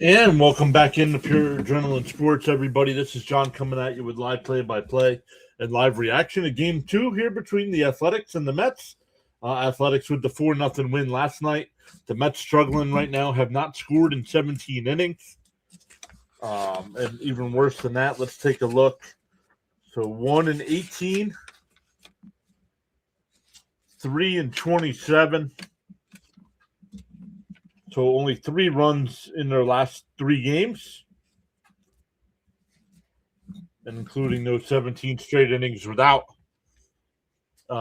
And welcome back into Pure Adrenaline Sports, everybody. This is John coming at you with live play-by-play and live reaction to Game 2 here between the Athletics and the Mets. Athletics with the 4-0 win last night. The Mets struggling right now, have not scored in 17 innings. And even worse than that, let's take a look. So 1-18, 3-27. So only 3 runs in their last 3 games, and including those 17 straight innings without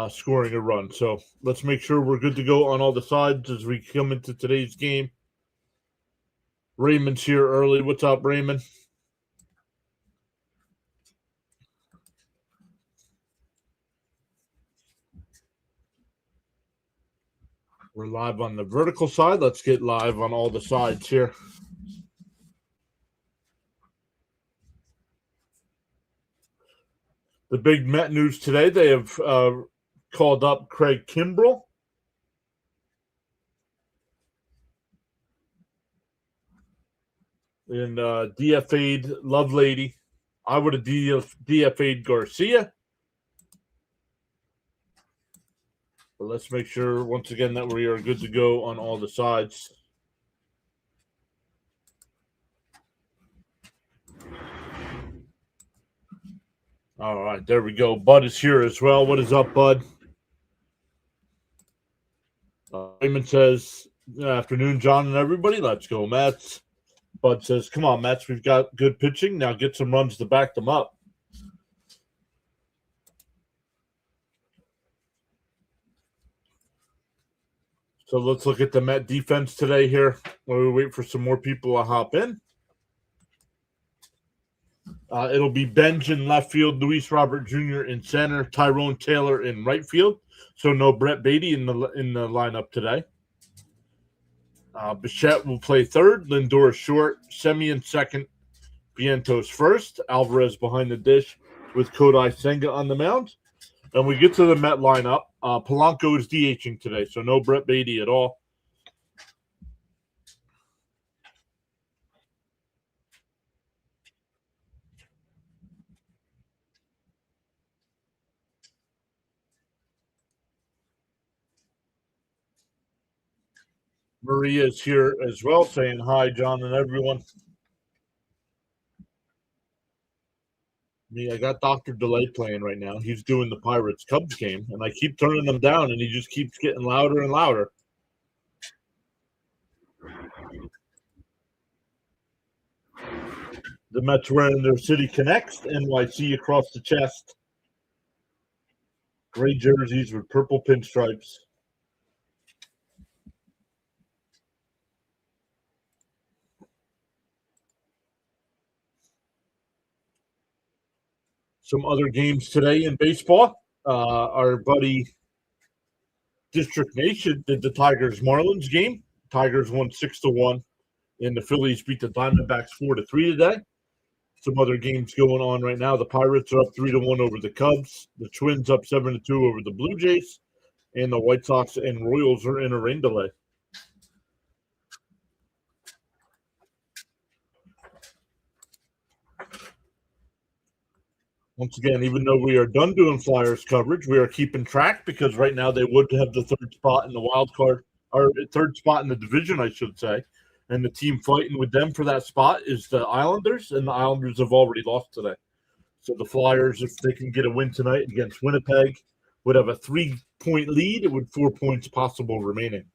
scoring a run. So let's make sure we're good to go on all the sides as we come into today's game. Raymond's here early. What's up, Raymond? We're live on the vertical side. Let's get live on all the sides here. The big Met news today, they have called up Craig Kimbrell. And DFA'd Lovelady. I would have DFA'd Garcia. But let's make sure, once again, that we are good to go on all the sides. All right, there we go. Bud is here as well. What is up, Bud? Raymond says, good afternoon, John and everybody. Let's go, Mets. Bud says, come on, Mets. We've got good pitching. Now get some runs to back them up. So let's look at the Met defense today here while we wait for some more people to hop in. It'll be Benj in left field, Luis Robert Jr. in center, Tyrone Taylor in right field. So no Brett Beatty in the lineup today. Bichette will play third, Lindor short, Semien second, Vientos first, Alvarez behind the dish with Kodai Senga on the mound. And we get to the Met lineup. Polanco is DHing today, so no Brett Beatty at all. Maria is here as well, saying hi, John and everyone. I got Dr. Delay playing right now. He's doing the Pirates-Cubs game, and I keep turning them down, and he just keeps getting louder and louder. The Mets wearing their City Connects, NYC across the chest. Gray jerseys with purple pinstripes. Some other games today in baseball. Our buddy District Nation did the Tigers-Marlins game. Tigers won 6-1, and the Phillies beat the Diamondbacks 4-3 today. Some other games going on right now. The Pirates are up 3-1 over the Cubs. The Twins up 7-2 over the Blue Jays. And the White Sox and Royals are in a rain delay. Once again, even though we are done doing Flyers coverage, we are keeping track because right now they would have the third spot in the wild card, or third spot in the division, I should say. And the team fighting with them for that spot is the Islanders, and the Islanders have already lost today. So the Flyers, if they can get a win tonight against Winnipeg, would have a 3-point lead with 4 points possible remaining.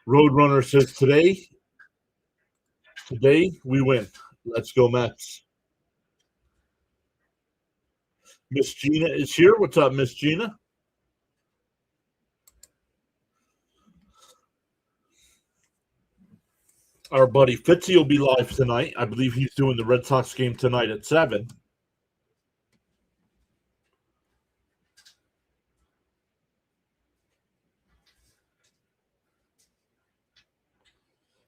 Roadrunner says today we win. Let's go, Mets. Miss Gina is here. What's up, Miss Gina? Our buddy Fitzy will be live tonight. I believe he's doing the Red Sox game tonight at 7.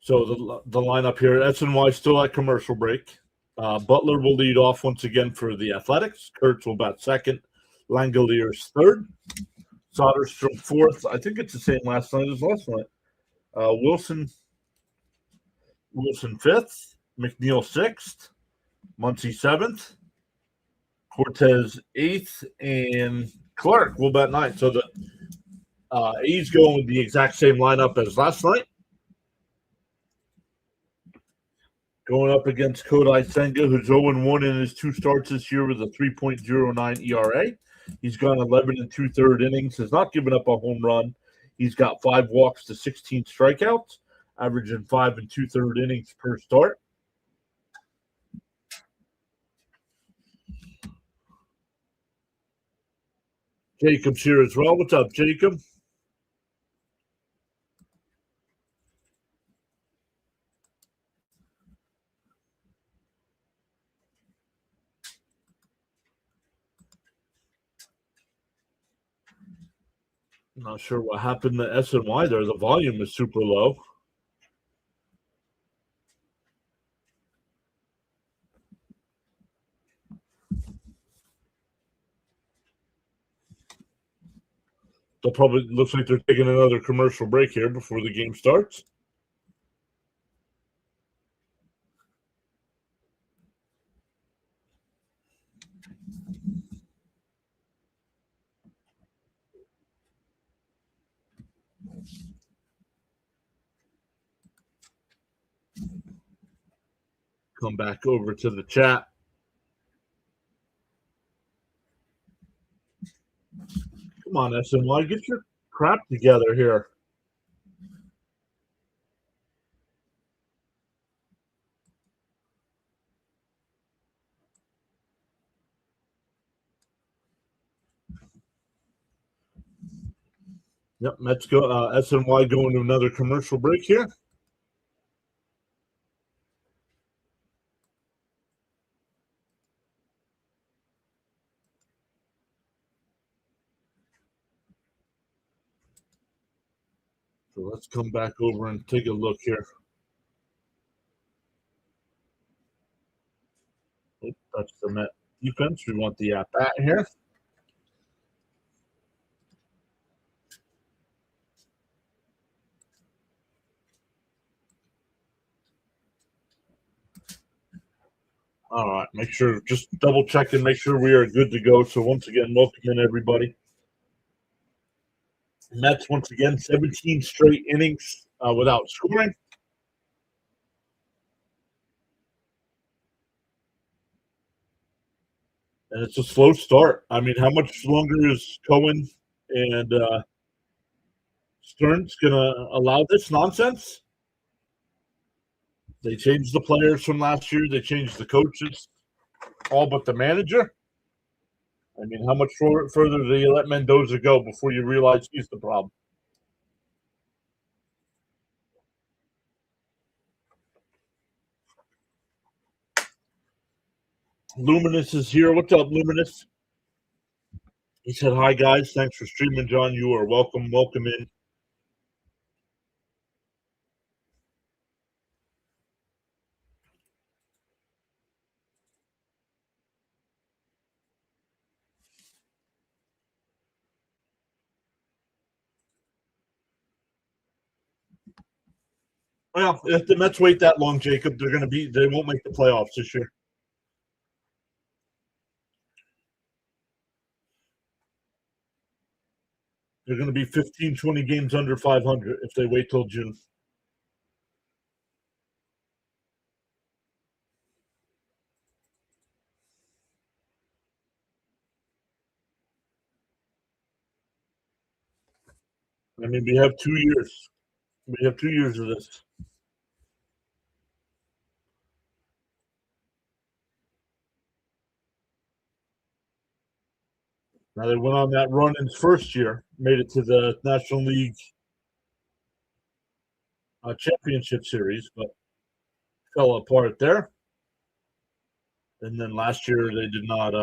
So the lineup here, SNY still at commercial break. Butler will lead off once again for the Athletics. Kurtz will bat second. Langoliers third. Soderstrom fourth. I think it's the same last night as last night. Wilson fifth. McNeil sixth. Muncy seventh. Cortez eighth, and Clark will bat ninth. So the A's going with the exact same lineup as last night. Going up against Kodai Senga, who's 0-1 in his 2 starts this year with a 3.09 ERA. He's gone 11 and 2/3 innings, has not given up a home run. He's got 5 walks to 16 strikeouts, averaging 5 and 2/3 innings per start. Jacob's here as well. What's up, Jacob? I'm not sure what happened to SNY there. The volume is super low. They'll probably looks like they're taking another commercial break here before the game starts. Come back over to the chat. Come on, SNY, get your crap together here. Yep, Mets go. SNY going to another commercial break here. So let's come back over and take a look here. That's the Met defense. We want the at-bat here. All right, make sure, just double check and make sure we are good to go. So once again, welcome in everybody. Mets once again 17 straight innings without scoring. And it's a slow start. I mean, how much longer is Cohen and Stearns going to allow this nonsense? They changed the players from last year. They changed the coaches, all but the manager. I mean, how much further do you let Mendoza go before you realize he's the problem? Luminous is here. What's up, Luminous? He said, hi, guys. Thanks for streaming, John. You are welcome. Welcome in. Well, if the Mets wait that long, Jacob, they won't make the playoffs this year. They're going to be 15, 20 games under 500 if they wait till June. I mean, we have 2 years. We have 2 years of this. Now, they went on that run in his first year, made it to the National League Championship Series, but fell apart there. And then last year, they did not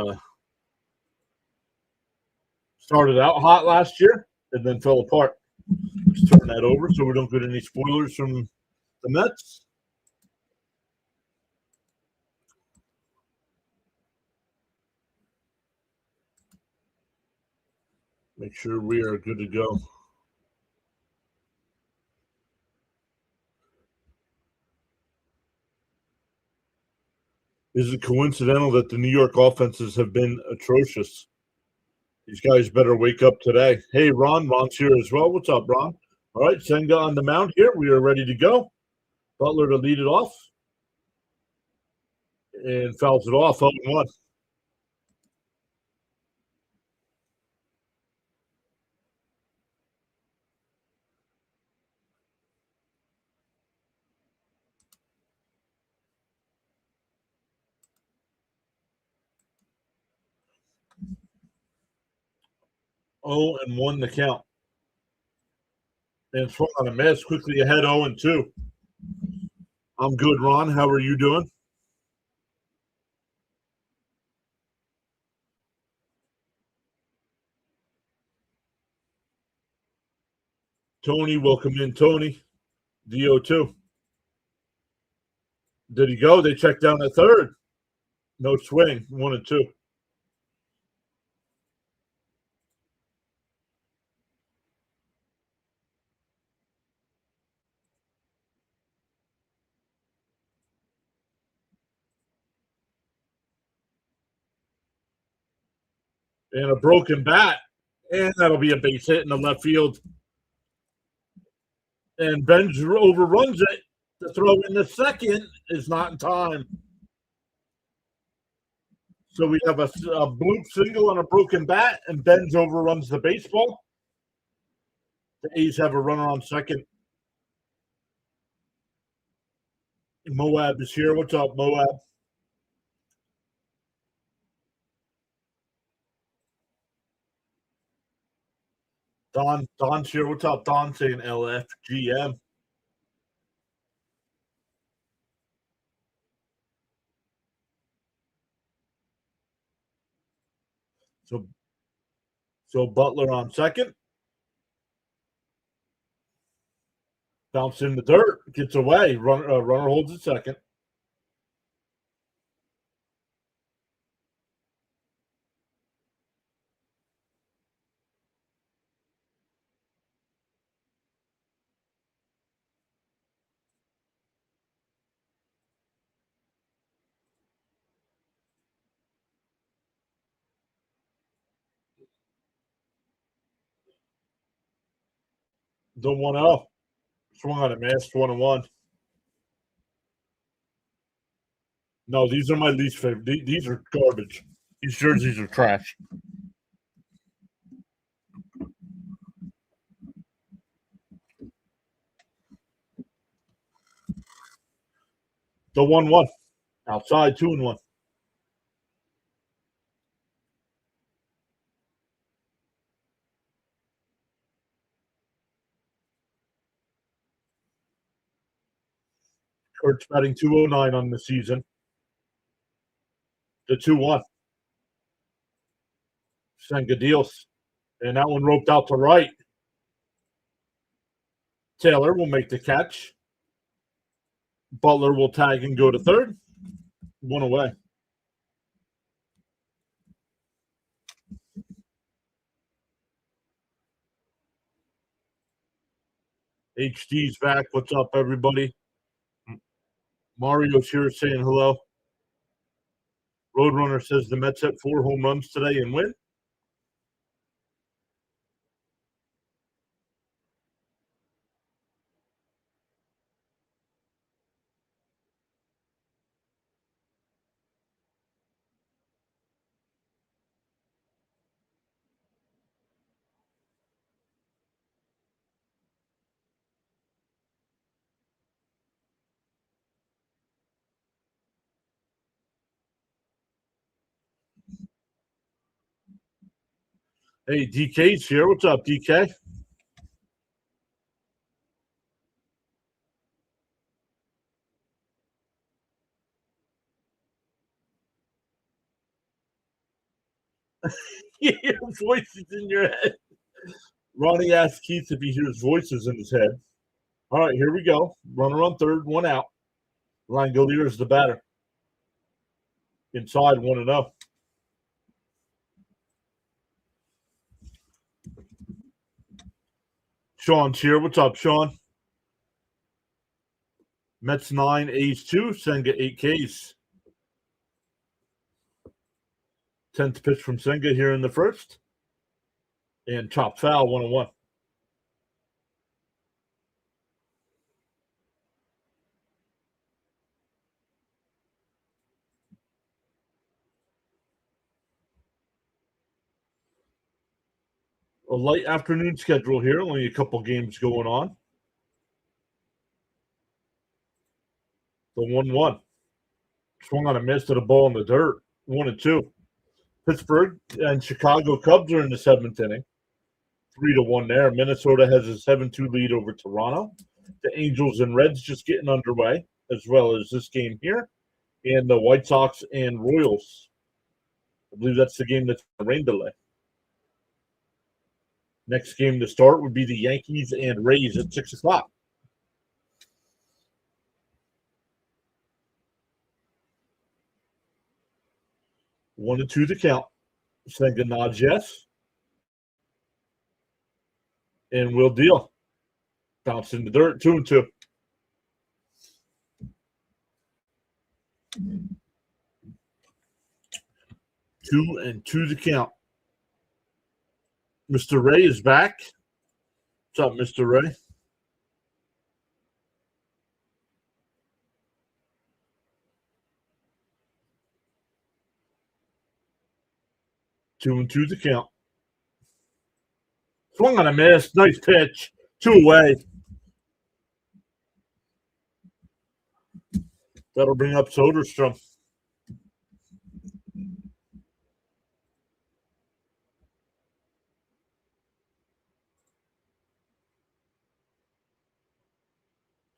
started out hot last year and then fell apart. Let's turn that over so we don't get any spoilers from the Mets. Make sure we are good to go. Is it coincidental that the New York offenses have been atrocious? These guys better wake up today. Hey, Ron. Ron's here as well. What's up, Ron? All right, Senga on the mound here. We are ready to go. Butler to lead it off. And fouls it off, 0-1. Oh, and 1 the count. And swung on a miss. Quickly ahead, 0-2. I'm good, Ron. How are you doing? Tony, welcome in, Tony. DO2. Did he go? They checked down at third. No swing. 1-2. And a broken bat. And that'll be a base hit in the left field. And Benj overruns it. The throw in the second is not in time. So we have a bloop single on a broken bat, and Benj overruns the baseball. The A's have a runner on second. Moab is here. What's up, Moab? Don's here. What's up, Don? Saying LFGM. So Butler on second. Bounce in the dirt. Gets away. Runner holds it second. The 1-0. Swung on a miss. 1-1. No, these are my least favorite. These are garbage. These jerseys are trash. The 1-1. Outside, 2-1. Kurt's batting 209 on the season. The 2-1. Sangadillos. And that one roped out to right. Taylor will make the catch. Butler will tag and go to third. 1 away. HD's back. What's up, everybody? Mario's here saying hello. Roadrunner says the Mets hit 4 home runs today and win. Hey, DK's here. What's up, DK? Your voice is in your head. Ronnie asked Keith if he hears voices in his head. All right, here we go. Runner on third, 1 out. Langolier is the batter. Inside, 1-0. Sean's here. What's up, Sean? Mets 9, A's 2, Senga 8 Ks. 10th pitch from Senga here in the first. And chop foul, 1-1. A light afternoon schedule here, only a couple games going on. The 1-1. Swung on a miss to the ball in the dirt. 1-2. Pittsburgh and Chicago Cubs are in the 7th inning. 3-1 there. Minnesota has a 7-2 lead over Toronto. The Angels and Reds just getting underway, as well as this game here. And the White Sox and Royals. I believe that's the game that's a rain delay. Next game to start would be the Yankees and Rays at 6 o'clock. One and two to count. Senga nods yes. And we'll deal. Bounce in the dirt, 2-2. Two and two to count. Mr. Ray is back. What's up, Mr. Ray? Two and two to count. Swung on a miss. Nice pitch. 2 away. That'll bring up Soderstrom.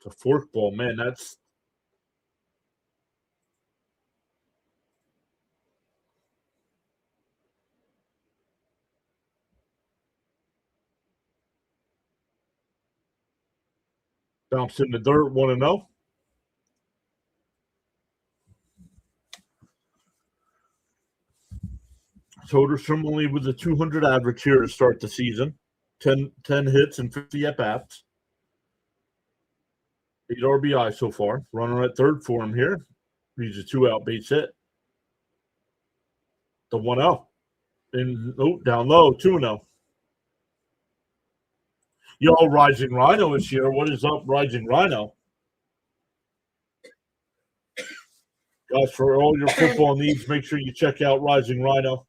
It's a forkball, man. That's bounced in the dirt, 1-0. Soderstrom only with a 200 average here to start the season. 10 hits and 50 at-bats. 8 RBI so far. Runner at third for him here. He's a 2-out base hit. The 1-0. And down low, 2-0. Yo, Rising Rhino is here. What is up, Rising Rhino? Guys, for all your football needs, make sure you check out Rising Rhino.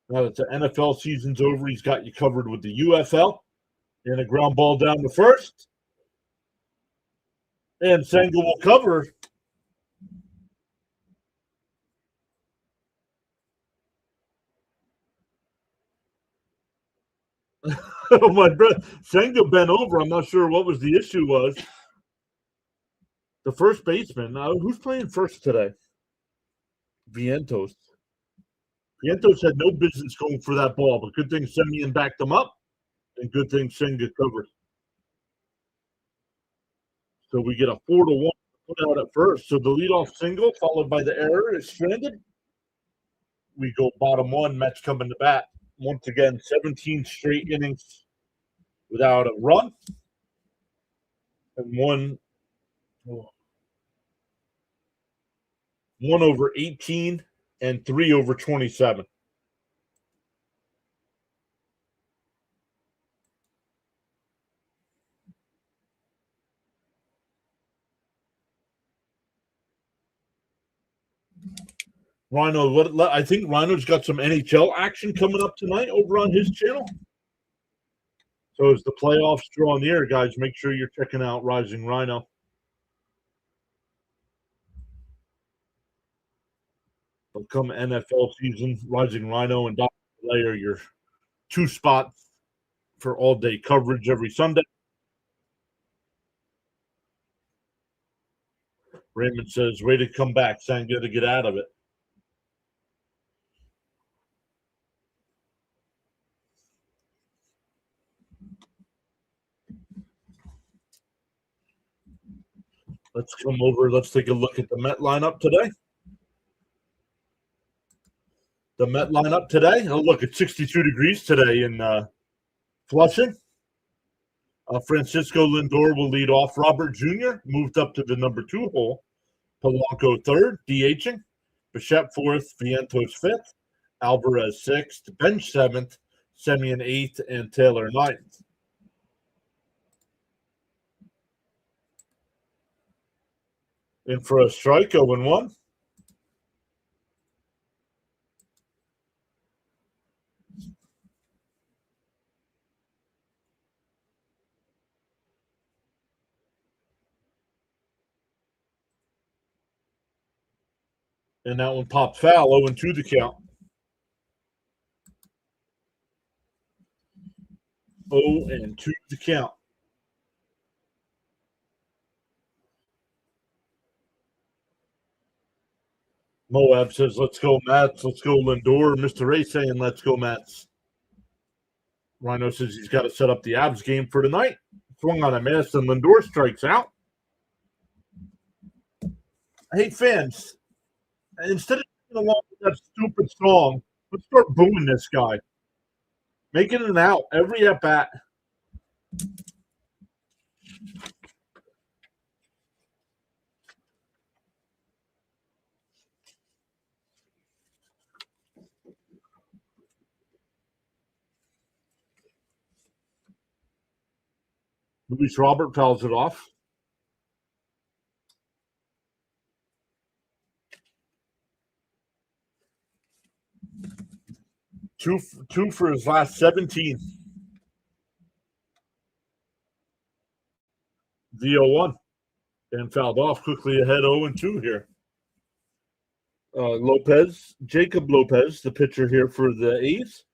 Now that the NFL season's over, he's got you covered with the UFL. And a ground ball down the first. And Senga will cover. Oh, my brother. Senga bent over. I'm not sure what was the issue was. The first baseman. Who's playing first today? Vientos. Vientos had no business going for that ball, but good thing Semyon backed them up, and good thing Senga covered. So we get a 4-1 put out at first. So the leadoff single, followed by the error, is stranded. We go bottom one. Mets coming to bat. Once again, 17 straight innings without a run. And one over 18 and 3 over 27. Rhino, I think Rhino's got some NHL action coming up tonight over on his channel. So as the playoffs draw near, guys, make sure you're checking out Rising Rhino. But come NFL season, Rising Rhino and Dr. Delay are your 2 spots for all-day coverage every Sunday. Raymond says, way to come back. Senga to get out of it. Let's come over. Let's take a look at the Met lineup today. The Met lineup today. Oh, look, it's 62 degrees today in Flushing. Francisco Lindor will lead off. Robert Jr. moved up to the number 2 hole. Polanco third, DHing. Bichette fourth, Vientos fifth, Alvarez sixth, Bench seventh, Semien eighth, and Taylor ninth. In for a strike, 0-1. And that one popped foul, 0-2 the count. 0-2 the count. Moab says, let's go, Mats. Let's go, Lindor. Mr. Ray saying, let's go, Mats. Rhino says he's got to set up the Abs game for tonight. Swung on a miss, and Lindor strikes out. Hey, fans, instead of singing along with that stupid song, let's start booing this guy. Making it out every at-bat. Luis Robert fouls it off. Two for his last 17. The 0-1. And fouled off quickly ahead 0-2 here. Jacob Lopez, the pitcher here for the A's.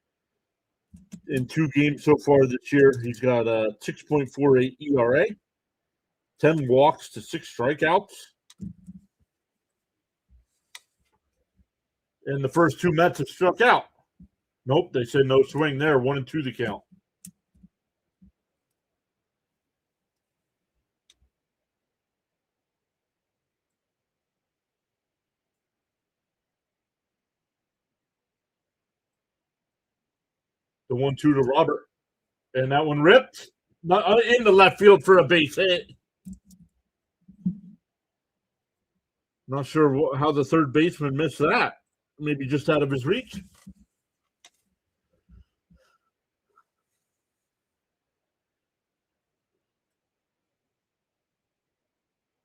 In 2 games so far this year, he's got a 6.48 ERA, 10 walks to 6 strikeouts. And the first 2 Mets have struck out. Nope, they said no swing there, 1-2 the count. The 1-2 to Robert. And that one ripped. Not in the left field for a base hit. Not sure how the third baseman missed that. Maybe just out of his reach.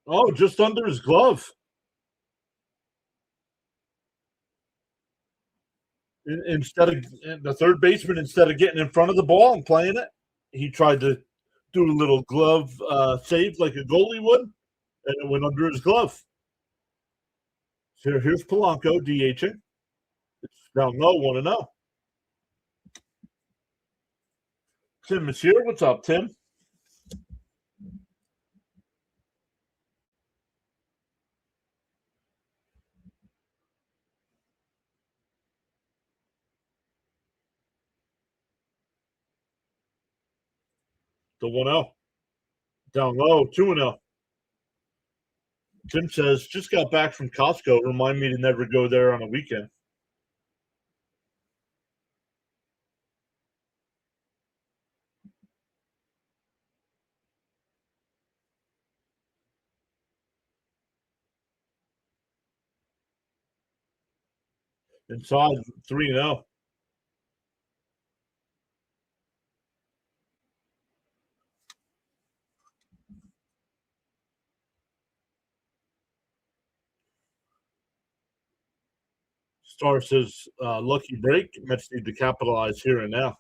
Oh, just under his glove. Instead of the third baseman, instead of getting in front of the ball and playing it, he tried to do a little glove save like a goalie would, and it went under his glove. So here's Polanco DHing. It's down low, 1-0. Tim is here. What's up, Tim? The 1-0. Down low, 2-0. Tim says, just got back from Costco. Remind me to never go there on a weekend. Inside, 3-0. Star says, lucky break. Mets need to capitalize here and now.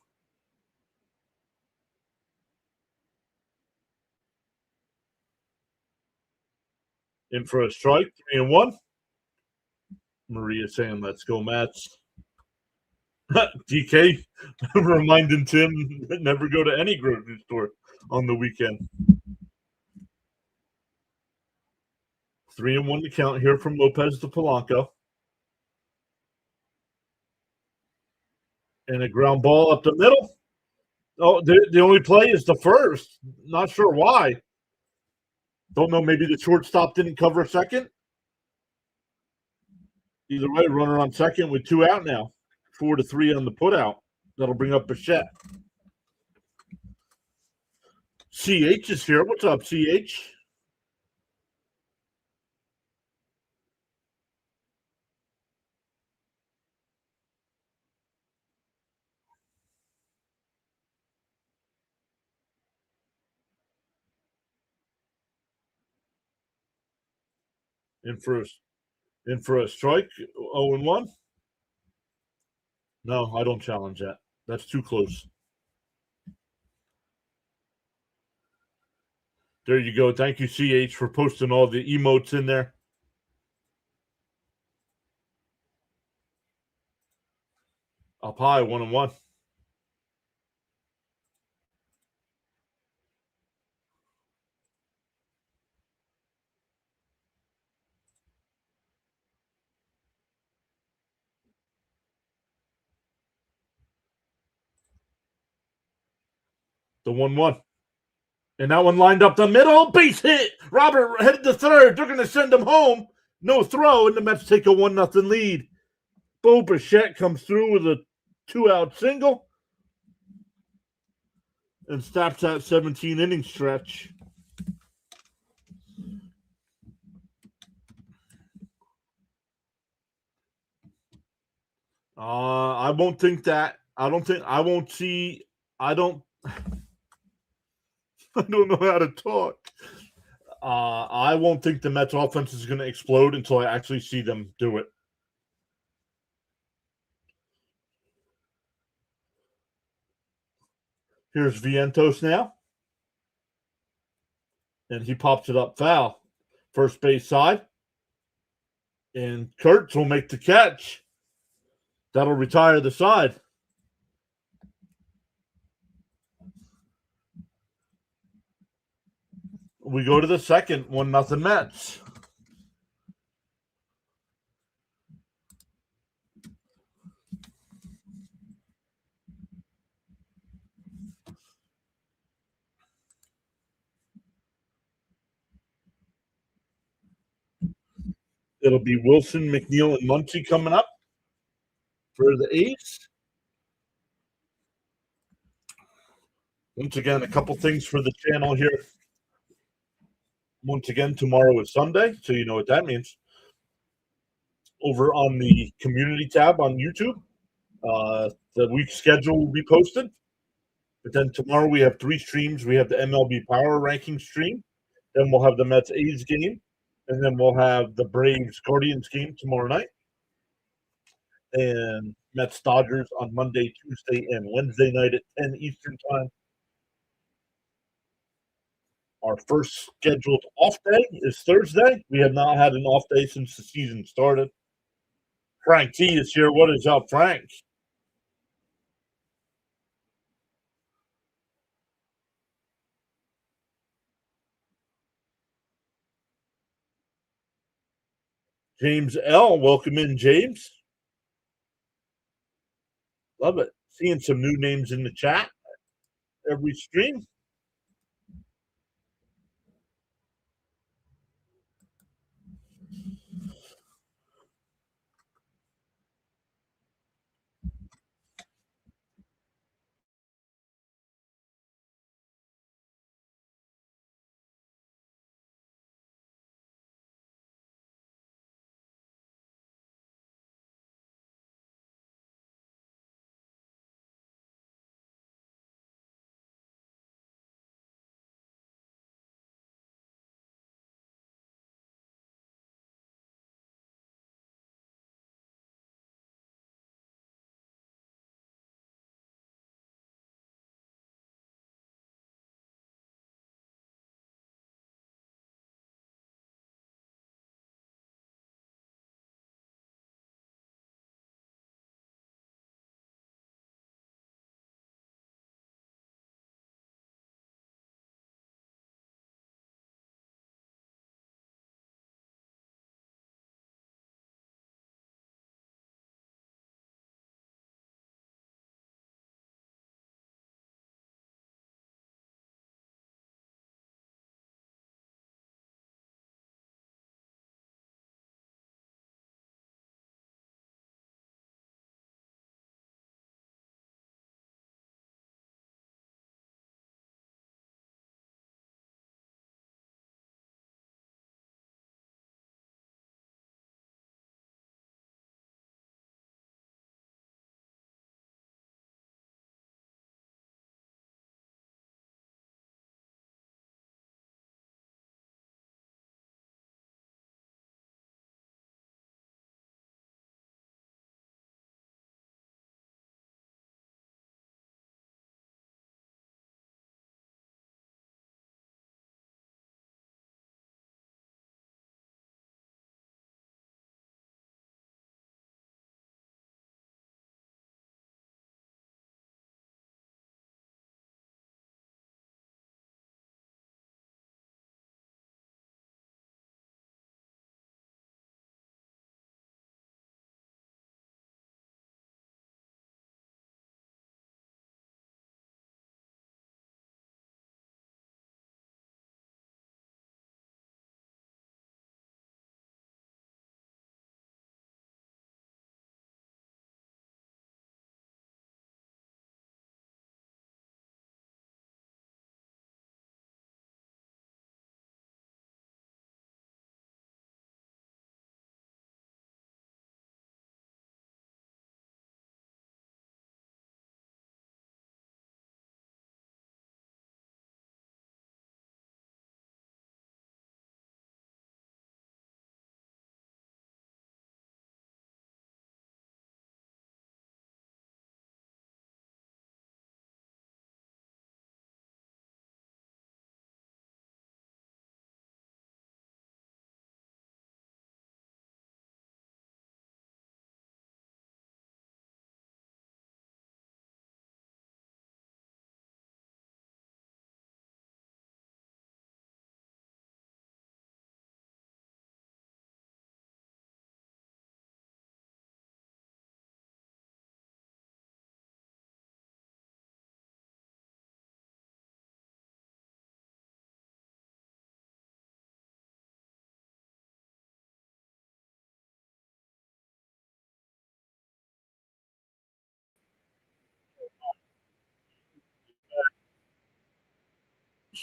In for a strike, 3-1. Maria saying, let's go, Mets. DK reminding Tim never go to any grocery store on the weekend. 3-1 to count here from Lopez to Polanco. And a ground ball up the middle. Oh, the only play is the first. Not sure why. Don't know. Maybe the shortstop didn't cover second. Either way, runner on second with 2 out now. 4-3 on the put out. That'll bring up Bichette. CH is here. What's up, CH? In for a strike. 0-1. No, I don't challenge that. That's too close. There you go. Thank you, CH, for posting all the emotes in there. Up high, 1-1. The 1-1. And that one lined up the middle. Base hit. Robert headed to third. They're going to send him home. No throw, and the Mets take a 1-0 lead. Bo Bichette comes through with a 2-out single and stops that 17-inning stretch. I won't think that. I don't think I won't see. I don't. I don't know how to talk. I won't think the Mets offense is going to explode until I actually see them do it. Here's Vientos now, and he pops it up foul, first base side, and Kurtz will make the catch. That'll retire the side. We go to the second, 1-0 Mets. It'll be Wilson, McNeil, and Muncy coming up for the A's. Once again, a couple things for the channel here. Once again, tomorrow is Sunday, so you know what that means. Over on the community tab on YouTube, the week schedule will be posted. But then tomorrow we have 3 streams. We have the MLB Power Ranking stream. Then we'll have the Mets A's game. And then we'll have the Braves Guardians game tomorrow night. And Mets Dodgers on Monday, Tuesday, and Wednesday night at 10 Eastern time. Our first scheduled off day is Thursday. We have not had an off day since the season started. Frank T is here. What is up, Frank? James L. Welcome in, James. Love it. Seeing some new names in the chat every stream.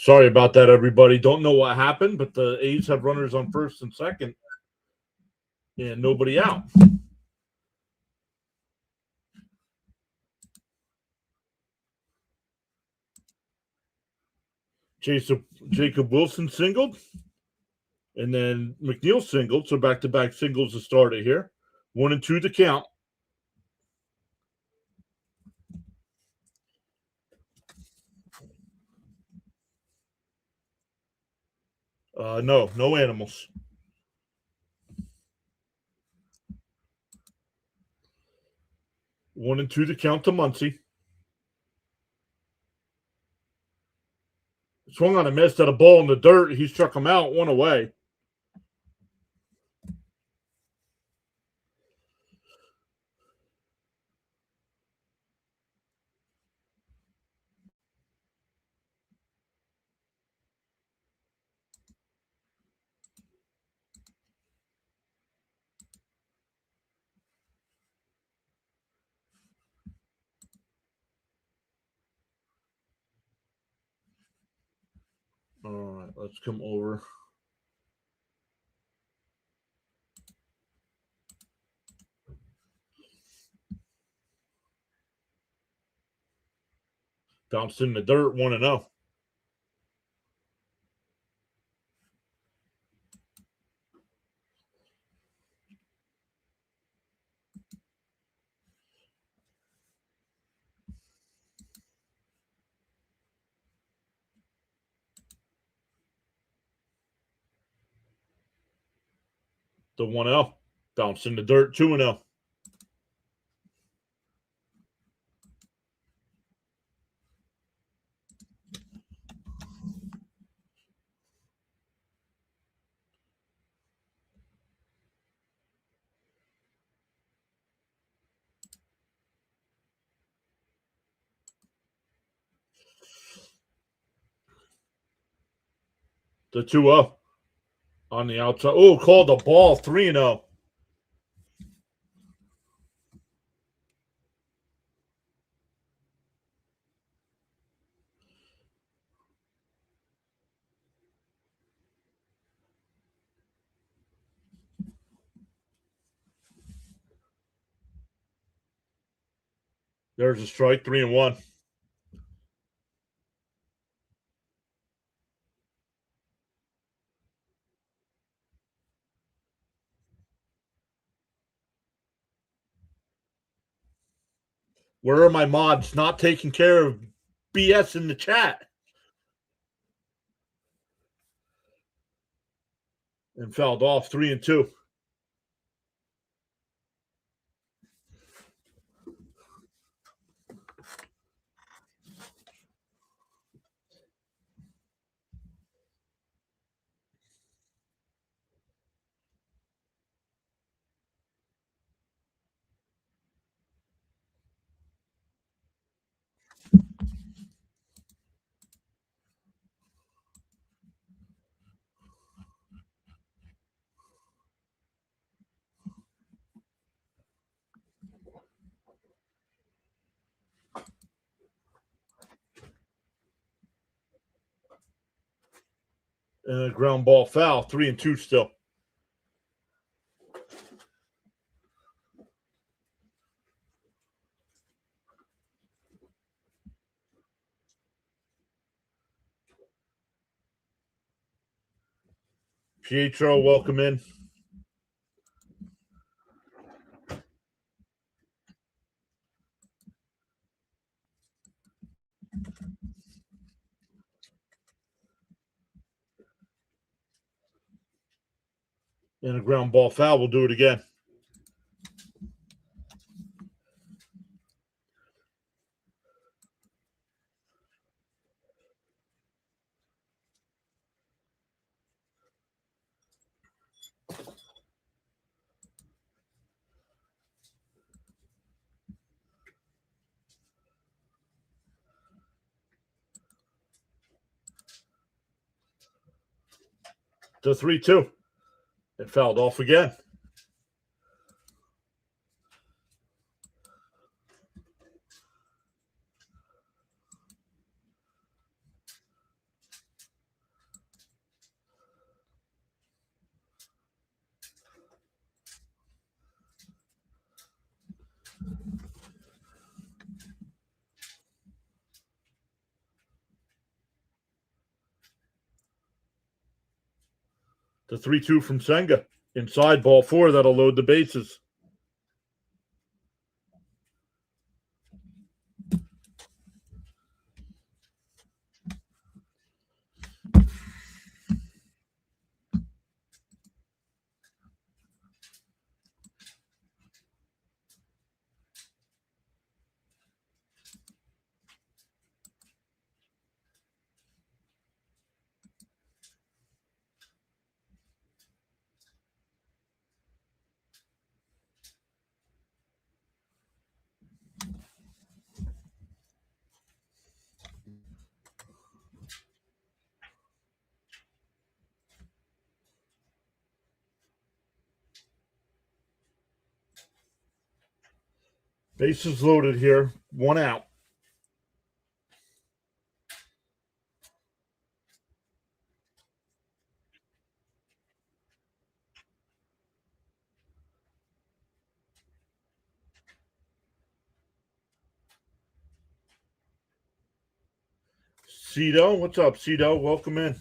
Sorry about that, everybody. Don't know what happened, but the A's have runners on first and second, and nobody out. Jacob Wilson singled, and then McNeil singled. So back-to-back singles to start it here. 1-2 to count. No animals. One and two to count to Muncie. Swung on a miss at a ball in the dirt. He struck him out, one away. All right, let's come over. Bounced in the dirt, 1-0. The 1-0. Bounced in the dirt, 2-0. The 2-0 on the outside. Oh, called the ball, 3-0. There's a strike, 3-1. Where are my mods not taking care of BS in the chat? And fouled off, 3-2. Ground ball foul, 3-2 still. Pietro, welcome in. And a ground ball foul. We'll do it again. The 3-2. It fouled off again. The 3-2 from Senga. Inside, ball 4. That'll load the bases. Bases loaded here. 1 out. Cito, what's up, Cito? Welcome in.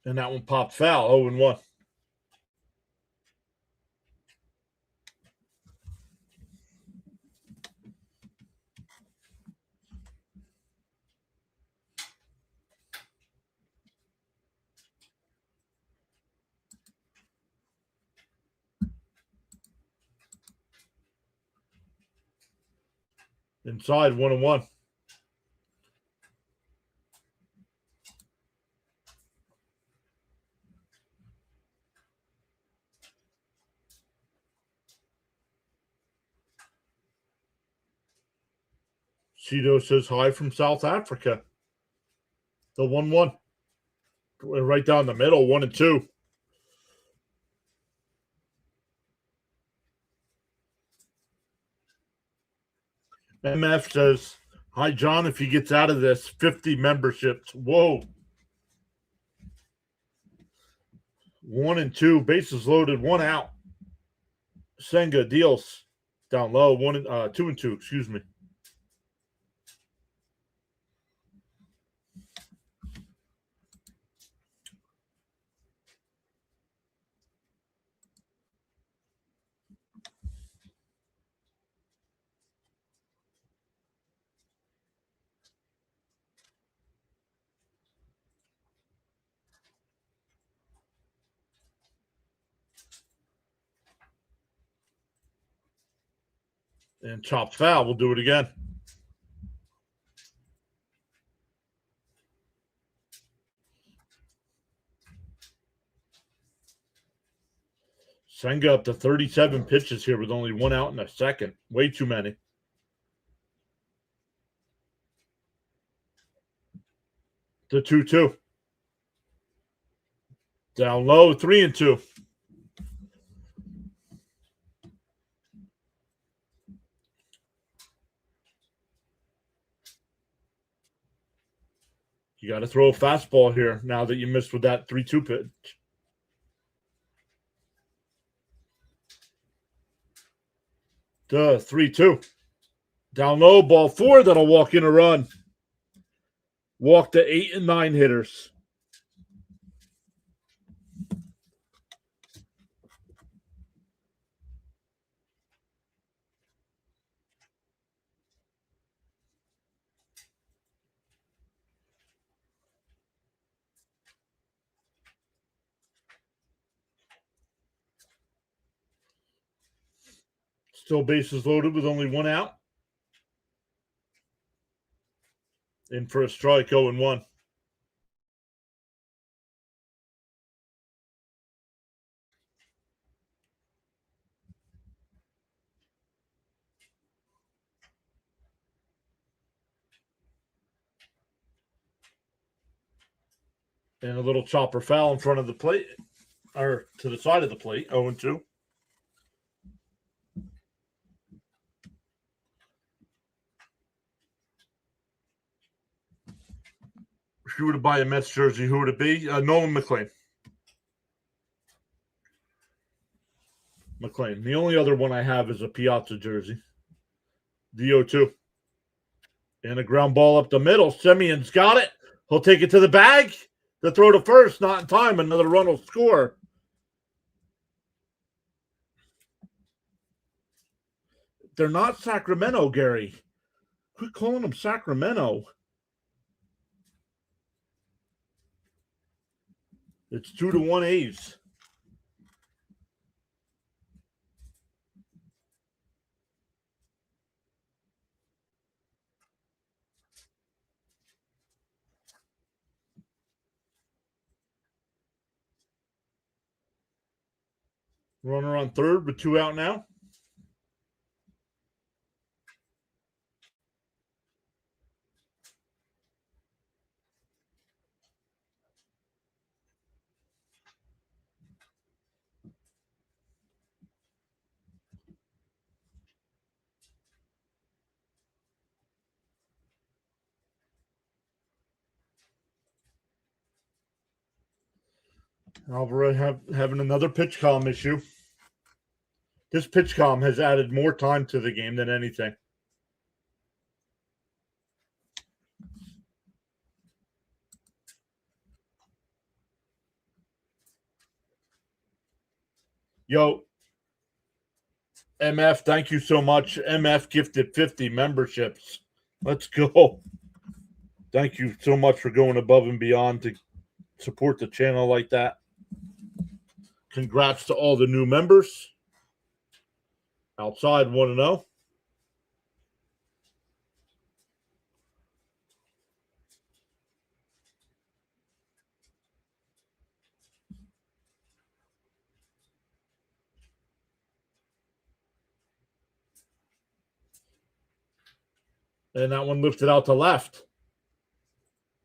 And that one popped foul, 0-1. Inside, 1-1. Cito says hi from South Africa. The 1-1. Right down the middle, 1-2. MF says, hi, John. If he gets out of this, 50 memberships. Whoa. 1-2. Bases loaded. 1 out. Senga deals down low. 2-2. Excuse me. And chopped foul. We'll do it again. Senga up to 37 pitches here with only 1 out in a second. Way too many. The 2-2. Down low, 3-2. You got to throw a fastball here now that you missed with that 3-2 pitch. The 3-2. Down low, ball 4. That'll walk in a run. Walk to 8 and 9 hitters. Still bases loaded with only 1 out. In for a strike, 0-1. And a little chopper foul in front of the plate, or to the side of the plate, 0-2. If you were to buy a Mets jersey, who would it be? Nolan McLean. McLean. The only other one I have is a Piazza jersey. The 0-2. And a ground ball up the middle. Simeon's got it. He'll take it to the bag. The throw to first, not in time. Another run will score. They're not Sacramento, Gary. Quit calling them Sacramento. It's 2-1 A's. Runner on third with 2 out now. Alvarez having another pitch column issue. This pitch column has added more time to the game than anything. Yo, MF, thank you so much. MF gifted 50 memberships. Let's go. Thank you so much for going above and beyond to support the channel like that. Congrats to all the new members. Outside 1-0. And that one lifted out to left.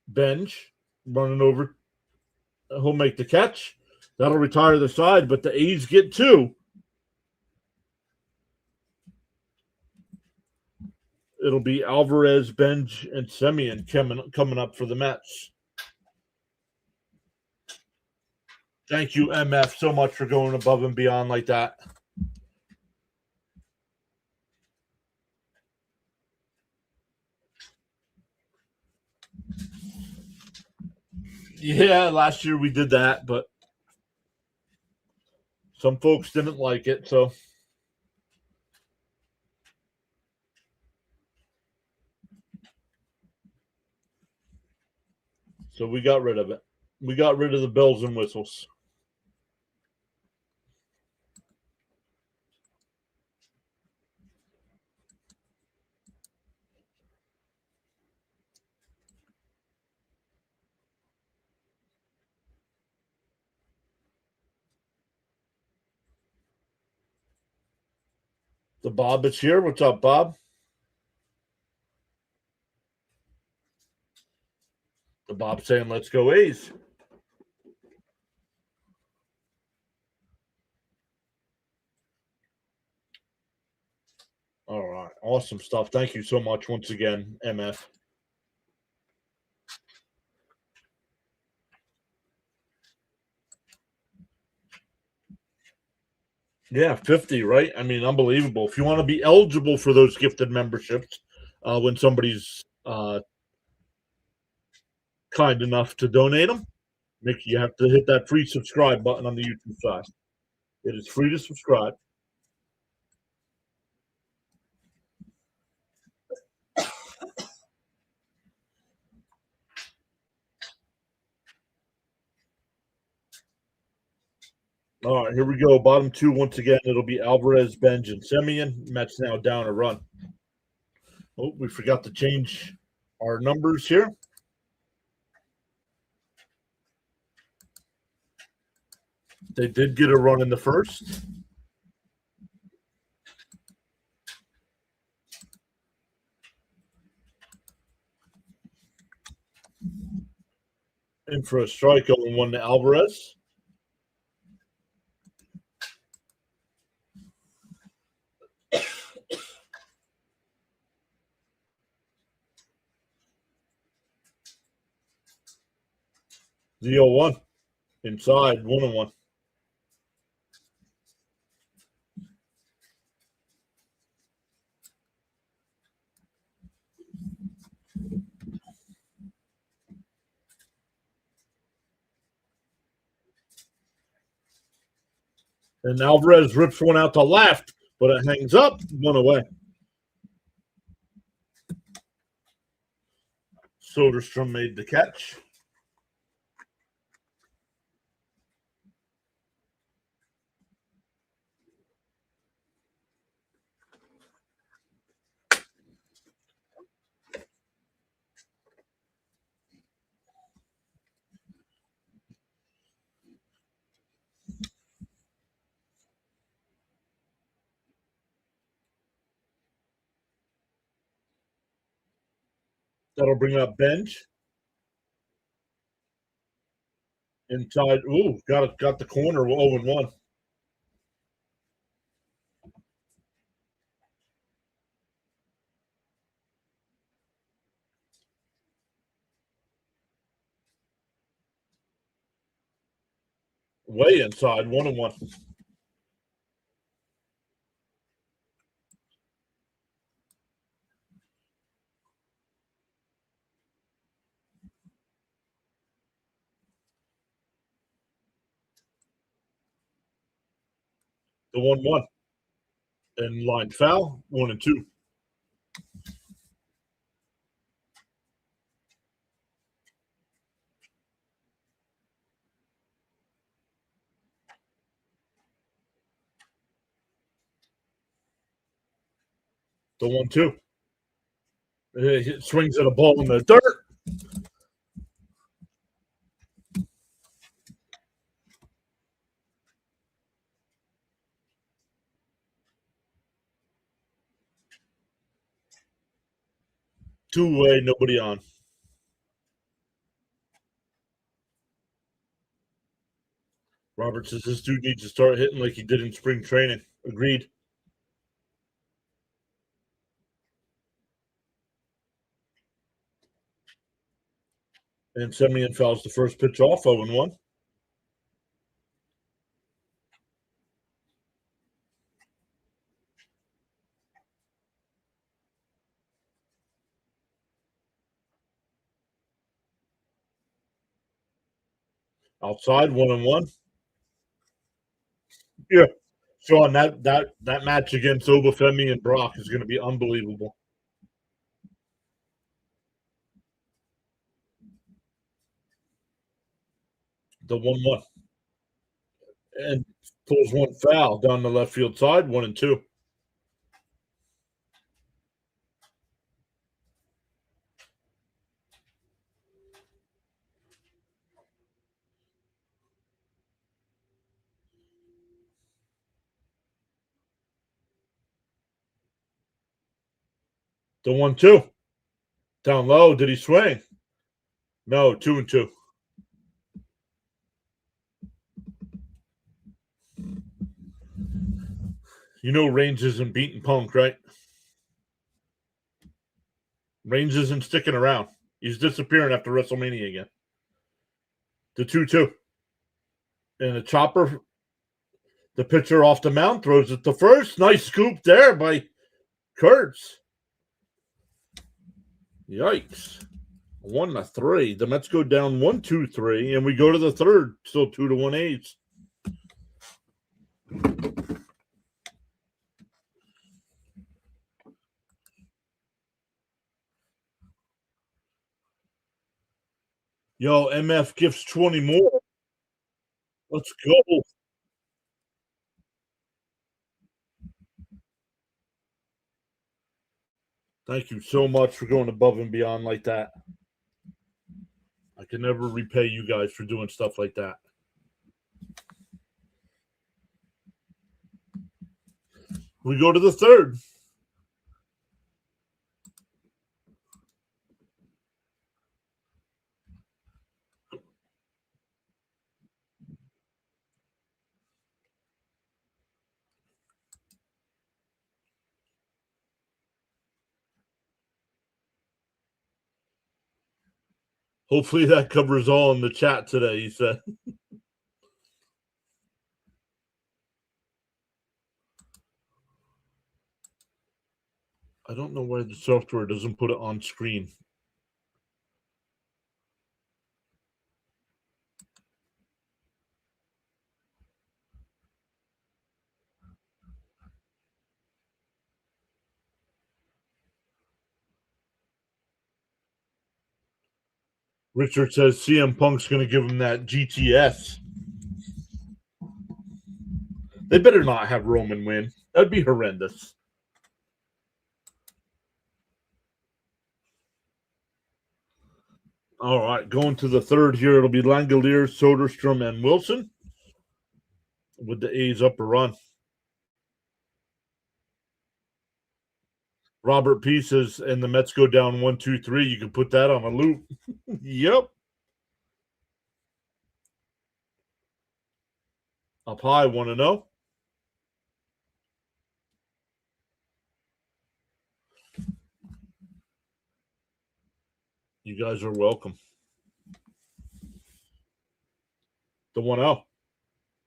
Bench running over. He'll make the catch. That'll retire the side, but the A's get 2. It'll be Alvarez, Benj, and Semien coming up for the Mets. Thank you, MF, so much for going above and beyond like that. Yeah, last year we did that, but some folks didn't like it, so. So we got rid of it. We got rid of the bells and whistles. The Bob is here. What's up, Bob? The Bob saying, let's go A's. All right. Awesome stuff. Thank you so much once again, MF. Yeah, 50, right? I mean, unbelievable. If you want to be eligible for those gifted memberships, when somebody's kind enough to donate them, you have to hit that free subscribe button on the YouTube side. It is free to subscribe. All right, here we go. Bottom 2 once again. It'll be Alvarez, Benj, and Semien. Mets now down a run. Oh, we forgot to change our numbers here. They did get a run in the first. In for a strike, 0-1 to Alvarez. The 0-1. Inside, 1-1. And Alvarez rips one out to left, but it hangs up, one away. Soderstrom made the catch. That'll bring up Bench. Inside. Ooh, got the corner. 0-1. Way inside. 1-1. The 1-1. And line foul. 1-2. The 1-2. He swings at a ball in the dirt. Two-way, nobody on. Robert says this dude needs to start hitting like he did in spring training. Agreed. And Semyon fouls the first pitch off. 0-1. Outside. 1-1. Yeah. Sean, that match against Obafemi and Brock is going to be unbelievable. The 1-1. And pulls one foul down the left field side. 1-2. The 1-2. Down low. Did he swing? No. 2-2. You know Reigns isn't beating Punk, right? Reigns isn't sticking around. He's disappearing after WrestleMania again. The 2-2. And the chopper, the pitcher off the mound, throws it to first. Nice scoop there by Kurtz. Yikes. 1-3. The Mets go down 1-2-3, and we go to the third. Still 2-1 A's. Yo, MF gifts 20 more. Let's go. Thank you so much for going above and beyond like that. I can never repay you guys for doing stuff like that. We go to the third. Hopefully that covers all in the chat today, he said. I don't know why the software doesn't put it on screen. Richard says CM Punk's going to give him that GTS. They better not have Roman win. That'd be horrendous. All right, going to the third here. It'll be Langolier, Soderstrom, and Wilson with the A's up a run. Robert P says, and the Mets go down 1-2-3. You can put that on a loop. Yep. Up high, 1-0. You guys are welcome. The 1-0.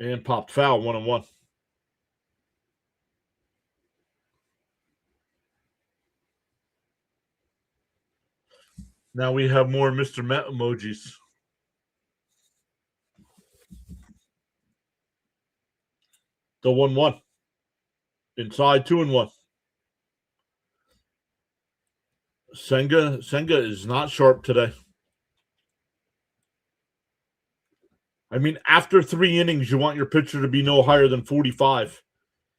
And popped foul, 1-1. Now we have more Mr. Met emojis. The 1-1. Inside, 2-1. Senga is not sharp today. I mean, after 3 innings, you want your pitcher to be no higher than 45.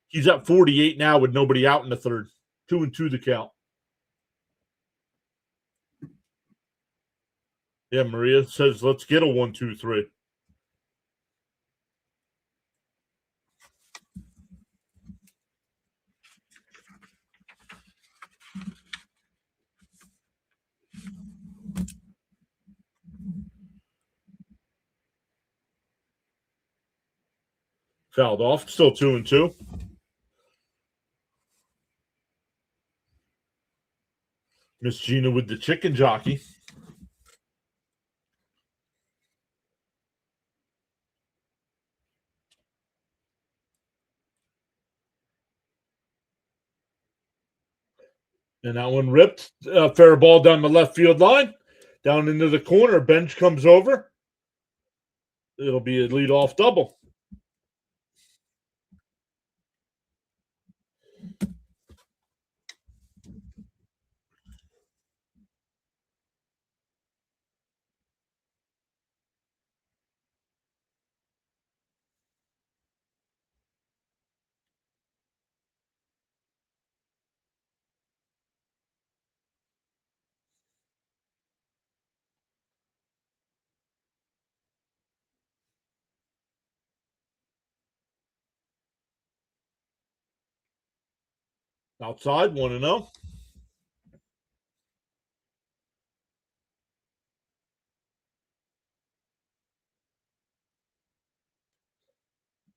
He's at 48 now with nobody out in the third. 2-2 the count. Yeah, Maria says, let's get a 1-2-3. Fouled off. Still 2-2. Miss Gina with the chicken jockey. And that one ripped. Fair ball down the left field line. Down into the corner. Bench comes over. It'll be a leadoff double. Outside, 1-0.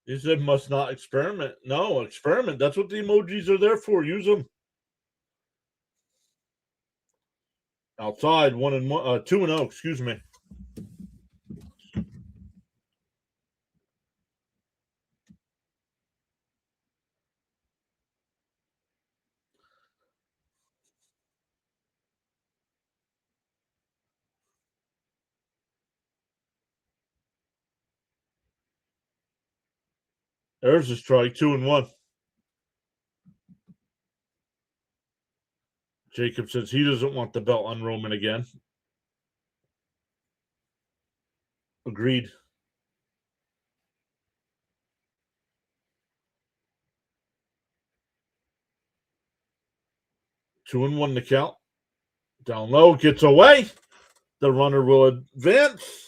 He said must not experiment. No, experiment. That's what the emojis are there for. Use them. Outside, 1-1, 2-0, excuse me. There's a strike, 2-1. Jacob says he doesn't want the belt on Roman again. Agreed. 2-1 the count. Down low, gets away. The runner will advance.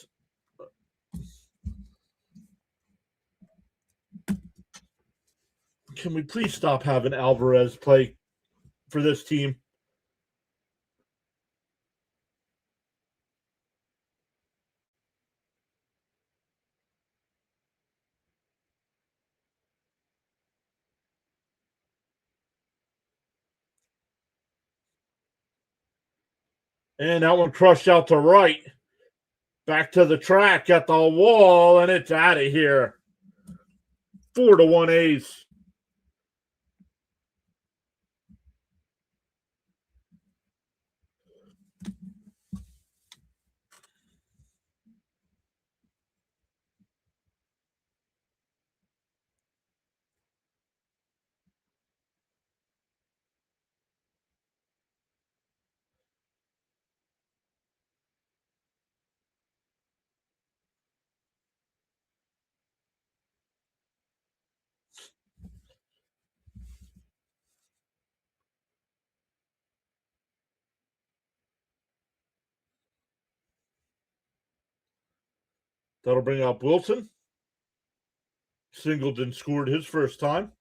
Can we please stop having Alvarez play for this team? And that one crushed out to right. Back to the track at the wall, and it's out of here. 4-1 A's. That'll bring up Wilson. Singleton scored his first time.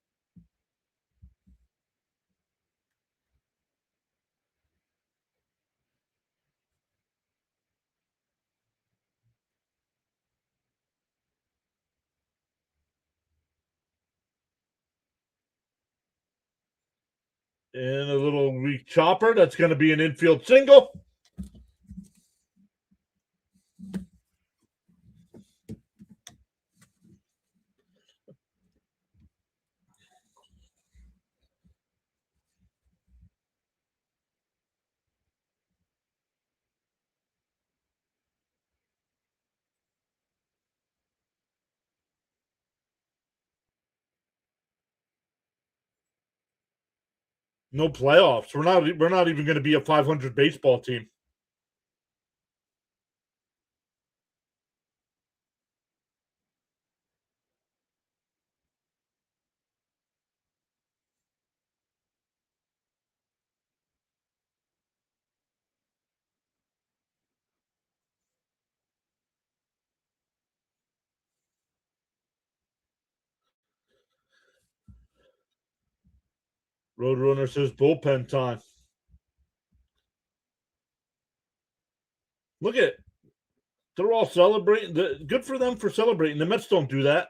And a little weak chopper. That's going to be an infield single. No playoffs. We're not even going to be a 500 baseball team. Roadrunner says bullpen time. Look at it. They're all celebrating. Good for them for celebrating. The Mets don't do that.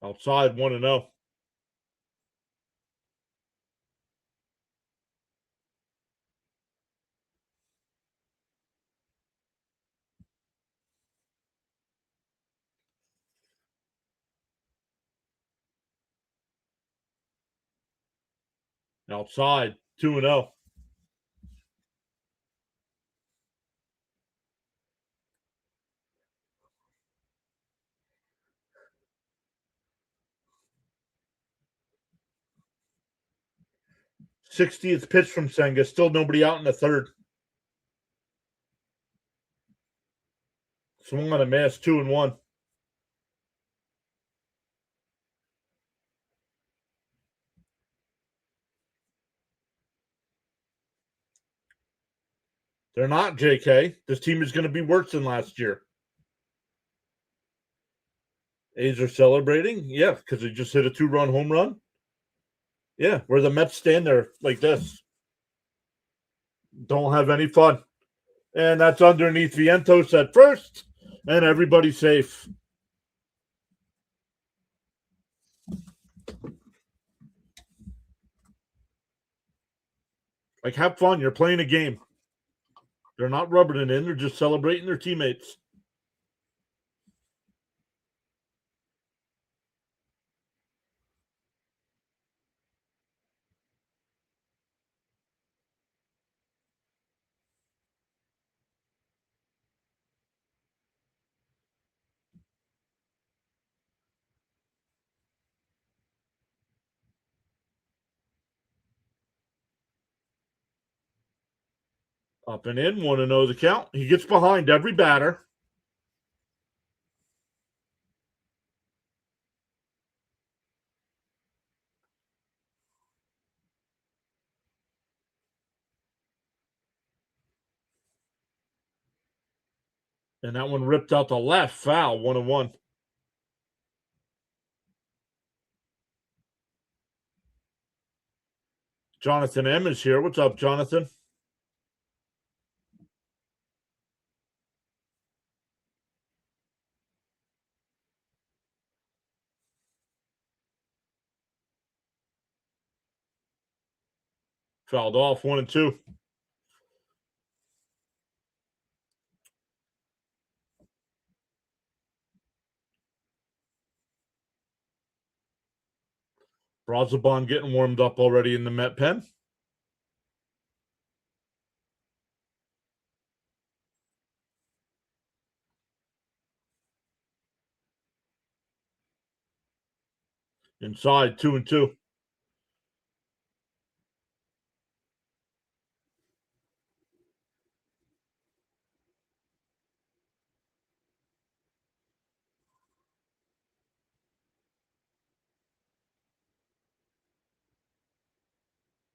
Outside 1-0. Outside 2-0. '60th pitch from Senga. Still nobody out in the third. Swung on a miss. 2-1. They're not, JK. This team is going to be worse than last year. A's are celebrating. Yeah, because they just hit a 2-run home run. Yeah, where the Mets stand there like this. Don't have any fun. And that's underneath Vientos at first. And everybody's safe. Like, have fun. You're playing a game. They're not rubbing it in. They're just celebrating their teammates. Up and in, 1-0 the count. He gets behind every batter. And that one ripped out the left. Foul, 1-1. Jonathan M is here. What's up, Jonathan? Fouled off, 1-2. Brazoban getting warmed up already in the Met pen. Inside, 2-2.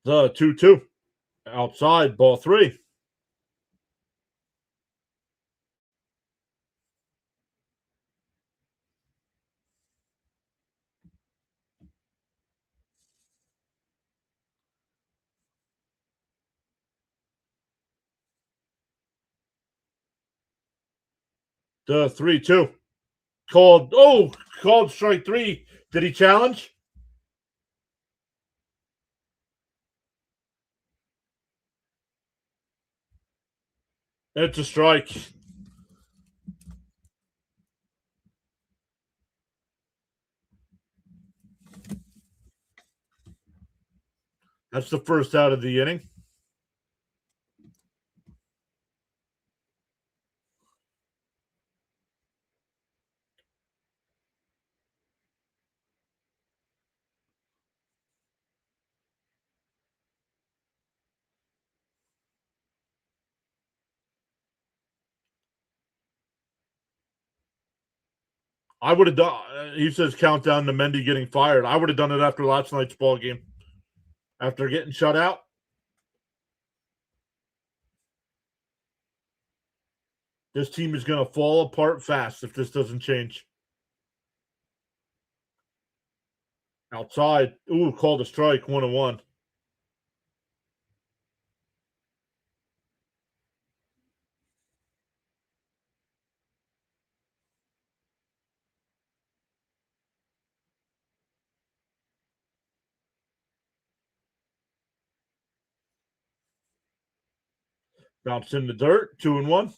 The 2-2. Outside, ball 3. The 3-2. Called strike 3. Did he challenge? It's a strike. That's the first out of the inning. I would have done. He says countdown to Mendy getting fired. I would have done it after last night's ball game. After getting shut out. This team is going to fall apart fast if this doesn't change. Outside. Ooh, called a strike. 1-1. Bounce in the dirt. 2-1.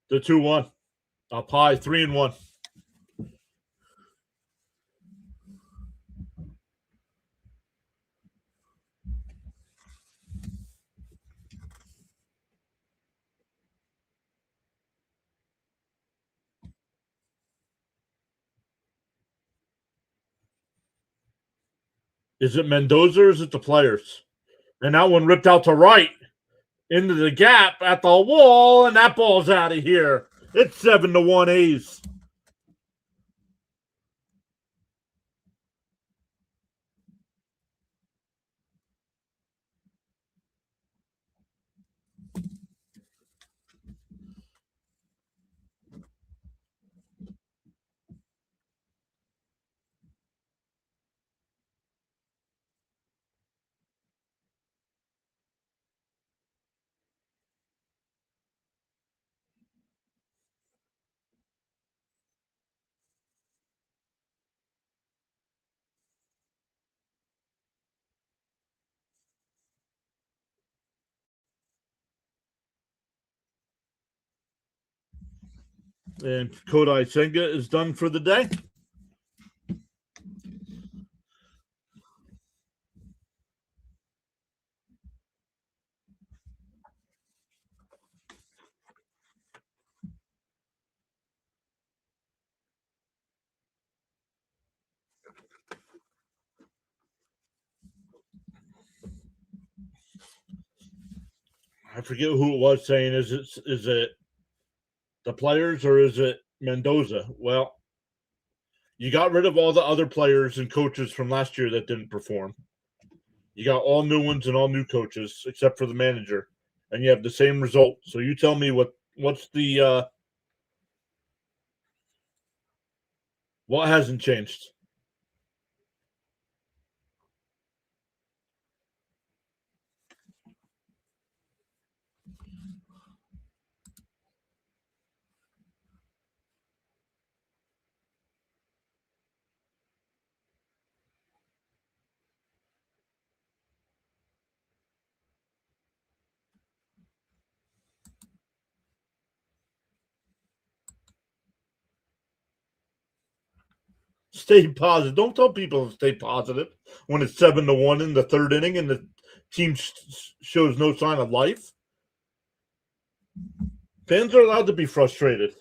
The 2-1. Up high. 3-1. Is it Mendoza or is it the players? And that one ripped out to right into the gap at the wall, and that ball's out of here. It's 7-1 A's. And Kodai Senga is done for the day. I forget who it was saying, is it the players or is it Mendoza? Well, you got rid of all the other players and coaches from last year that didn't perform. You got all new ones and all new coaches except for the manager, and you have the same result. So you tell me what's the what hasn't changed? Stay positive. Don't tell people to stay positive when it's 7-1 in the third inning and the team shows no sign of life. Fans are allowed to be frustrated.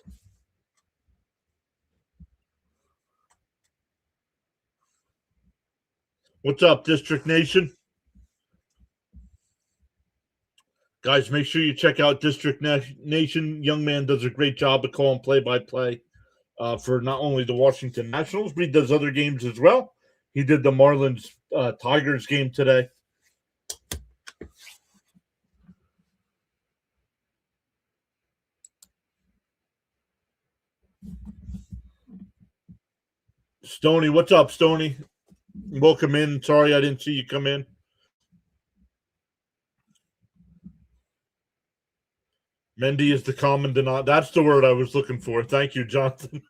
What's up, District Nation? Guys, make sure you check out District Nation. Young man does a great job of calling play-by-play for not only the Washington Nationals, but he does other games as well. He did the Marlins Tigers game today. Stoney, what's up, Stoney? Welcome in. Sorry I didn't see you come in. Mendy is the common denominator. That's the word I was looking for. Thank you, Jonathan.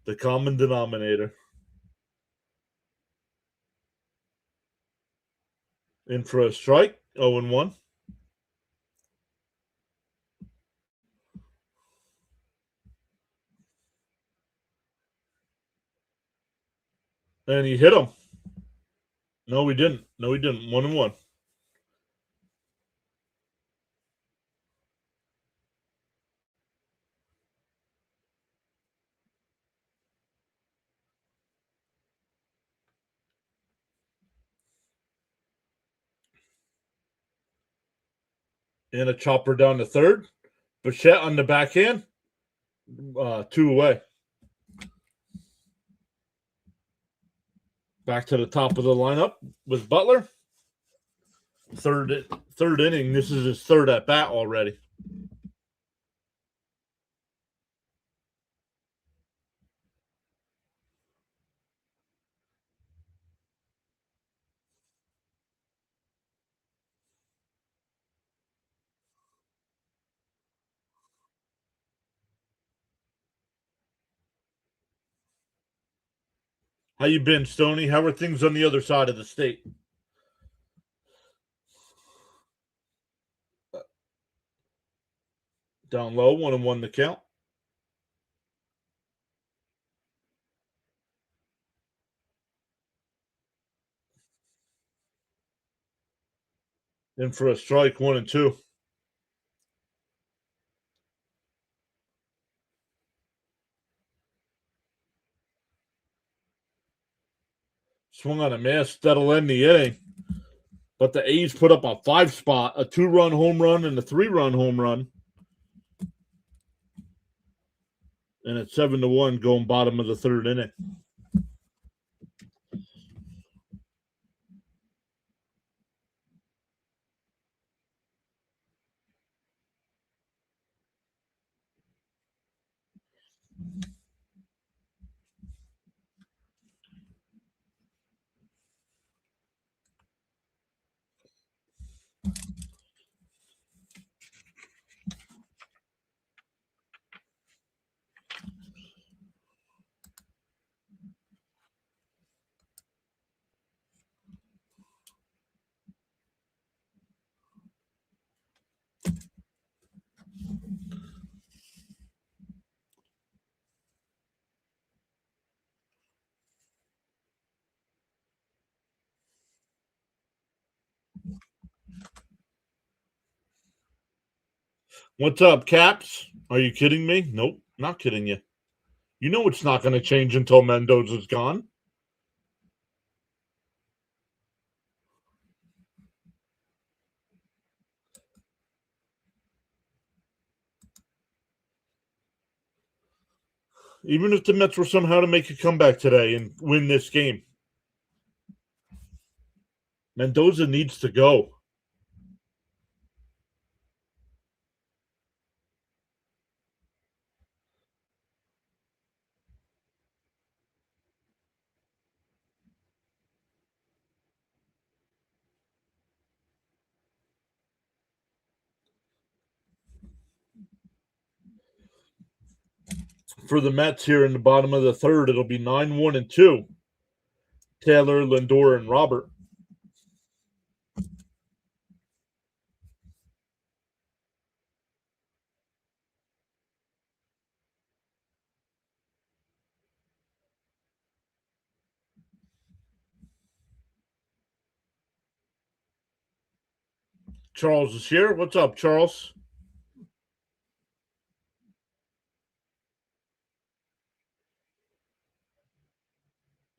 The common denominator. In for a strike. 0-1. And he hit him. No, we didn't. 1-1. And a chopper down to third. Bichette on the backhand. 2 away. Back to the top of the lineup with Butler. Third inning. This is his third at bat already. How you been, Stoney? How are things on the other side of the state? Down low, 1-1 the count. In for a strike, 1-2. Swung on a miss. That'll end the inning. But the A's put up a 5-spot, a 2-run home run and a 3-run home run. And it's 7-1 going bottom of the third inning. What's up, Caps? Are you kidding me? Nope, not kidding you. You know it's not going to change until Mendoza's gone. Even if the Mets were somehow to make a comeback today and win this game, Mendoza needs to go. For the Mets here in the bottom of the third, it'll be 9-1-2. Taylor, Lindor, and Robert. Charles is here. What's up, Charles?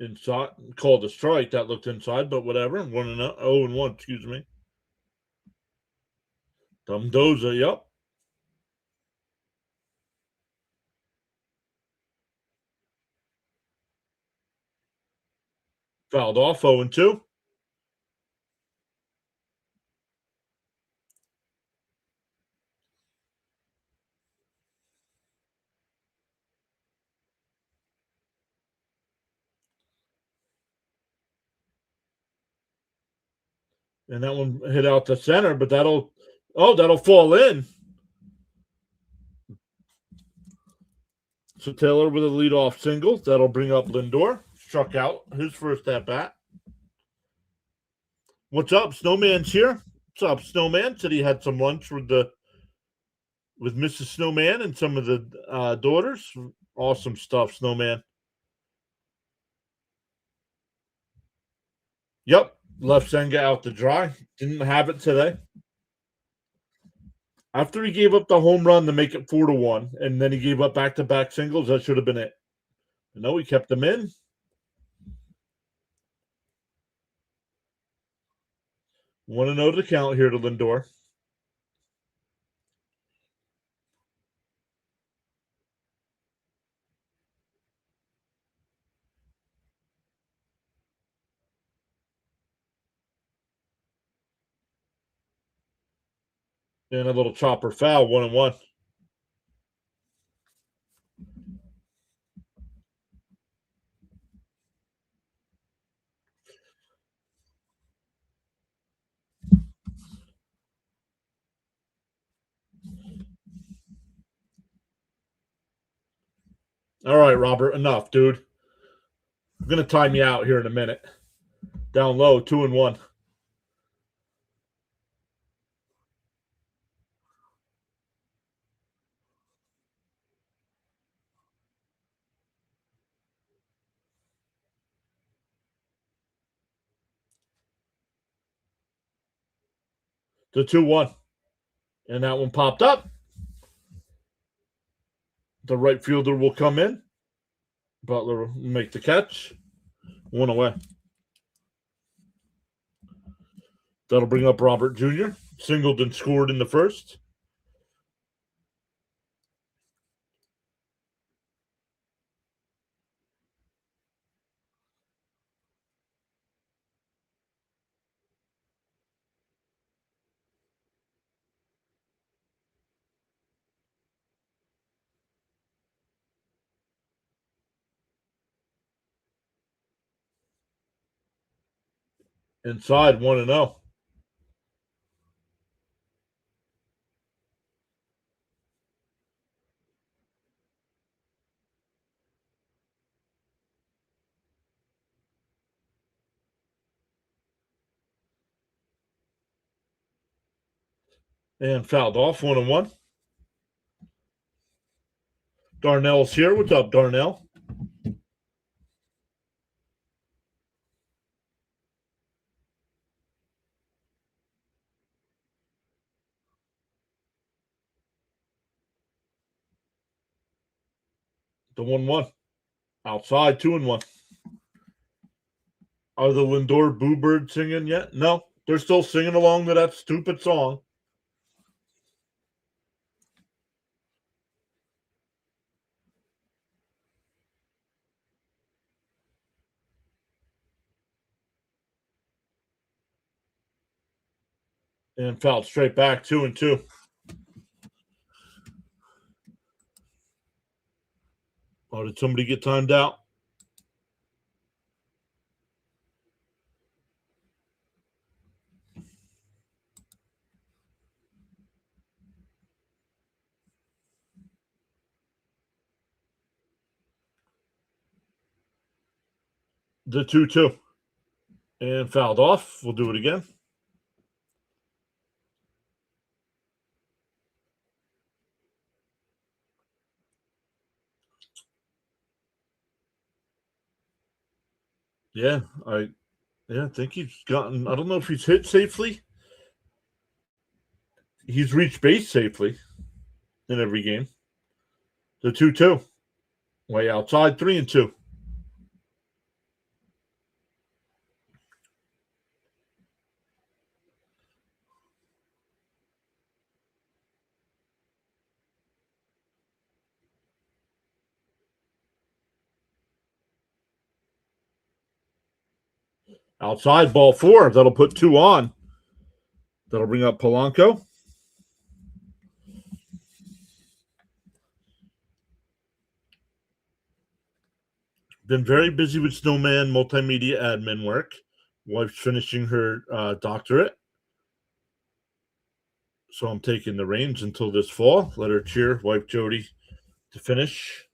Inside, called a strike. That looked inside, but whatever. 1-0, 0-1, excuse me. Dumdoza, yep. Fouled off, 0-2. And that one hit out the center, but that'll fall in. So Taylor with a leadoff single. That'll bring up Lindor. Struck out his first at bat. What's up? Snowman's here. What's up, Snowman? Said he had some lunch with Mrs. Snowman and some of the daughters. Awesome stuff, Snowman. Yep. Left Senga out to dry. Didn't have it today. After he gave up the home run to make it 4-1, and then he gave up back-to-back singles, that should have been it. But no, he kept them in. 1-0 to count here to Lindor. And a little chopper foul, 1-1. All right, Robert, enough, dude. I'm going to time you out here in a minute. Down low, 2-1. To 2-1. And that one popped up. The right fielder will come in. Butler will make the catch. 1 away. That'll bring up Robert Jr. Singled and scored in the first. Inside, 1-0. And fouled off, 1-1. Darnell's here. What's up, Darnell? The 1-1. Outside, 2-1. Are the Lindor Boo Bird singing yet? No, they're still singing along to that stupid song. And fouled straight back, 2-2. Oh, did somebody get timed out? The 2-2. And fouled off. We'll do it again. Yeah, I think he's gotten. I don't know if he's hit safely. He's reached base safely in every game. The 2-2. Way outside, 3-2. Outside, ball 4. That'll put 2 on. That'll bring up Polanco. Been very busy with Snowman multimedia admin work. Wife's finishing her doctorate. So I'm taking the reins until this fall. Let her cheer, wife Jody, to finish.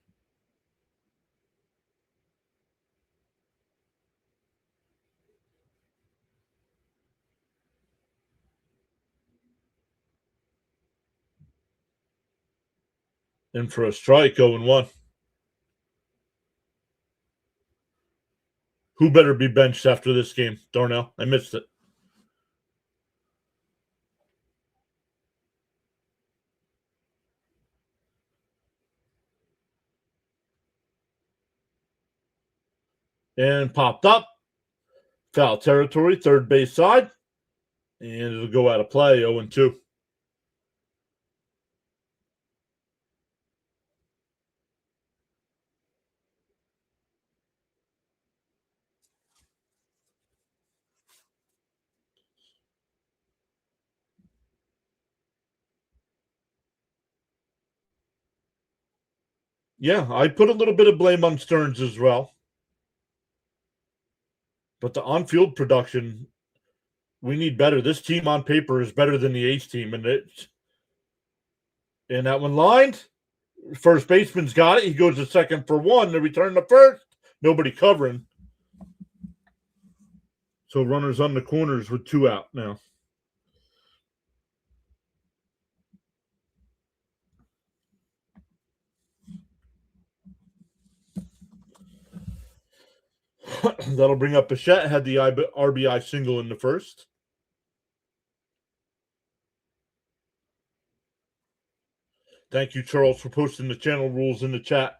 In for a strike, 0-1. Who better be benched after this game? Darnell, I missed it. And popped up. Foul territory, third base side. And it'll go out of play, 0-2. Yeah, I put a little bit of blame on Stearns as well. But the on-field production, we need better. This team on paper is better than the A's team, and that one lined. First baseman's got it. He goes to second for 1. The return to first. Nobody covering. So runners on the corners with 2 out now. That'll bring up Bichette. Had the RBI single in the first. Thank you, Charles, for posting the channel rules in the chat.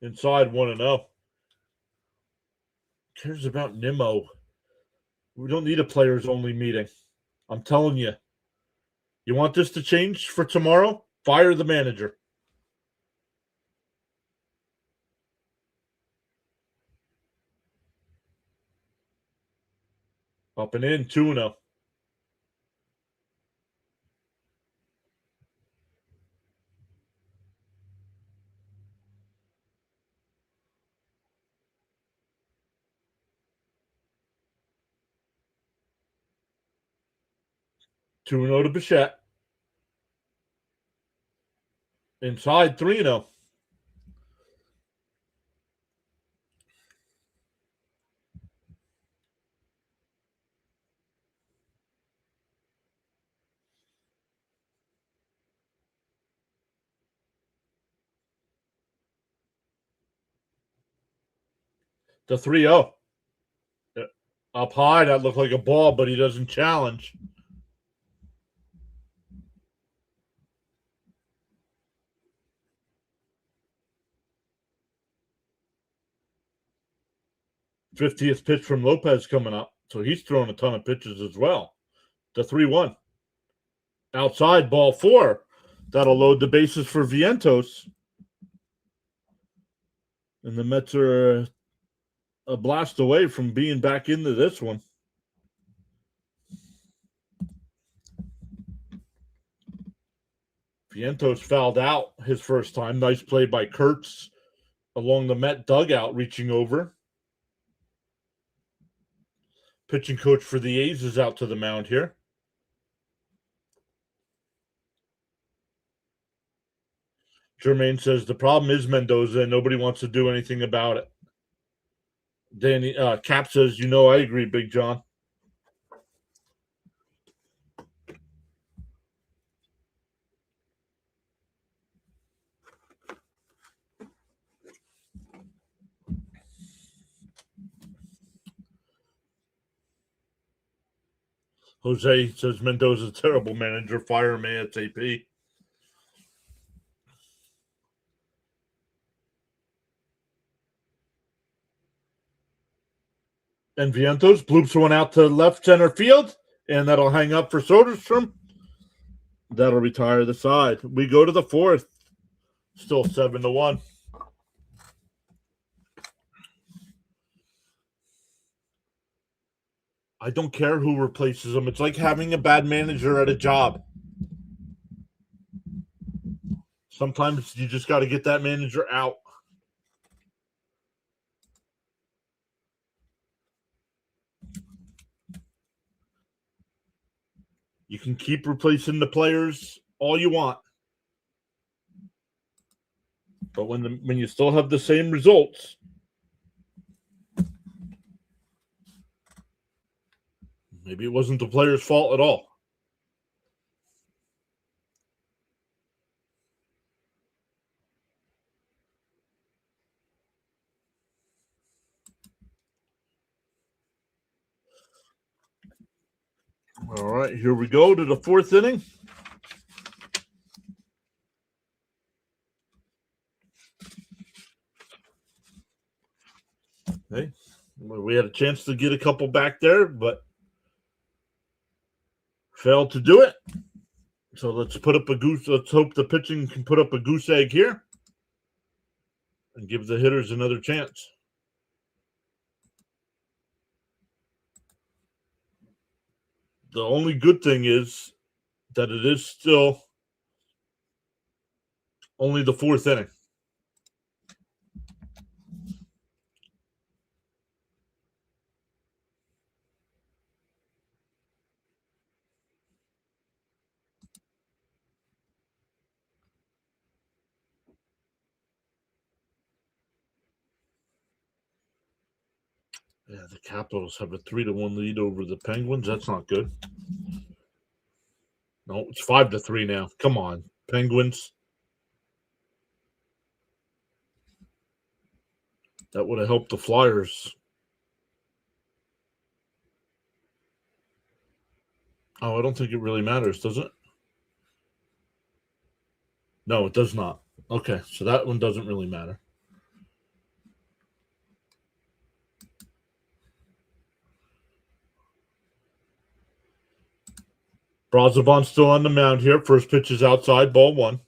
Inside 1-0. Cares about Nimmo? We don't need a players only meeting. I'm telling you. You want this to change for tomorrow? Fire the manager. Up and in, 2-0. Two and 0 to Bichette. Inside 3-0. The 3-0. Up high, that looked like a ball, but he doesn't challenge. '50th pitch from Lopez coming up. So he's throwing a ton of pitches as well. The 3-1. Outside, ball 4. That'll load the bases for Vientos. And the Mets are a blast away from being back into this one. Vientos fouled out his first time. Nice play by Kurtz along the Met dugout, reaching over. Pitching coach for the A's is out to the mound here. Jermaine says the problem is Mendoza and nobody wants to do anything about it. Danny Cap says, I agree, Big John. Jose says Mendoza's a terrible manager. Fire him ASAP. And Vientos bloops one out to left center field, and that'll hang up for Soderstrom. That'll retire the side. We go to the fourth. Still 7-1. I don't care who replaces him. It's like having a bad manager at a job. Sometimes you just got to get that manager out. You can keep replacing the players all you want. But when you still have the same results, maybe it wasn't the player's fault at all. All right, here we go to the fourth inning. Okay. We had a chance to get a couple back there, but failed to do it. So let's put up a goose. Let's hope the pitching can put up a goose egg here and give the hitters another chance. The only good thing is that it is still only the fourth inning. Yeah, the Capitals have a 3-1 lead over the Penguins. That's not good. No, it's 5-3 now. Come on, Penguins. That would have helped the Flyers. Oh, I don't think it really matters, does it? No, it does not. Okay, so that one doesn't really matter. Brazoban's still on the mound here. First pitch is outside, ball one.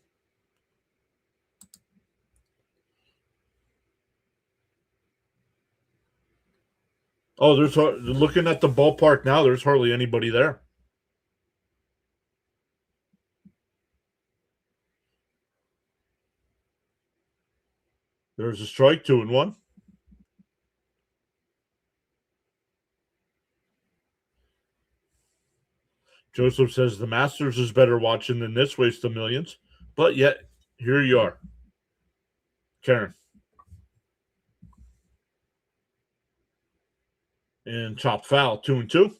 Oh, there's looking at the ballpark now. There's hardly anybody there. There's a strike, 2-1. Joseph says the Masters is better watching than this waste of millions, but yet here you are, Karen. And chopped foul, 2-2.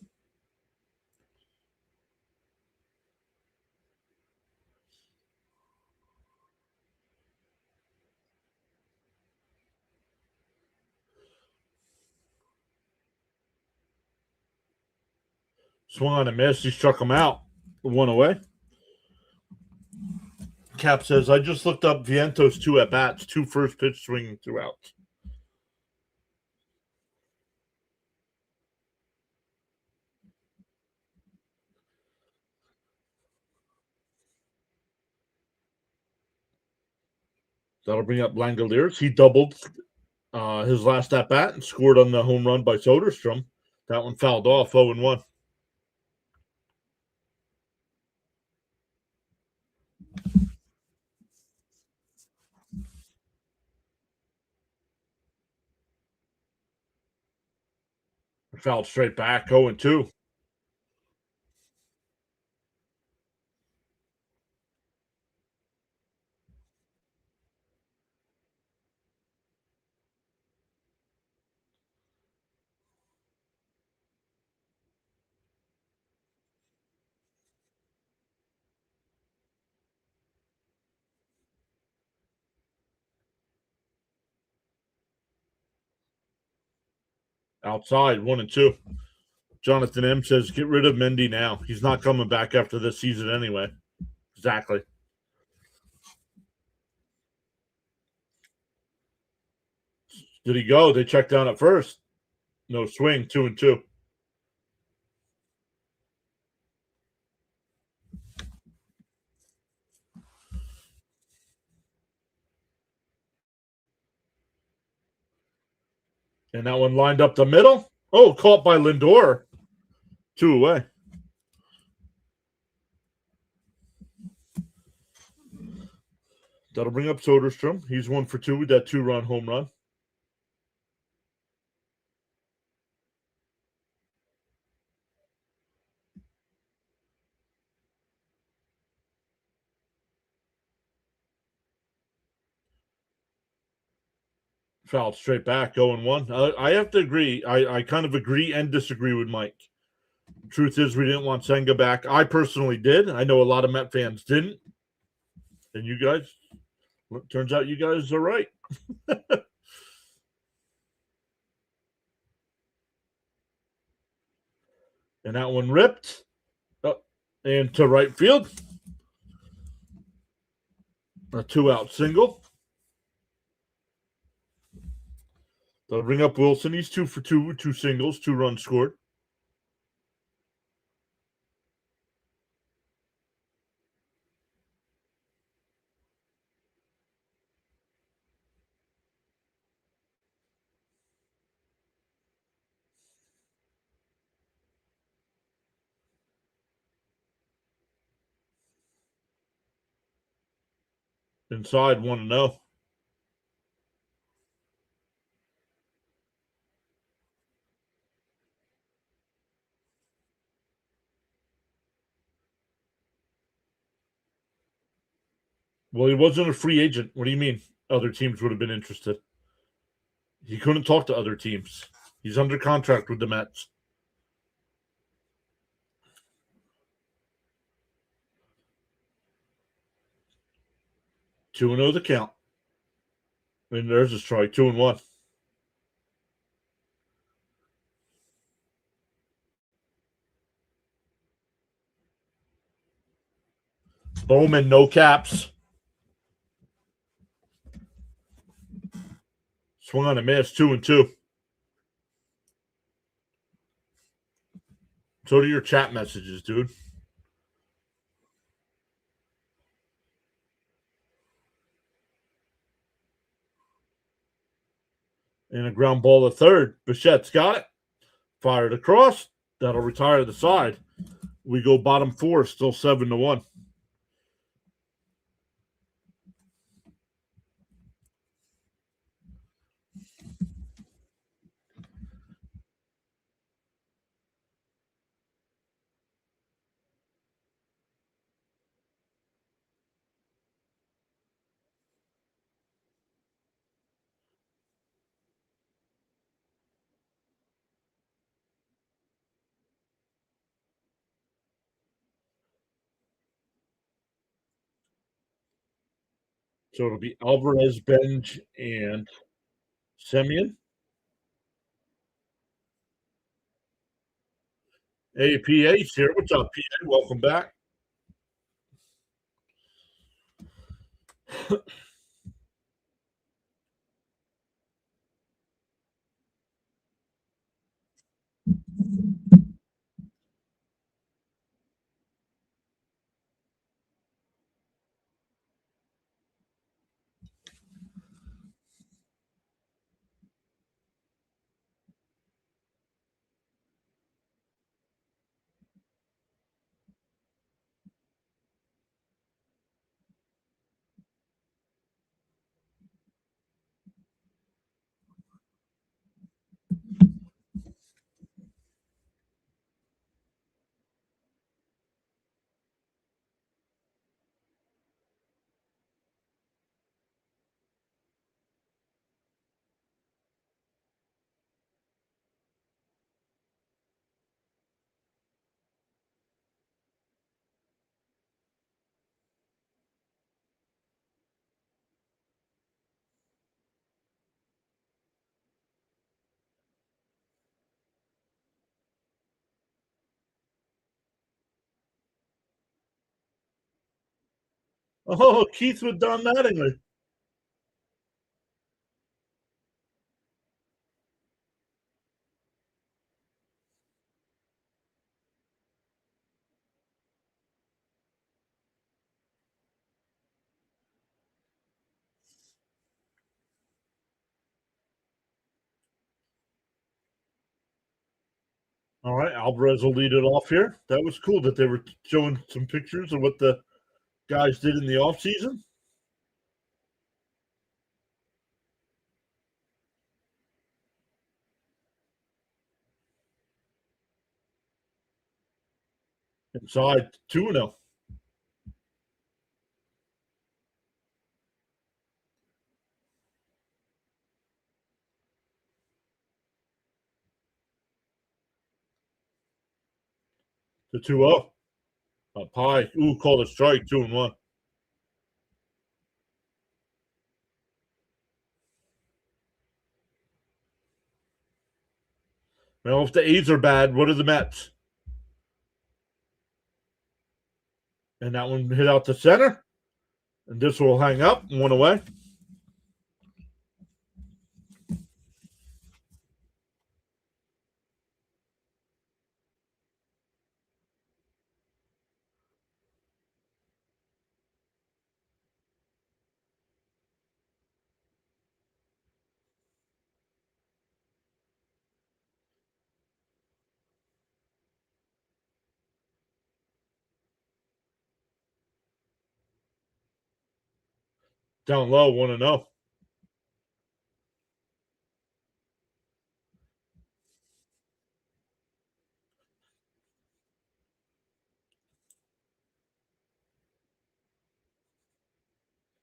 Swung on a miss. He struck him out. One away. Cap says, I just looked up Vientos' 2 at-bats, 2 first pitch swinging throughout. That'll bring up Langoliers. He doubled his last at-bat and scored on the home run by Soderstrom. That one fouled off, 0-1. Fouled straight back, 0-2. Outside, 1-2. Jonathan M. says, get rid of Mendy now. He's not coming back after this season anyway. Exactly. Did he go? They checked down at first. No swing, 2-2. And that one lined up the middle. Oh, caught by Lindor. 2 away. That'll bring up Soderstrom. He's 1 for 2 with that 2-run home run. Fouled straight back, 0-1. I have to agree. I kind of agree and disagree with Mike. Truth is, we didn't want Senga back. I personally did. I know a lot of Met fans didn't. And you guys, well, it turns out you guys are right. And that one ripped and to right field. A 2-out single. They'll bring up Wilson. He's 2 for 2 with 2 singles, 2 runs scored. Inside 1-0. Well, he wasn't a free agent. What do you mean? Other teams would have been interested. He couldn't talk to other teams. He's under contract with the Mets. 2-0 the count. And there's a strike. 2-1. Bowman, no caps. Swung on a miss. 2-2. So do your chat messages, dude. And a ground ball to third. Bichette's got it. Fired across. That'll retire the side. We go bottom 4, still 7-1. So it'll be Alvarez, Benj, and Semyon. Hey, PA's here. What's up, PA? Welcome back. Oh, Keith with Don Mattingly. All right, Alvarez will lead it off here. That was cool that they were showing some pictures of what the guys did in the offseason. Inside 2-0. The 2-0. Up high. Ooh, called a strike, 2-1. Well, if the A's are bad, what are the Mets? And that one hit out to center. And this will hang up, one away. Down low, 1-0.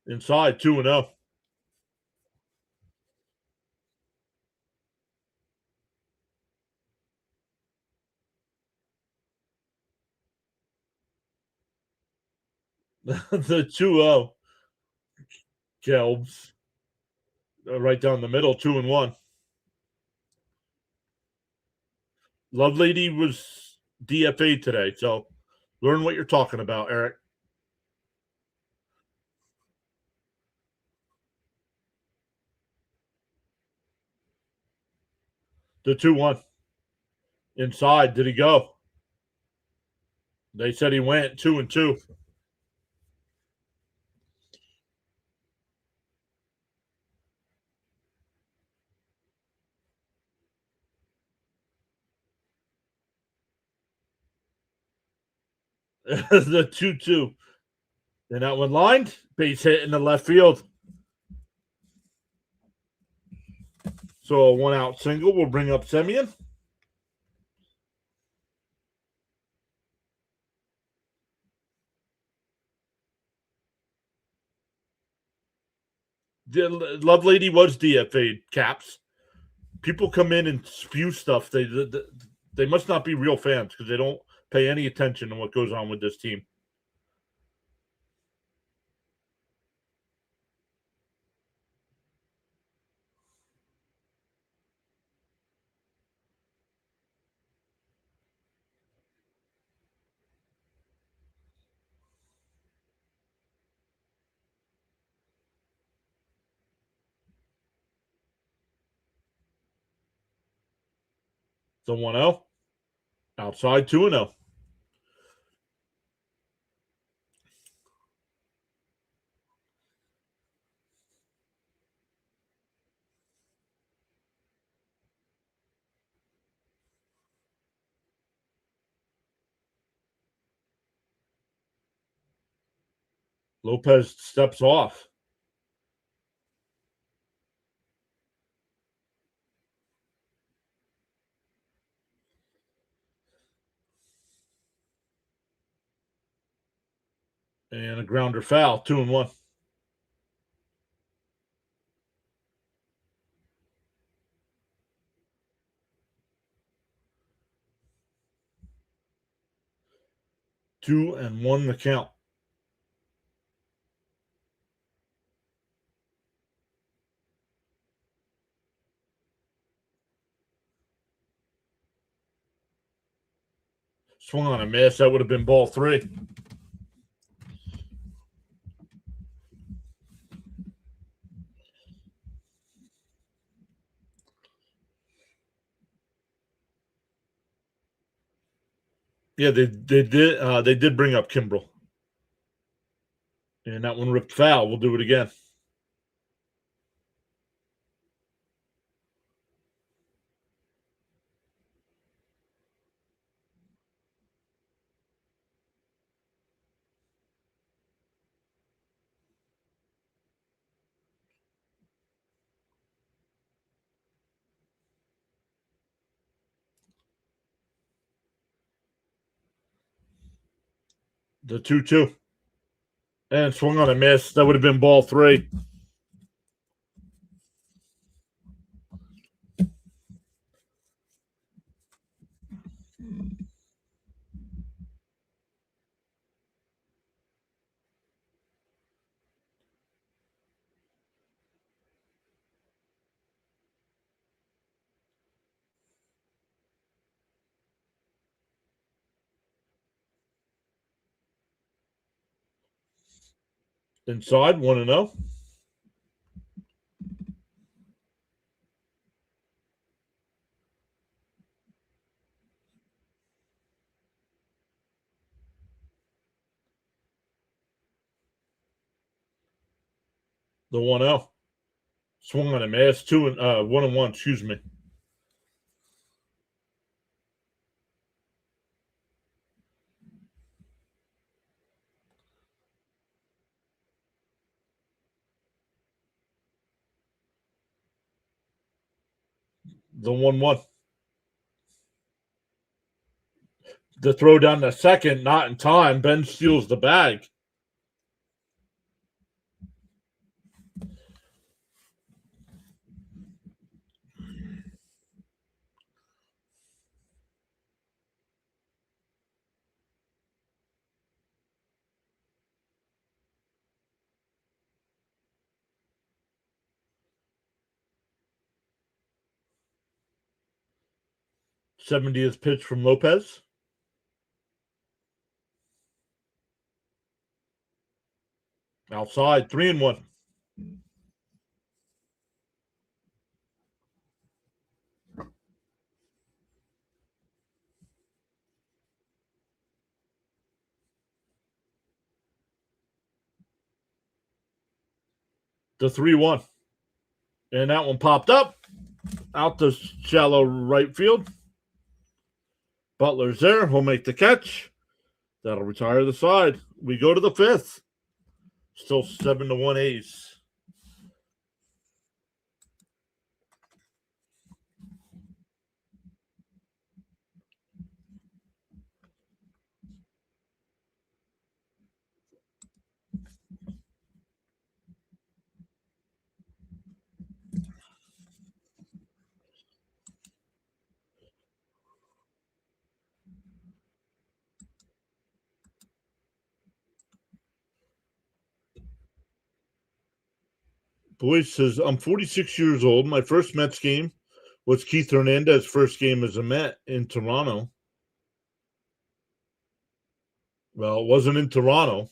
Inside, 2-0. The 2-0. Gelbs. Right down the middle, 2-1. Lovelady was DFA'd today, so learn what you're talking about, Eric. The 2-1. Inside, did he go? They said he went 2-2. The 2-2. And that one lined. Base hit in the left field. So a 1-out single will bring up Semien. The Lovelady was DFA'd, Caps. People come in and spew stuff. They must not be real fans because they don't pay any attention to what goes on with this team. So 1-0. Outside 2-0. Lopez steps off. And a grounder foul, 2-1. Two and one the count. Swung on a miss. That would have been ball 3. Yeah, they did bring up Kimbrel. And that one ripped foul. We'll do it again. The 2-2. And swung on a miss. That would have been ball 3. Inside, 1-0. The 1-0. Swung on a miss. 1-1, excuse me. The 1-1. The throw down to second, not in time. Ben steals the bag. '70th pitch from Lopez. Outside, 3-1. The 3-1. And that one popped up. Out to shallow right field. Butler's there. He'll make the catch. That'll retire the side. We go to the 5th. Still 7-1 A's. Boyce says, I'm 46 years old. My first Mets game was Keith Hernandez's first game as a Met in Toronto. Well, it wasn't in Toronto.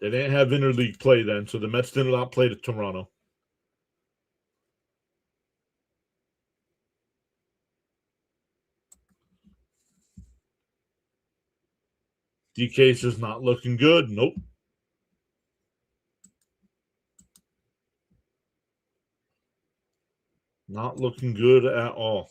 They didn't have interleague play then, so the Mets did not play to Toronto. DK is not looking good. Nope. Not looking good at all.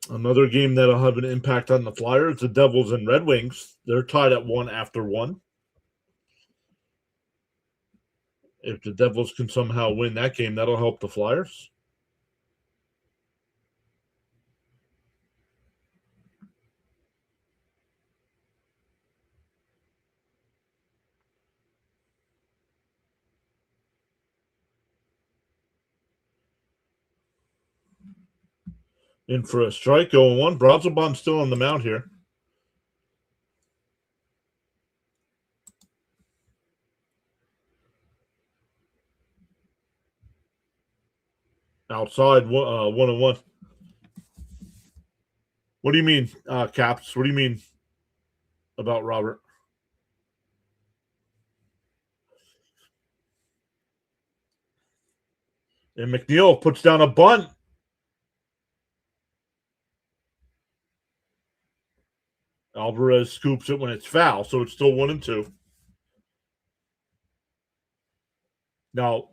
Another game that'll have an impact on the Flyers, the Devils and Red Wings. They're tied at 1 after 1. If the Devils can somehow win that game, that'll help the Flyers. In for a strike, 0-1. Brazelbaum's still on the mound here. Outside, 1-1. What do you mean, Caps? What do you mean about Robert? And McNeil puts down a bunt. Alvarez scoops it when it's foul, so it's still 1-2. Now,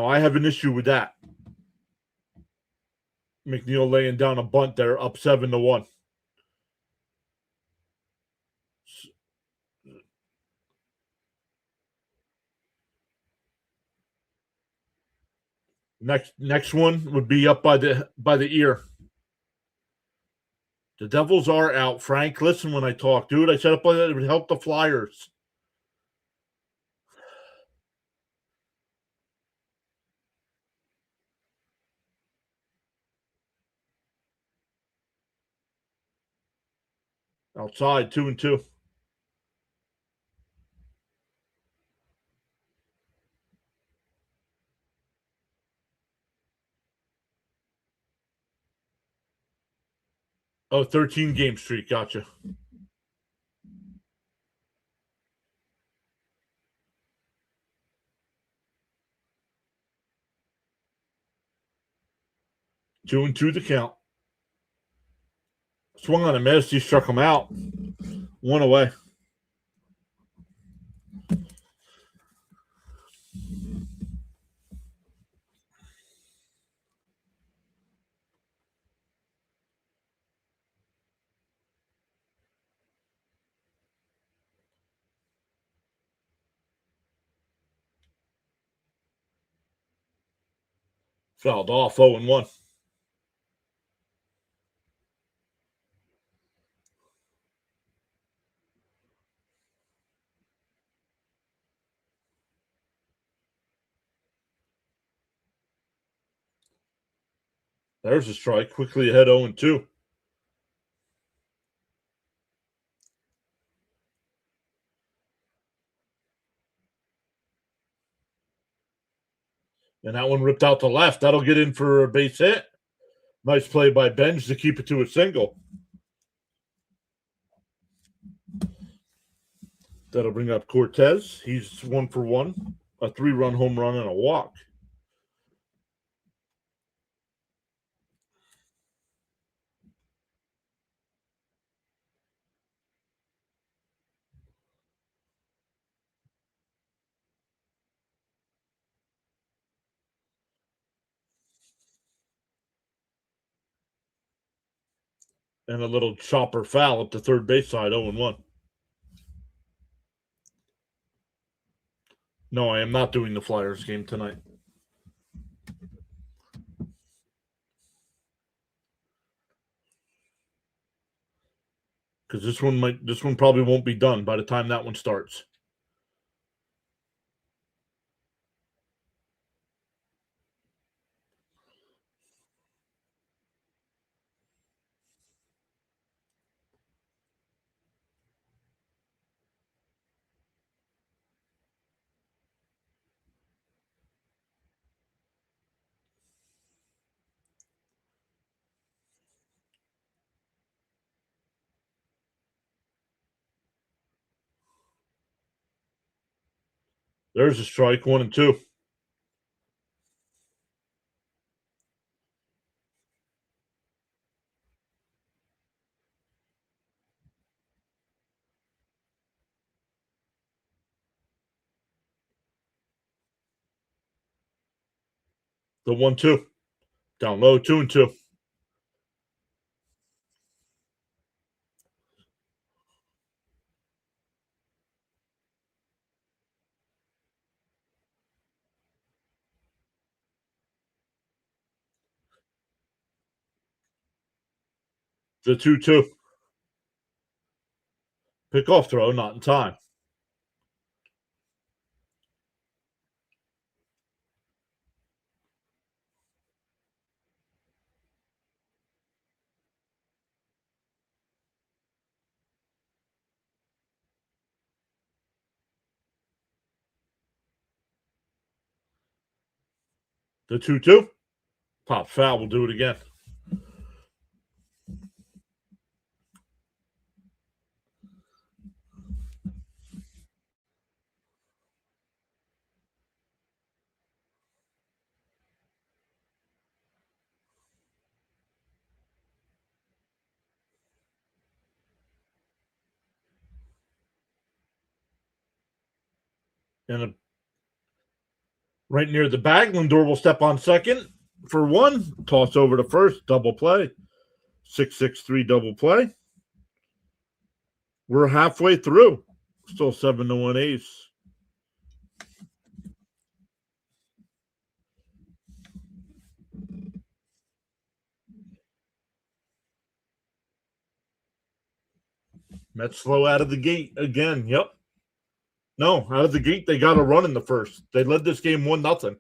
I have an issue with that. McNeil laying down a bunt there, up 7-1. Next one would be up by the ear. The Devils are out. Frank, listen when I talk, dude. I said up by that it would help the Flyers. Outside, 2-2. Oh, 13 game streak. Gotcha. Two and two to count. Swung on a miss. He struck him out. One away. Fouled off. 0-1. There's a strike. Quickly ahead 0-2. And that one ripped out to left. That'll get in for a base hit. Nice play by Benj to keep it to a single. That'll bring up Cortez. He's 1 for 1. A 3-run home run and a walk. And a little chopper foul up the third base side, 0-1. No, I am not doing the Flyers game tonight. Because this one probably won't be done by the time that one starts. There's a strike, 1-2. The 1-2. Down low, 2-2. The 2-2. Pick off throw, not in time. The 2-2. Pop foul. We'll do it again. And Right near the bag, Lindor will step on second for one. Toss over to first, double play. 6-6-3 double play. We're halfway through. Still 7-1 ace. Mets slow out of the gate again. Yep. No, out of the gate, they got a run in the first. They led this game 1-0.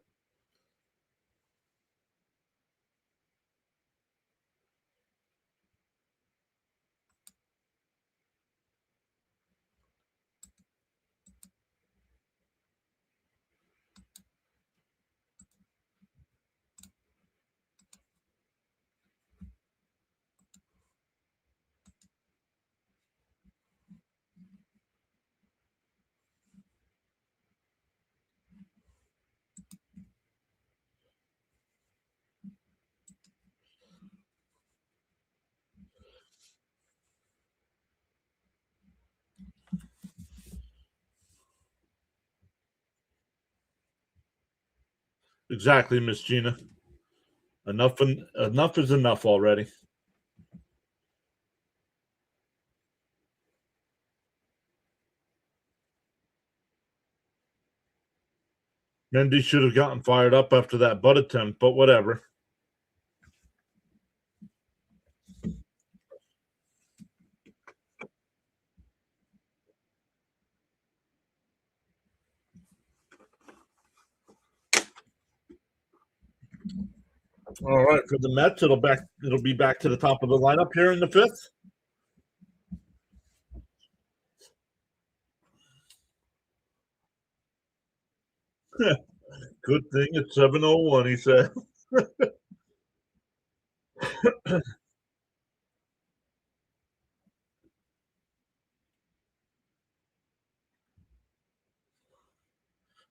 Exactly, Miss Gina. Enough is enough already. Mendy should have gotten fired up after that butt attempt, but whatever. All right, for the Mets, it'll be back to the top of the lineup here in the fifth. Good thing it's 7:01, he said.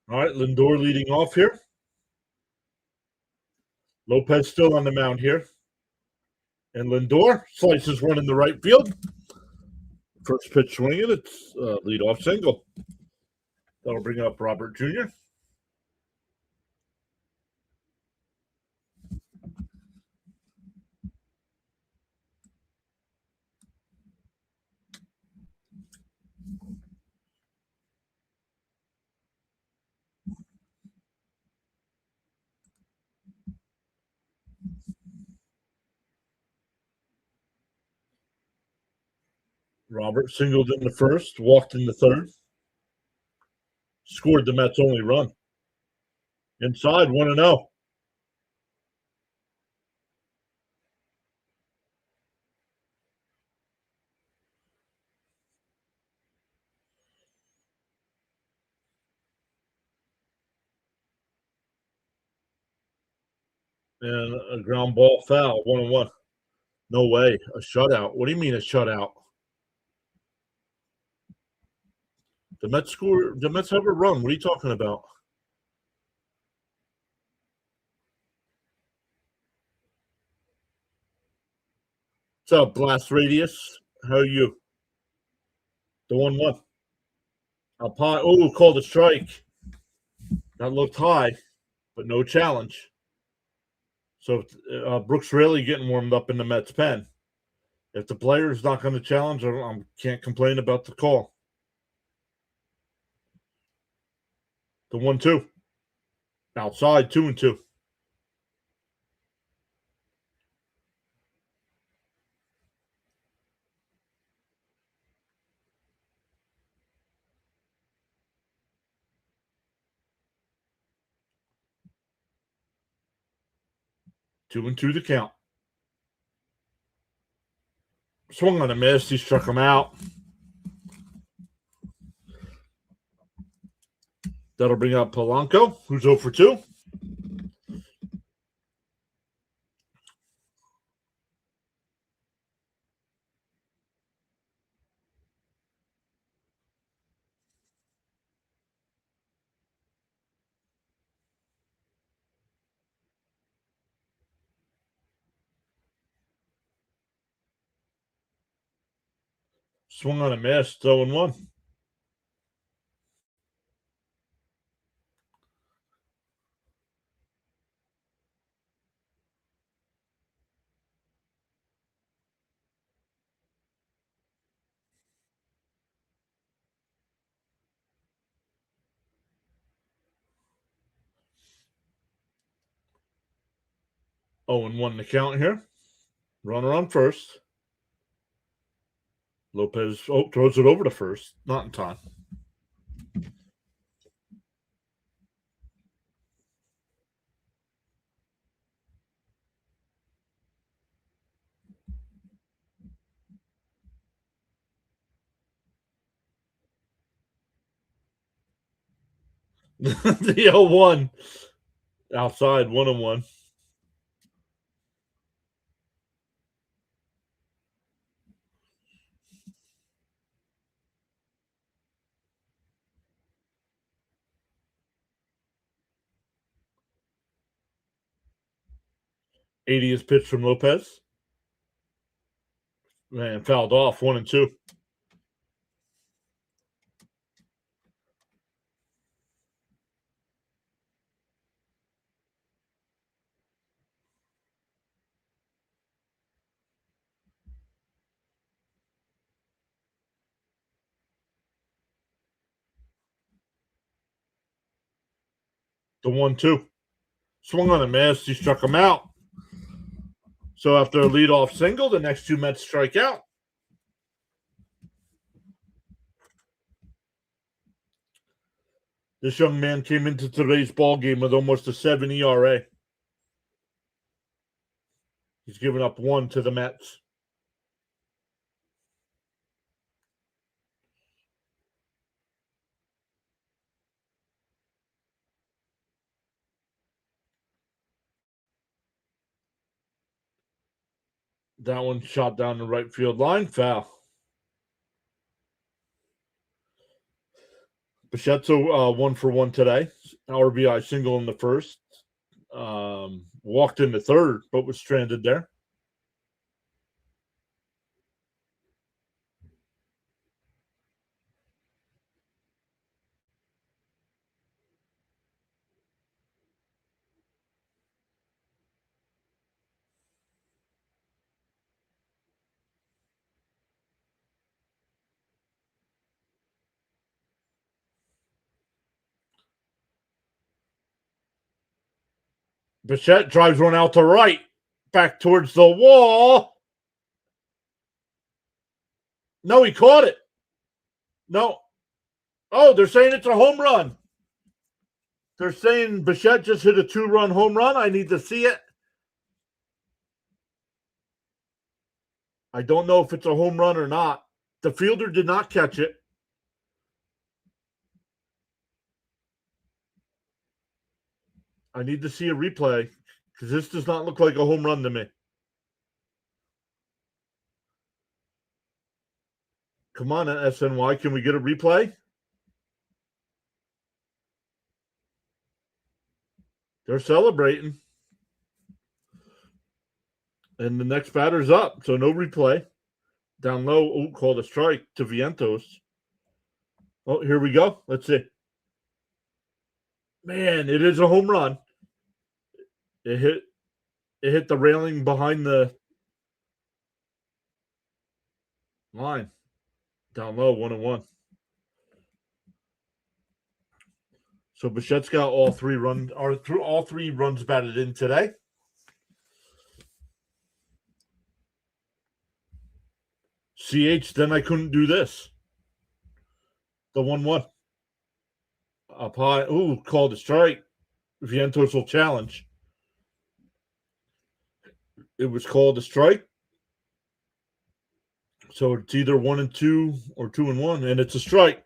All right, Lindor leading off here. Lopez still on the mound here. And Lindor slices one in the right field. First pitch swinging, it's leadoff single. That'll bring up Robert Jr. Robert singled in the first, walked in the third, scored the Mets' only run. Inside, 1-0. And a ground ball foul, 1-1. No way. A shutout. What do you mean a shutout? The Mets have a run. What are you talking about? What's up, Blast Radius? How are you? The 1-1. Up high. Oh, called a strike. That looked high, but no challenge. So Brooks Raley getting warmed up in the Mets pen. If the player's not going to challenge, I can't complain about the call. The 1-2. Outside, 2-2. 2-2 the count. Swung on a miss. He struck him out. That'll bring up Polanco, who's 0 for 2. Swung on a miss. 0-1. 0-1 the count here. Runner on first. Lopez throws it over to first. Not in time. The 0-1 outside 1-1. '80th pitch from Lopez. Man, fouled off 1-2. The 1-2. Swung on a miss. He struck him out. So after a leadoff single, the next two Mets strike out. This young man came into today's ball game with almost a 7 ERA. He's given up 1 to the Mets. That one shot down the right field line. Foul. Bichette's 1-for-1 today. RBI single in the first. Walked into third, but was stranded there. Bichette drives one out to right, back towards the wall. No, he caught it. No. Oh, they're saying it's a home run. They're saying Bichette just hit a 2-run home run. I need to see it. I don't know if it's a home run or not. The fielder did not catch it. I need to see a replay because this does not look like a home run to me. Come on, SNY. Can we get a replay? They're celebrating. And the next batter's up, so no replay. Down low, called a strike to Vientos. Oh, here we go. Let's see. Man, it is a home run. It hit the railing behind the line. Down low, 1-1. So Bichette's got all three runs batted in today. CH, then I couldn't do this. The 1-1. Up high. Ooh, called a strike. Vientos will challenge. It was called a strike. So it's either 1-2 or 2-1, and it's a strike.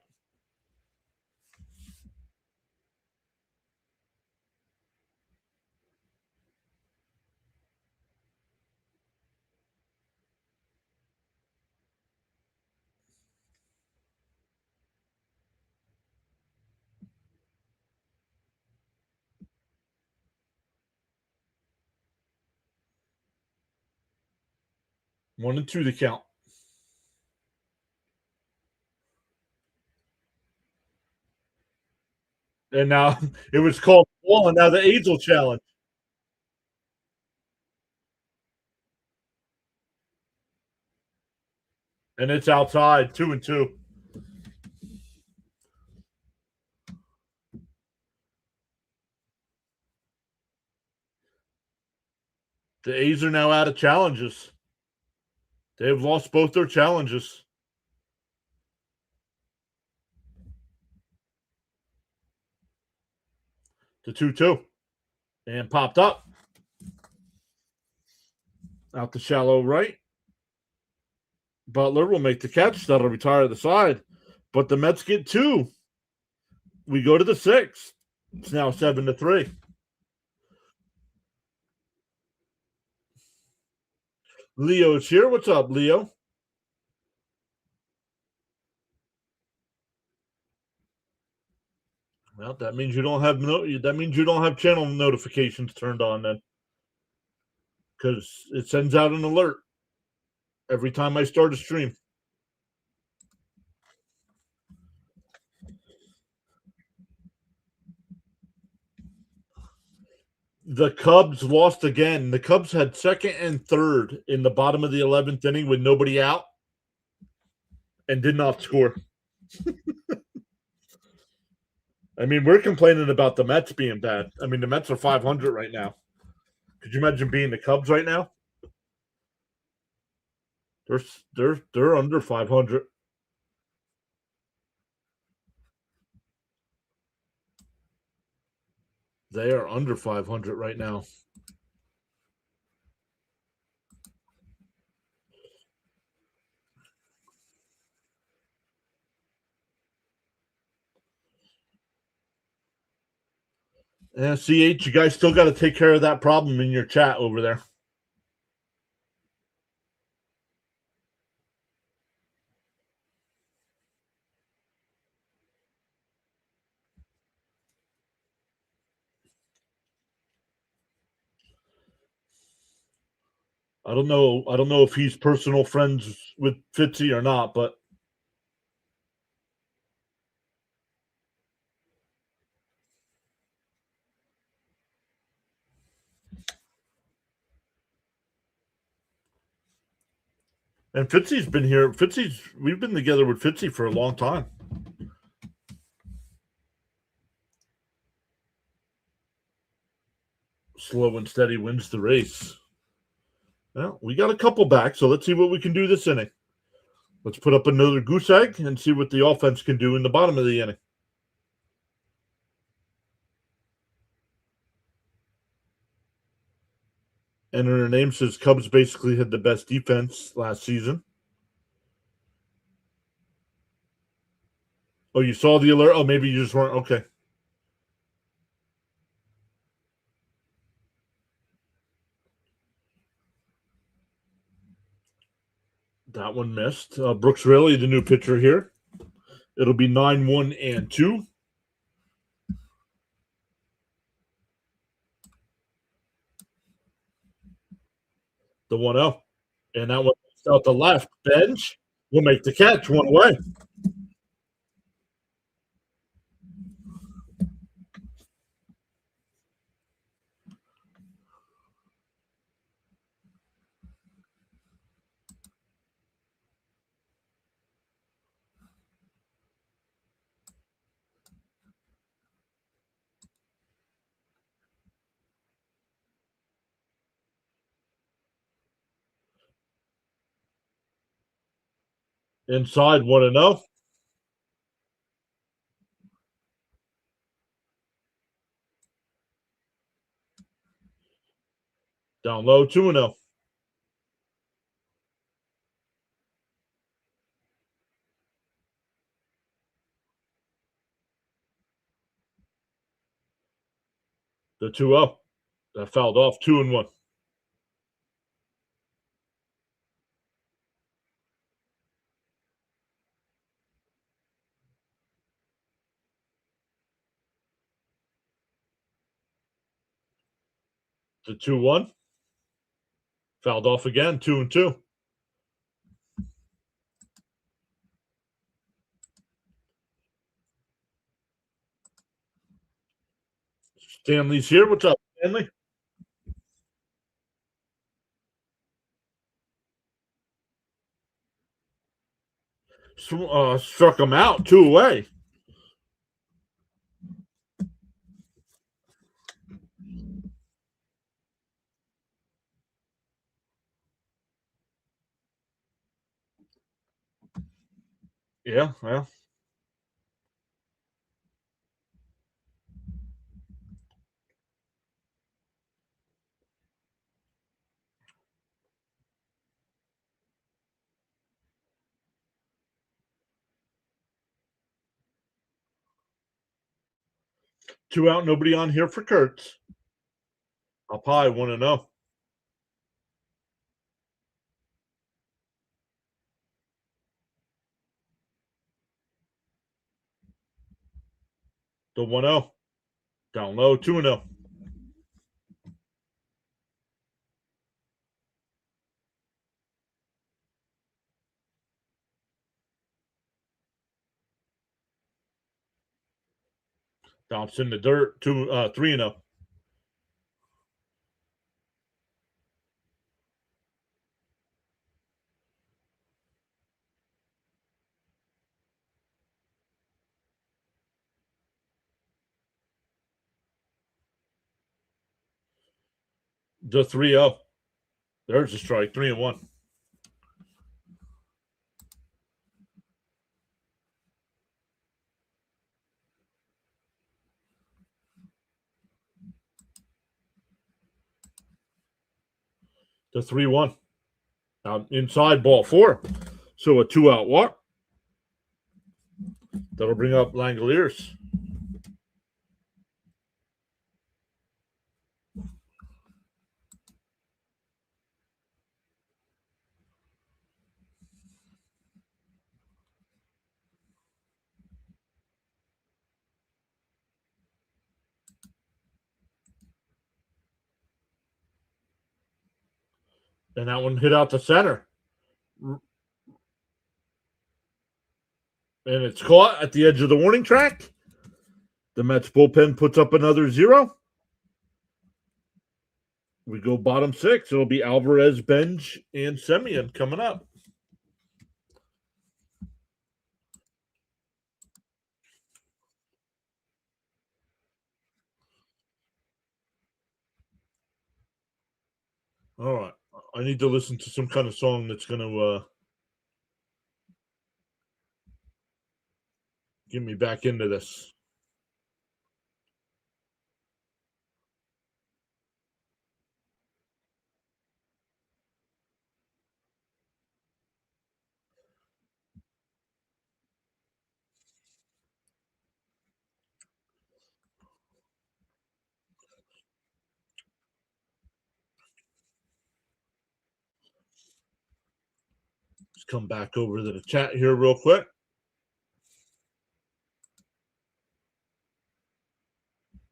One and two to count. And now it was called ball, and now the Aids will challenge. And it's outside, 2-2. The A's are now out of challenges. They have lost both their challenges. The 2-2. And popped up. Out to shallow right. Butler will make the catch. That'll retire the side. But the Mets get 2. We go to the 6th. It's now 7-3. Leo's here. What's up, Leo? Well, that means you don't have channel notifications turned on then, because it sends out an alert every time I start a stream. The Cubs lost again. The Cubs had second and third in the bottom of the 11th inning with nobody out and did not score. I mean, we're complaining about the Mets being bad. I mean, the Mets are 500 right now. Could you imagine being the Cubs right now? They're under 500. They are under 500 right now. Yeah, CH, you guys still got to take care of that problem in your chat over there. I don't know if he's personal friends with Fitzy or not, but and Fitzy's been here. We've been together with Fitzy for a long time. Slow and steady wins the race. Well, we got a couple back, so let's see what we can do this inning. Let's put up another goose egg and see what the offense can do in the bottom of the inning. And her name says Cubs basically had the best defense last season. Oh, you saw the alert? Oh, maybe you just weren't. Okay. That one missed. Brooks Raley, the new pitcher here. It'll be 9-1-2. The 1-0. And that one out the left. Bench will make the catch one away. Inside 1-0. Down low 2-0. The 2-0. That fouled off 2-1. The 2-1. Fouled off again, 2-2. Stanley's here. What's up, Stanley? Struck him out 2 away. Yeah, well. Two out, nobody on here for Kurtz. I'll probably want to know. The 1-0. Down low, 2-0. Bounce in the dirt, 3-0. The 3-0. There's a strike, 3-1. The 3-1. Out inside, ball 4. So a 2-out walk. That'll bring up Langoliers. And that one hit out the center. And it's caught at the edge of the warning track. The Mets bullpen puts up another 0. We go bottom 6. It'll be Alvarez, Benj, and Semien coming up. All right. I need to listen to some kind of song that's going to get me back into this. Let's come back over to the chat here real quick.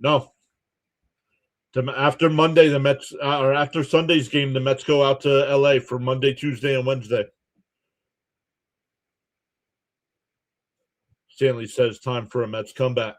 No. After Monday, the Mets, or after Sunday's game, the Mets go out to LA for Monday, Tuesday, and Wednesday. Stanley says time for a Mets comeback.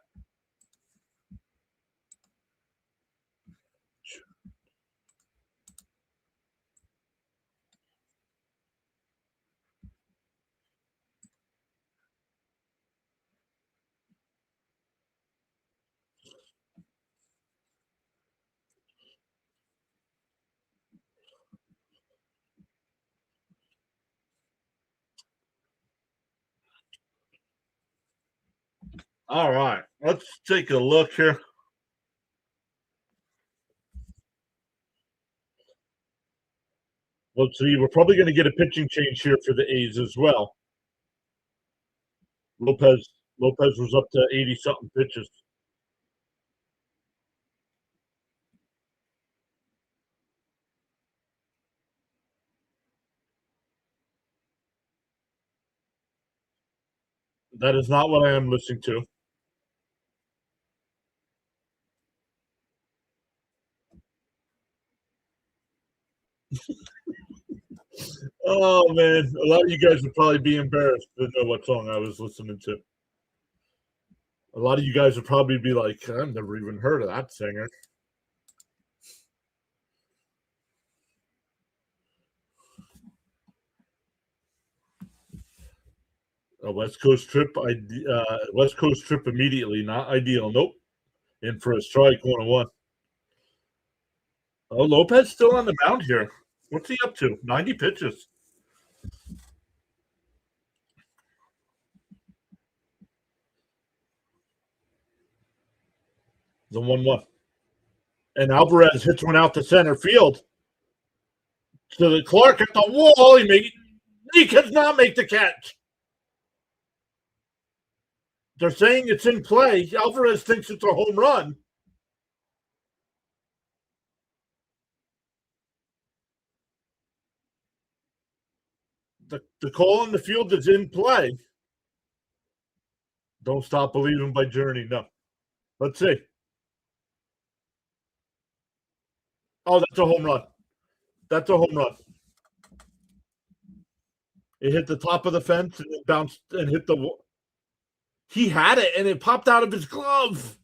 All right, let's take a look here. Let's see. We're probably going to get a pitching change here for the A's as well. Lopez was up to 80-something pitches. That is not what I am listening to. Oh man, a lot of you guys would probably be embarrassed to know what song I was listening to. A lot of you guys would probably be like, "I've never even heard of that singer." A West Coast trip, West Coast trip immediately, not ideal. Nope. In for a strike, 1-1. Oh, Lopez still on the mound here. What's he up to? 90 pitches. The 1-1. And Alvarez hits one out to center field. So the Clark at the wall. He cannot make the catch. They're saying it's in play. Alvarez thinks it's a home run. The call in the field is in play. Don't Stop Believing by Journey. No. Let's see. Oh, that's a home run. That's a home run. It hit the top of the fence and it bounced and hit the wall. He had it and it popped out of his glove.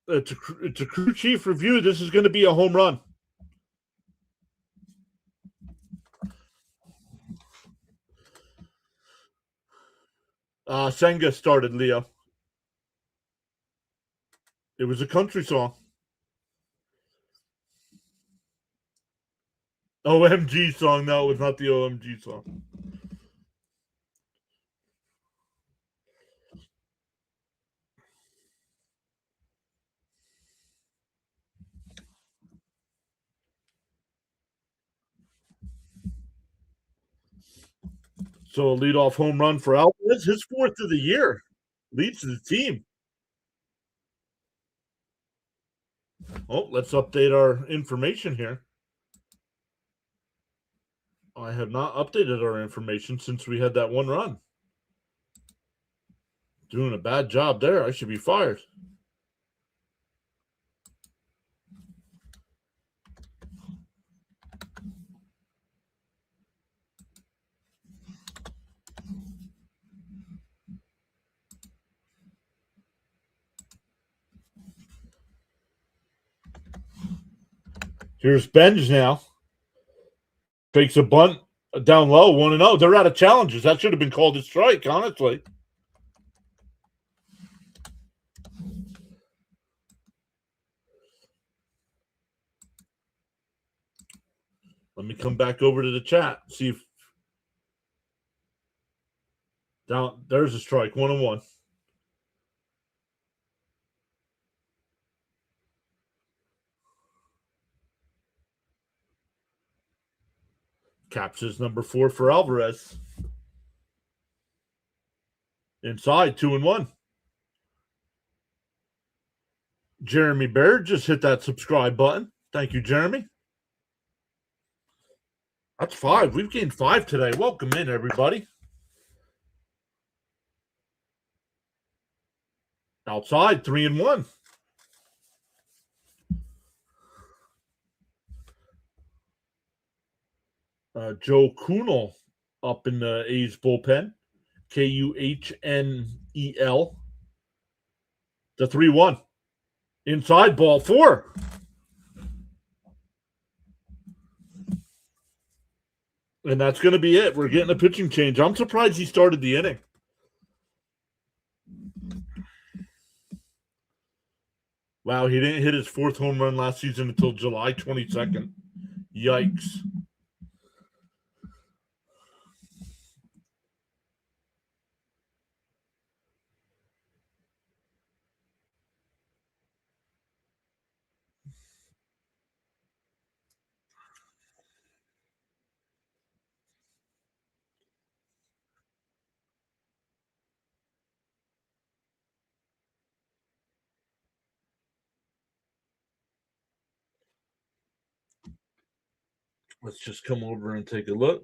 It's a crew chief review. This is going to be a home run. Senga started, Leo. It was a country song. OMG song. No, it was not the OMG song. So a leadoff home run for Alvarez, his fourth of the year. Leads to the team. Oh, let's update our information here. I have not updated our information since we had that one run. Doing a bad job there. I should be fired. Here's Benj now. Takes a bunt down low, 1-0. They're out of challenges. That should have been called a strike, honestly. Let me come back over to the chat. See if down there's a strike, 1-1. Captures number 4 for Alvarez. Inside, 2-1. Jeremy Baird just hit that subscribe button. Thank you, Jeremy. That's 5. We've gained 5 today. Welcome in, everybody. Outside, 3-1. Joe Kunal up in the A's bullpen. Kuhnel. The 3-1. Inside, ball 4. And that's going to be it. We're getting a pitching change. I'm surprised he started the inning. Wow, he didn't hit his 4th home run last season until July 22nd. Yikes. Let's just come over and take a look.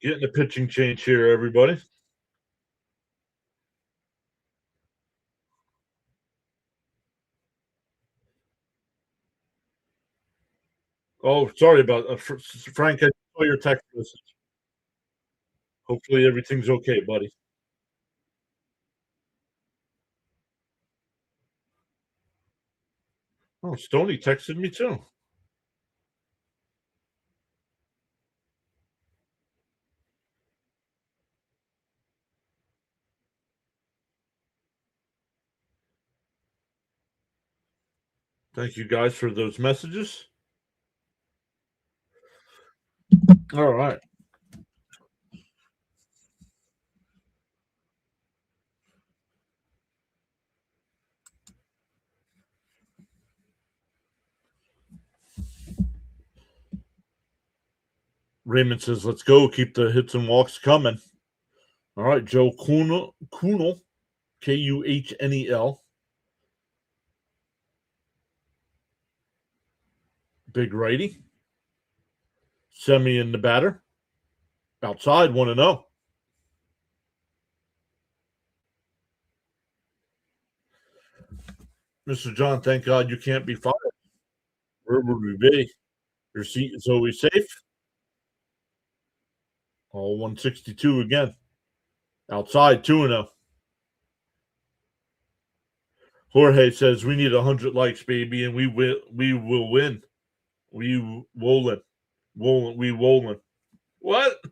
Getting a pitching change here, everybody. Oh, sorry about Frank. I saw your text message. Hopefully everything's okay, buddy. Oh, Stoney texted me too. Thank you guys for those messages. All right. Raymond says, let's go. Keep the hits and walks coming. All right, Joe Kunel, Kuhnel. Big righty. Semi in the batter. Outside, 1-0. Mr. John, thank God you can't be fired. Where would we be? Your seat is always safe. All 162 again. Outside, 2-0. Jorge says we need 100 likes, baby, and we will win. We wollen. We wollen. What?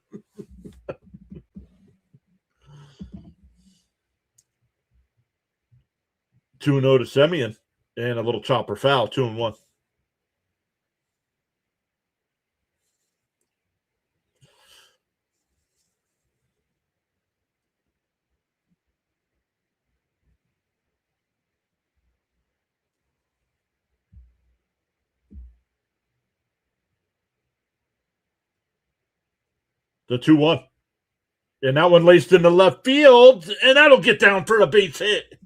2-0 to Semien. And a little chopper foul, 2-1. The 2-1. And that one laced into left field, and that'll get down for a base hit.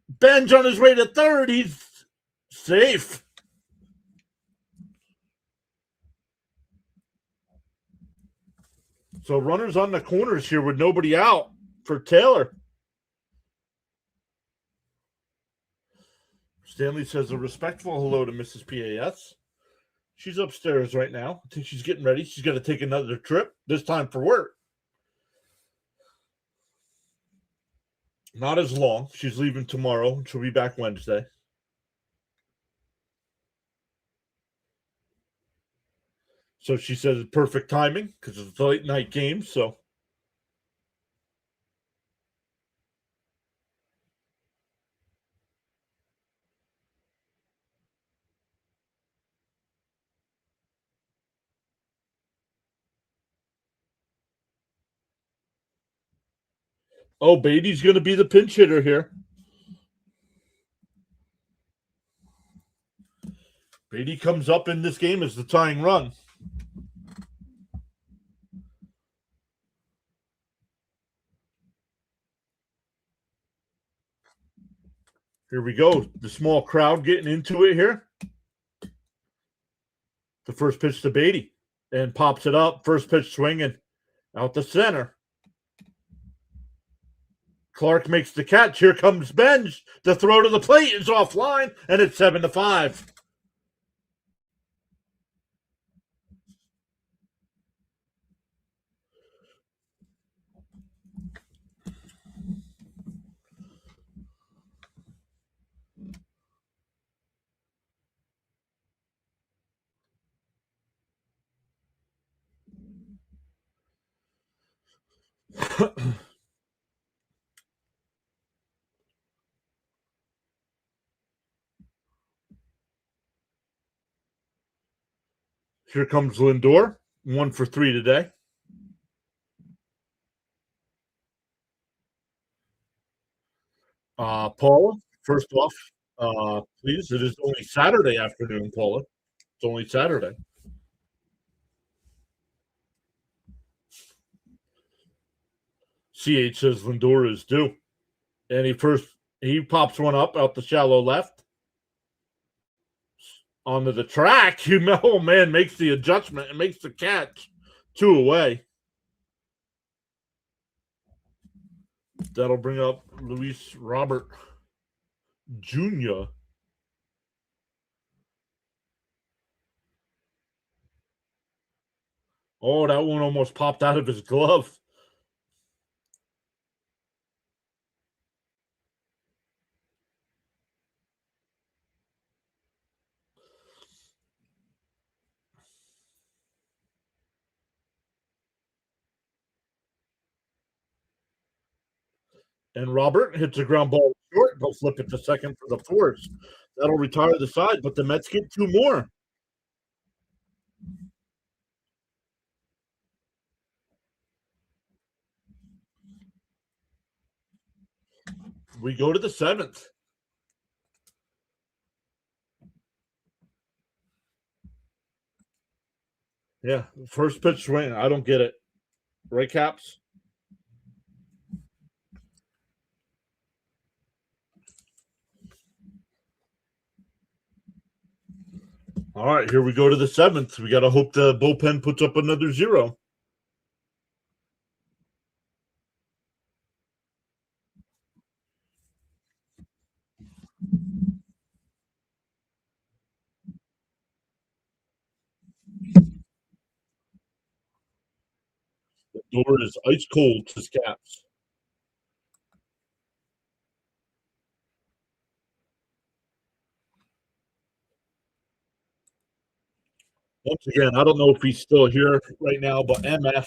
Benj on his way to third. He's safe. So runners on the corners here with nobody out for Taylor. Stanley says a respectful hello to Mrs. PAS. She's upstairs right now. I think she's getting ready. She's going to take another trip, this time for work. Not as long. She's leaving tomorrow. She'll be back Wednesday. So she says it's perfect timing because it's a late night game. So Beatty's going to be the pinch hitter here. Beatty comes up in this game as the tying run. Here we go. The small crowd getting into it here. The first pitch to Beatty and pops it up. First pitch swinging out the center. Clark makes the catch. Here comes Benj. The throw to the plate is offline, and it's 7-5. Here comes Lindor. 1 for 3 today. Paula, first off, please, it is only Saturday afternoon, Paula. It's only Saturday. CH says Lindor is due. And he pops one up out the shallow left. Onto the track. Oh, man, makes the adjustment and makes the catch. 2 away. That'll bring up Luis Robert Jr. Oh, that one almost popped out of his glove. And Robert hits a ground ball short. They'll flip it to second for the force. That'll retire the side, but the Mets get two more. We go to the seventh. Yeah, first pitch swing. I don't get it. Right, Caps? All right, here we go to the seventh. We got to hope the bullpen puts up another zero. The door is ice cold to Caps. Once again, I don't know if he's still here right now, but MF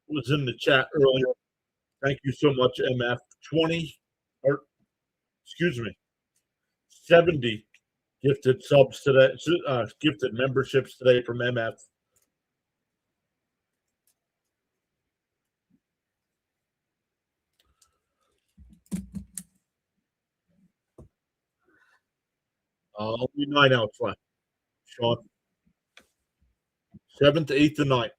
was in the chat earlier. Thank you so much, MF. 20, or excuse me, 70 gifted subs today, gifted memberships today from MF. Only 9 outs left, Sean. 7th, 8th, and 9th.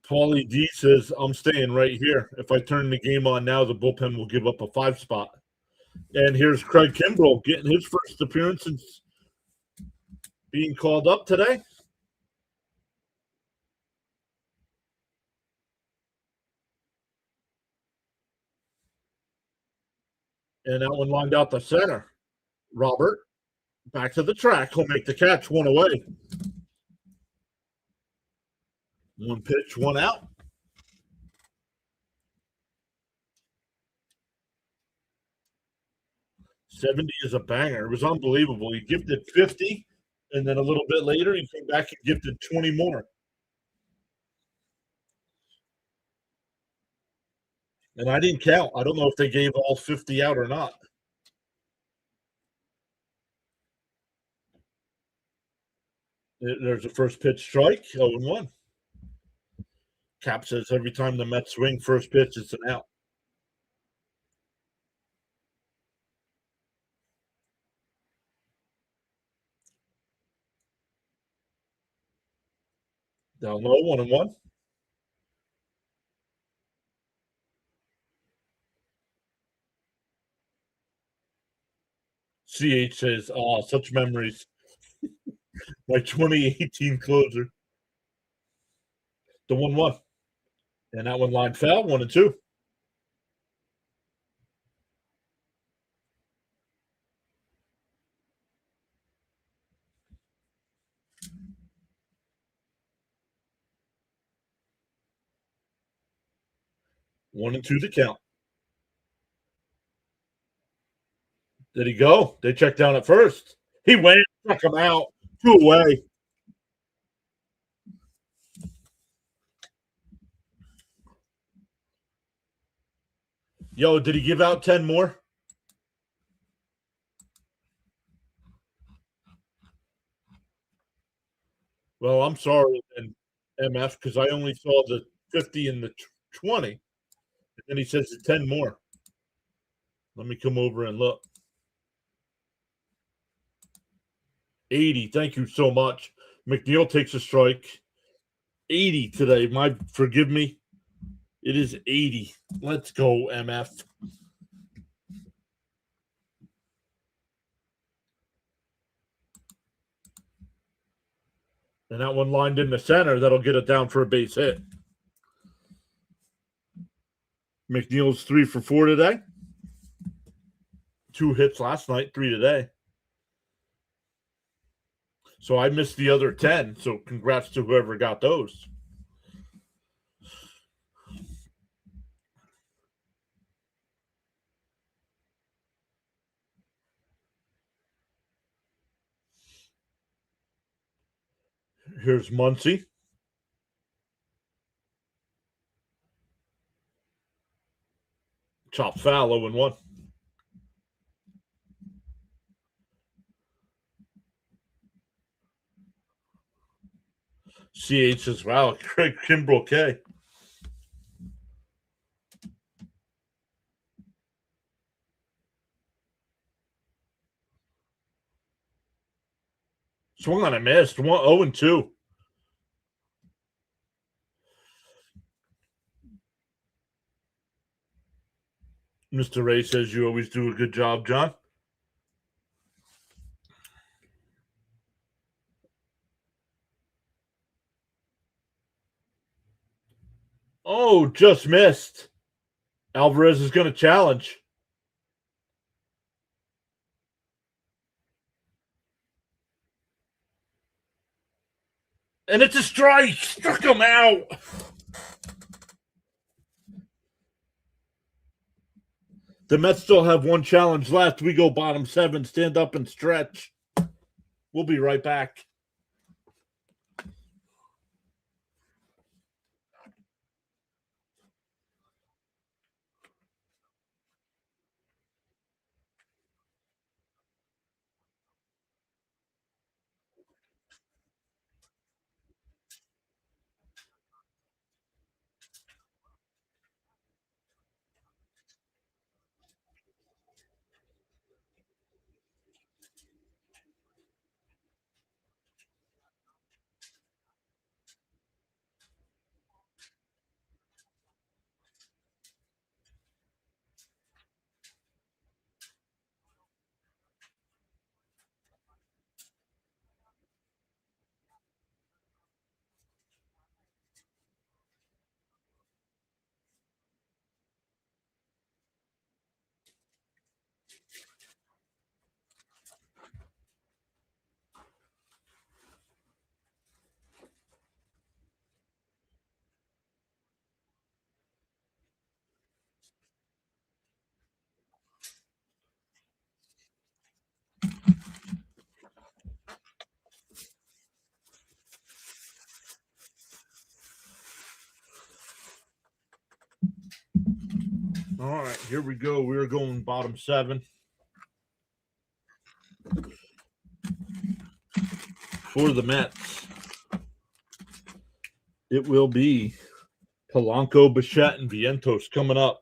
Paulie D says, I'm staying right here. If I turn the game on now, the bullpen will give up a 5 spot. And here's Craig Kimbrell getting his first appearance since being called up today. And that one lined out the center. Robert, back to the track. He'll make the catch, one away. One pitch, one out. 70 is a banger. It was unbelievable. He gifted 50, and then a little bit later, he came back and gifted 20 more. And I didn't count. I don't know if they gave all 50 out or not. There's a first pitch strike, 0-1. Cap says every time the Mets swing first pitch, it's an out. Down low, 1-1. CH says, oh, such memories. My 2018 closer. The 1-1. And that one line foul, 1-2. One and two to count. Did he go? They checked down at first. He went, struck him out. 2 away. Yo, did he give out 10 more? Well, I'm sorry, and MF, because I only saw the 50 and the 20. And then he says 10 more. Let me come over and look. 80. Thank you so much. McNeil takes a strike. 80 today. Forgive me. It is 80. Let's go, MF. And that one lined in the center. That'll get it down for a base hit. McNeil's 3 for 4 today. 2 hits last night, 3 today. So I missed the other 10. So congrats to whoever got those. Here's Muncie. Chopped foul, 0-1. CH as well. Craig Kimbrough K. Swung on a missed. 0-2. Mr. Ray says you always do a good job, John. Oh, just missed. Alvarez is going to challenge. And it's a strike. Struck him out. The Mets still have one challenge left. We go bottom 7. Stand up and stretch. We'll be right back. All right, here we go. We're going bottom 7. For the Mets, it will be Polanco, Bichette, and Vientos coming up.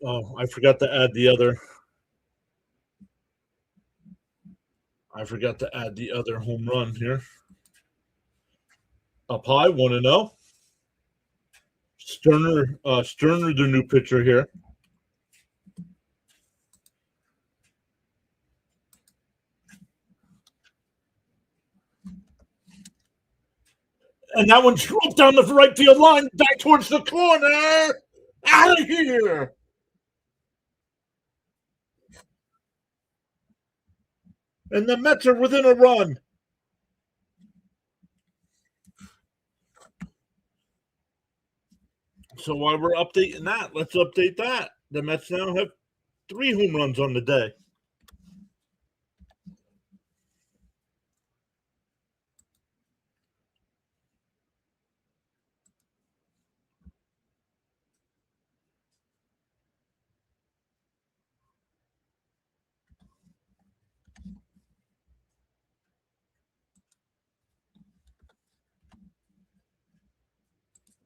Oh, I forgot to add the other. Home run here. Up high, 1-0. Sterner, the new pitcher here. And that one swooped down the right field line, back towards the corner. Out of here. And the Mets are within a run. So while we're updating that, let's update that. The Mets now have 3 home runs on the day.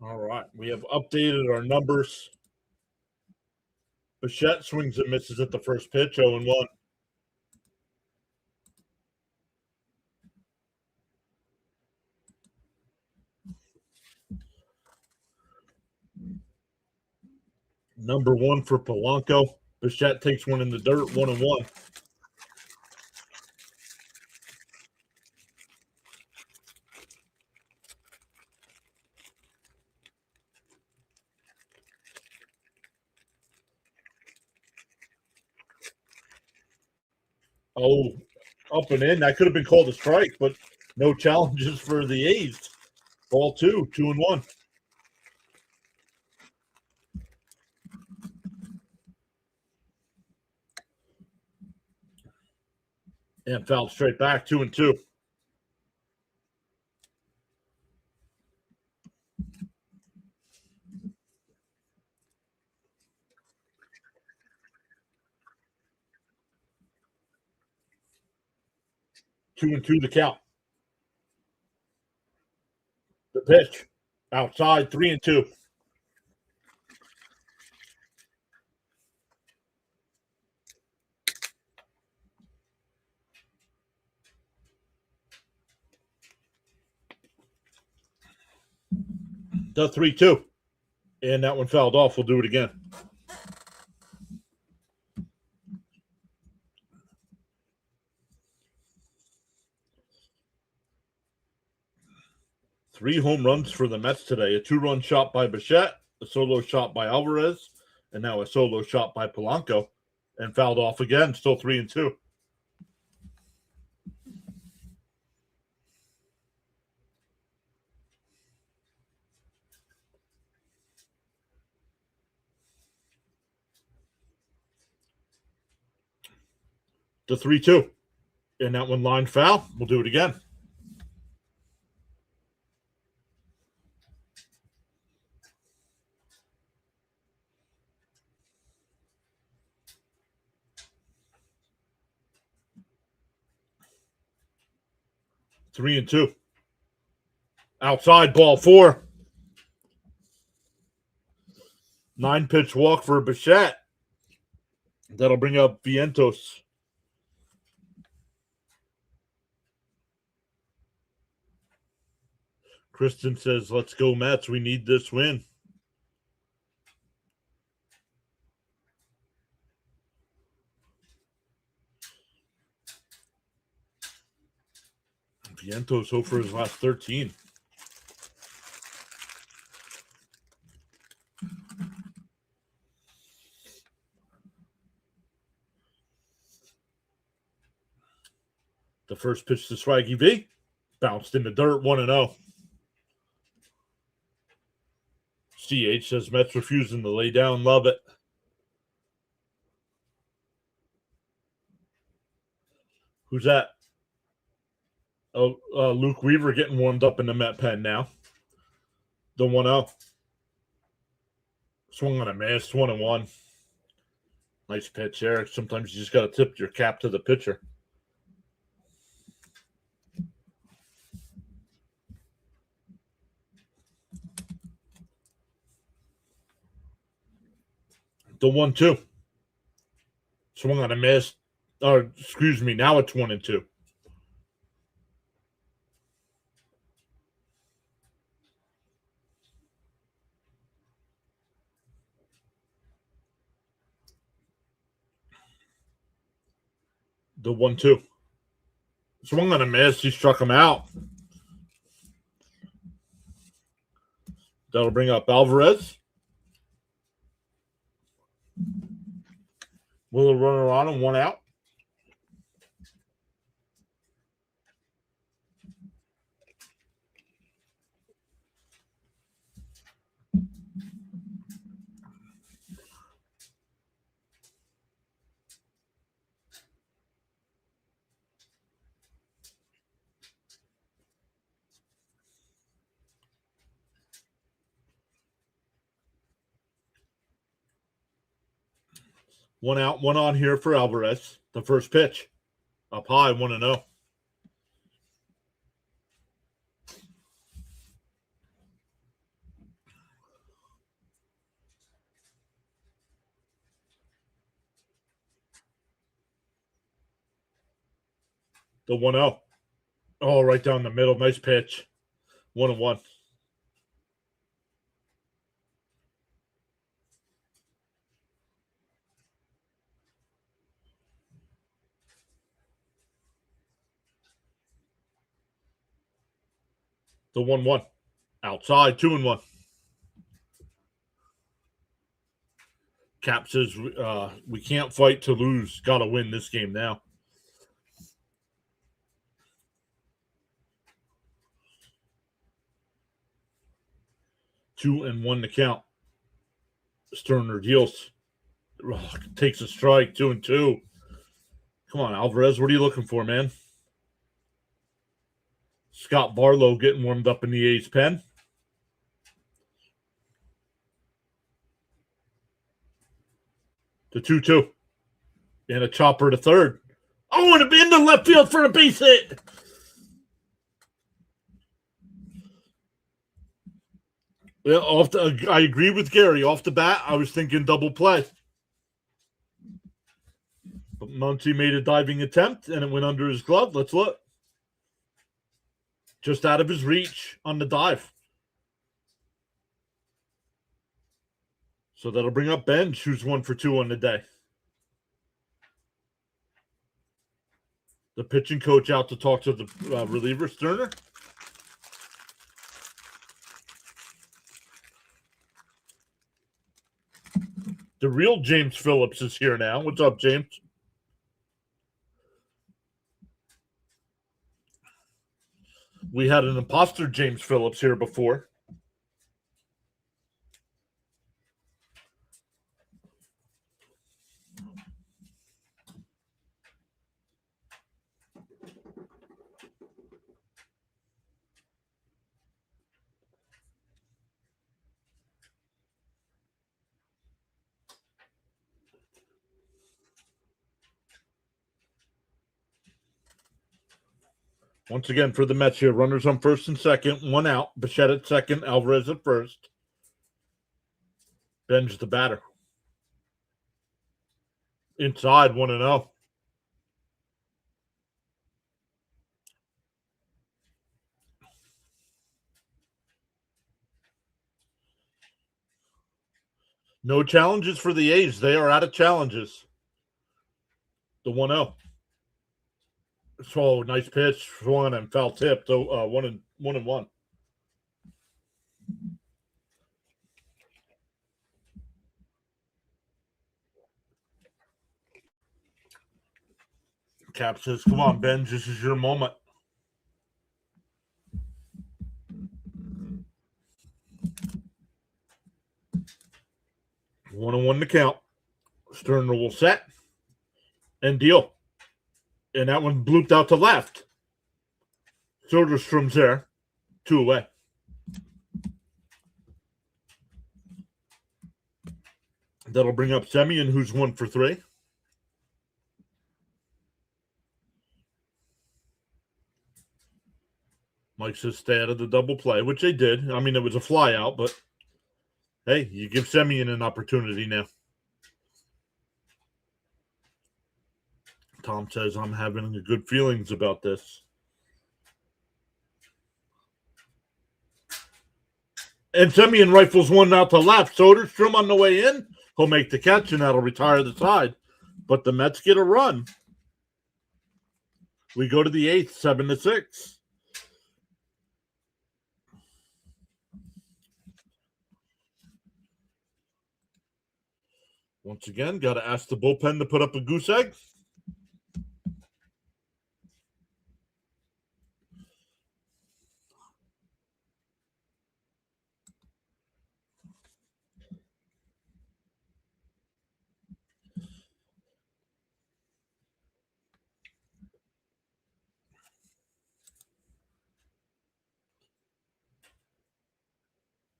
All right. We have updated our numbers. Bichette swings and misses at the first pitch, 0-1. Number 1 for Polanco. Bichette takes one in the dirt, 1-1. Oh, up and in. That could have been called a strike, but no challenges for the A's. Ball 2, 2-1. And fouled straight back, 2-2. Two and two the count. The pitch. Outside, 3-2. The 3-2. And that one fouled off. We'll do it again. Three home runs for the Mets today. A 2-run shot by Bichette, a solo shot by Alvarez, and now a solo shot by Polanco. And fouled off again, still 3-2. The 3-2. And that one line foul. We'll do it again. Three and two. Outside, ball 4. 9-pitch walk for Bichette. That'll bring up Vientos. Kristen says, let's go Mets. We need this win. Vientos hope for his last 13. The first pitch to Swaggy V. Bounced in the dirt, 1-0. CH says Mets refusing to lay down. Love it. Who's that? Oh, Luke Weaver getting warmed up in the Met pen now. The 1-0. Swung on a miss, 1-1. Nice pitch, Eric. Sometimes you just got to tip your cap to the pitcher. The 1-2. Swung on a miss. Excuse me. Now it's 1-2. The 1-2. Swung on a miss. He struck him out. That'll bring up Alvarez. Will a runner on him, 1 out. One out, one on here for Alvarez. The first pitch. Up high, 1-0. The 1-0. Oh, right down the middle. Nice pitch. 1-1. The 1-1. Outside, 2-1. Cap says we can't fight to lose. Got to win this game now. 2-1 to count. Sterner deals. Takes a strike. 2-2. Come on, Alvarez. What are you looking for, man? Scott Barlow getting warmed up in the A's pen. The 2-2. And a chopper to third. Oh, and into left field for a base hit. Yeah, I agree with Gary. Off the bat, I was thinking double play. But Muncy made a diving attempt, and it went under his glove. Let's look. Just out of his reach on the dive. So that'll bring up Benj, who's 1 for 2 on the day. The pitching coach out to talk to the reliever, Sterner. The real James Phillips is here now. What's up, James? We had an imposter James Phillips here before. Once again, for the Mets here, runners on first and second, 1 out. Bichette at second, Alvarez at first. Benj the batter. Inside, 1-0. No challenges for the A's. They are out of challenges. The 1-0. So nice pitch, swung and foul tipped. 1-1. Cap says, "Come on, Benj, this is your moment." One and one to count. Sterner will set and deal. And that one blooped out to left. Soderstrom's there. 2 away. That'll bring up Semien, who's 1 for 3. Mike says stay out of the double play, which they did. I mean, it was a fly out, but hey, you give Semien an opportunity now. Tom says, I'm having good feelings about this. And Semien rifles one out to left. Soderstrom on the way in. He'll make the catch, and that'll retire the side. But the Mets get a run. We go to the 8th, 7-6. Once again, got to ask the bullpen to put up a goose egg.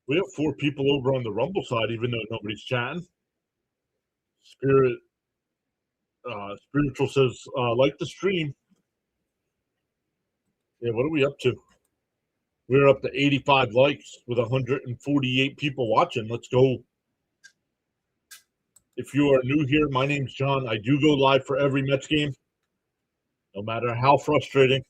We have 4 people over on the Rumble side, even though nobody's chatting. Spiritual says, like the stream. Yeah, what are we up to? We're up to 85 likes with 148 people watching. Let's go. If you are new here, my name's John. I do go live for every Mets game. No matter how frustrating.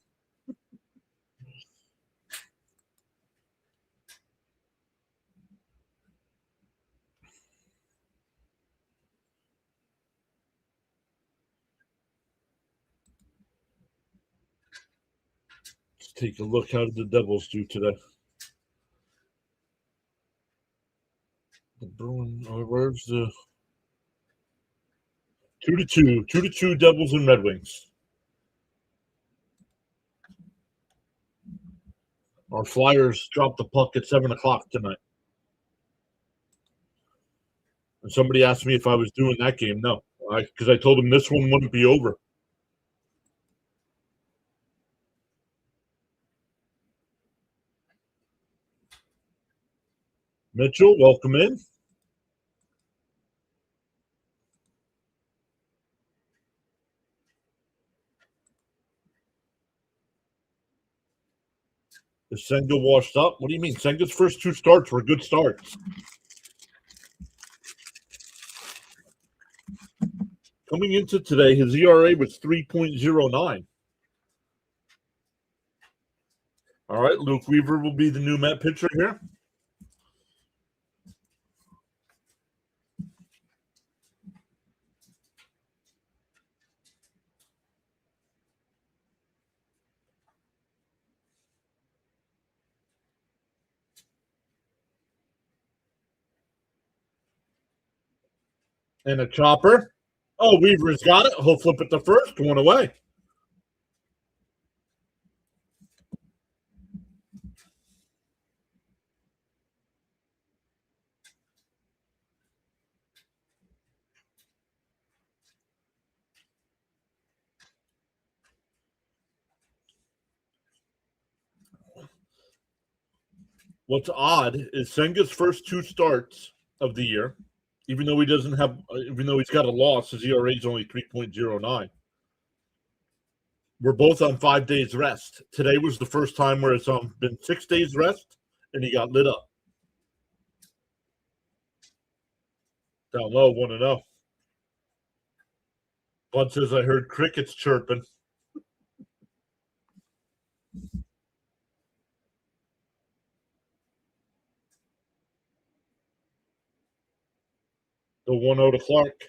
Let's take a look. How did the Devils do today? The Bruins. Where's the 2-2? 2-2 Devils and Red Wings. Our Flyers dropped the puck at 7:00 tonight. And somebody asked me if I was doing that game. No, because I told them this one wouldn't be over. Mitchell, welcome in. Is Senga washed up? What do you mean? Senga's first 2 starts were good starts. Coming into today, his ERA was 3.09. All right, Luke Weaver will be the new Met pitcher here. And a chopper. Oh, Weaver's got it. He'll flip it to first. One away. What's odd is Senga's first 2 starts of the year, even though he's got a loss, his ERA is only 3.09. We're both on 5 days rest. Today was the first time where it's been 6 days rest, and he got lit up. Down low, 1-0. Bud says I heard crickets chirping. The 1-0 to Clark.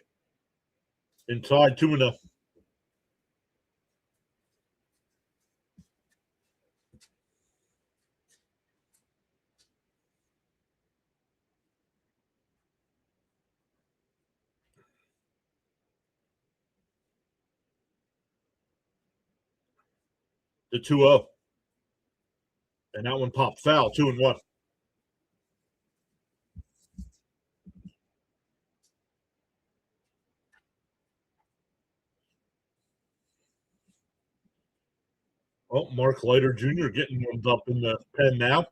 Inside, 2-0. The 2-0. And that one popped foul, 2-1. Oh, Mark Leiter Jr. getting warmed up in the pen now.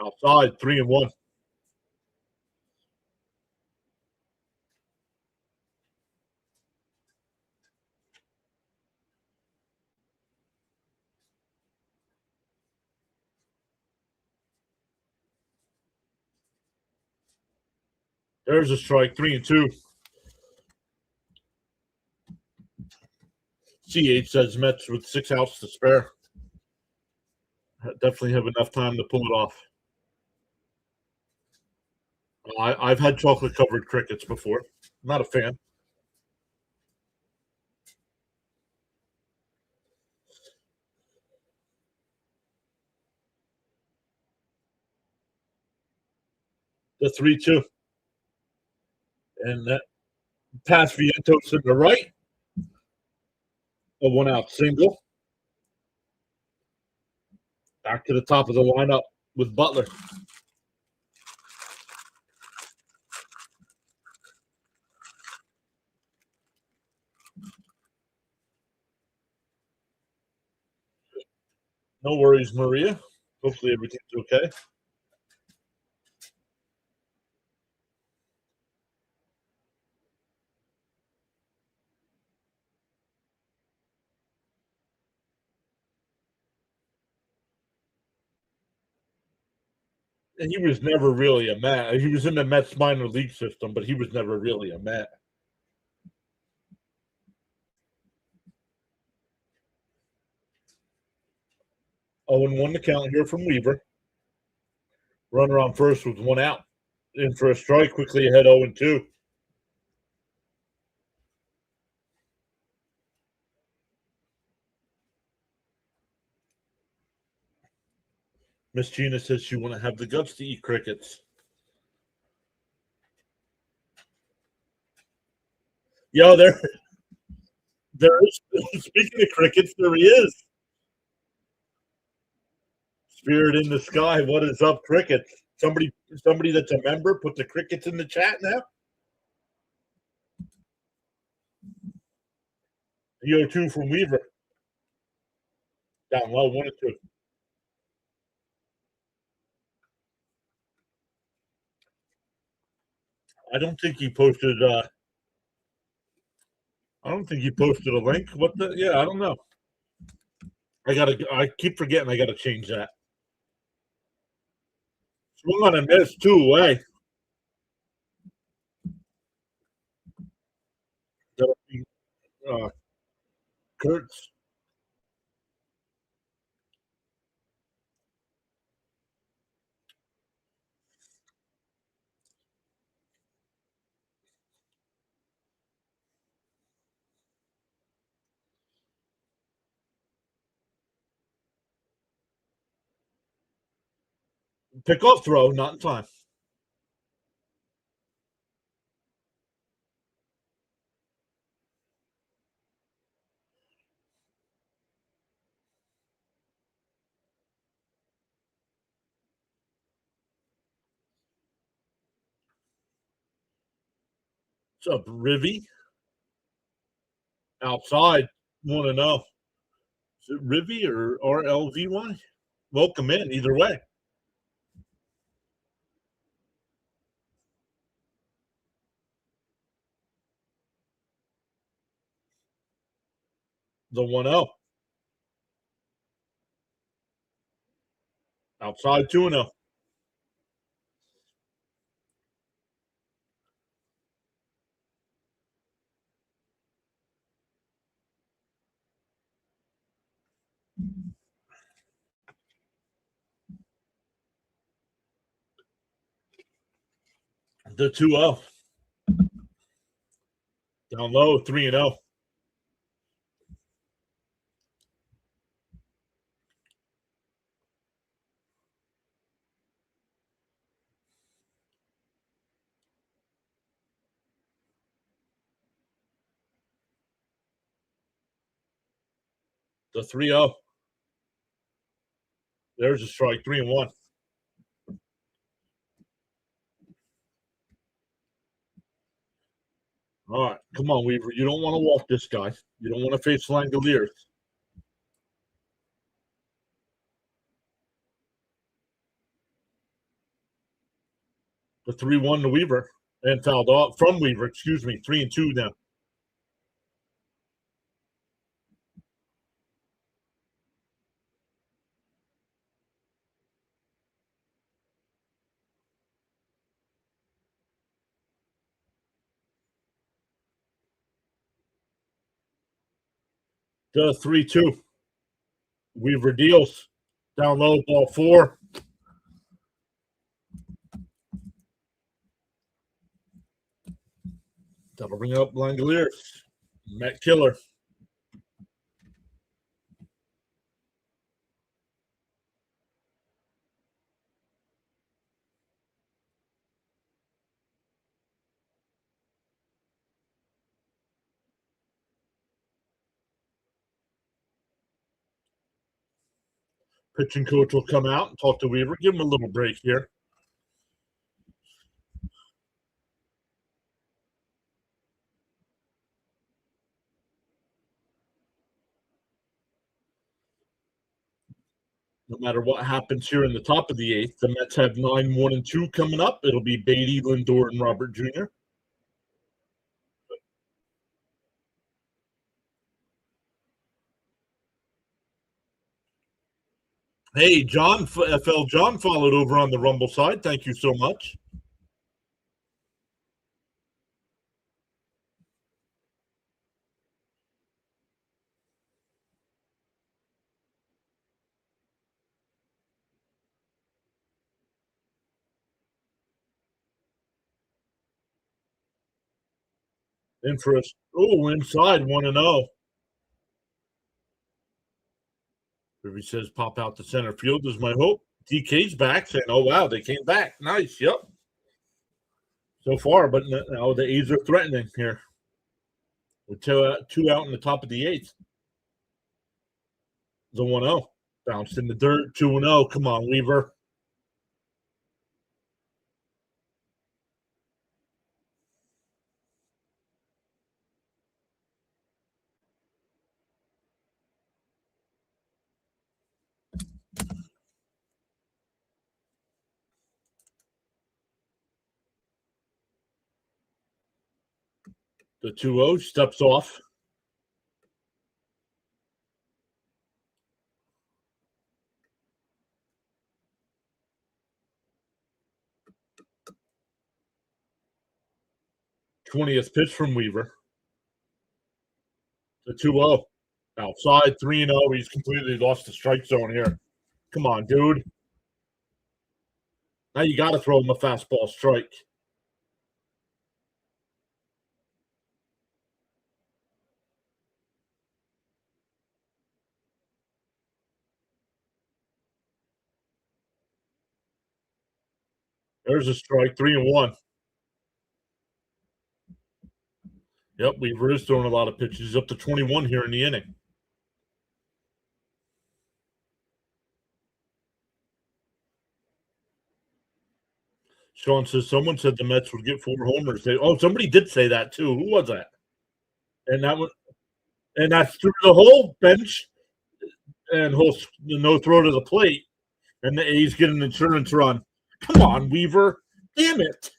Outside, 3-1. There's a strike, 3-2. CH says Mets with 6 outs to spare. Definitely have enough time to pull it off. I've had chocolate covered crickets before. Not a fan. The 3-2. And that pass Vientos to the right. A 1-out single. Back to the top of the lineup with Butler. No worries, Maria. Hopefully everything's okay. And he was never really a Met. He was in the Mets minor league system, but he was never really a Met. 0-1 the count here from Weaver. Runner on first with one out. In for a strike, quickly ahead 0-2. Miss Gina says she want to have the guts to eat crickets. Yo, there is. Speaking of crickets, there he is. Spirit in the sky. What is up, crickets? Somebody that's a member, put the crickets in the chat now. The 0-2 from Weaver. Down low, 1-2. I don't think he posted. I don't think he posted a link. What the? Yeah, I don't know. I keep forgetting. I gotta change that. Swung on a miss too. Hey, that'll be Kurtz. Pick off throw, not in time. What's up, Rivy? Outside, 1-0. Is it Rivy or RLVY? Welcome in either way. The 1-0. Outside 2-0. The 2-0. Down low, 3-0. The 3-0. There's a strike, 3-1. All right, come on, Weaver. You don't want to walk this guy. You don't want to face Langoliers. The 3-1 to Weaver and fouled off from Weaver. Excuse me, 3-2 now. The 3-2. Weaver deals. Down low, ball 4. That'll bring up Langoliers. Matt Killer. Pitching coach will come out and talk to Weaver. Give him a little break here. No matter what happens here in the top of the 8th, the Mets have 9-1-2 coming up. It'll be Beatty, Lindor, and Robert Jr. Hey, John, FL John followed over on the Rumble side. Thank you so much. Interest. Oh, inside 1-0. Ruby says pop out to center field is my hope. DK's back saying, oh, wow, they came back. Nice. Yep. So far, but now the A's are threatening here. With two out in the top of the eighth. The 1-0. Bounced in the dirt. 2-0. Come on, Weaver. The 2-0 steps off. '20th pitch from Weaver. The 2-0. Outside 3-0. He's completely lost the strike zone here. Come on, dude. Now you got to throw him a fastball strike. There's a strike. 3-1. Yep, Weaver is throwing a lot of pitches. He's up to 21 here in the inning. Sean says someone said the Mets would get 4 homers. Somebody did say that too. Who was that? And that's through the whole bench and whole no throw to the plate. And the A's get an insurance run. Come on, Weaver. Damn it.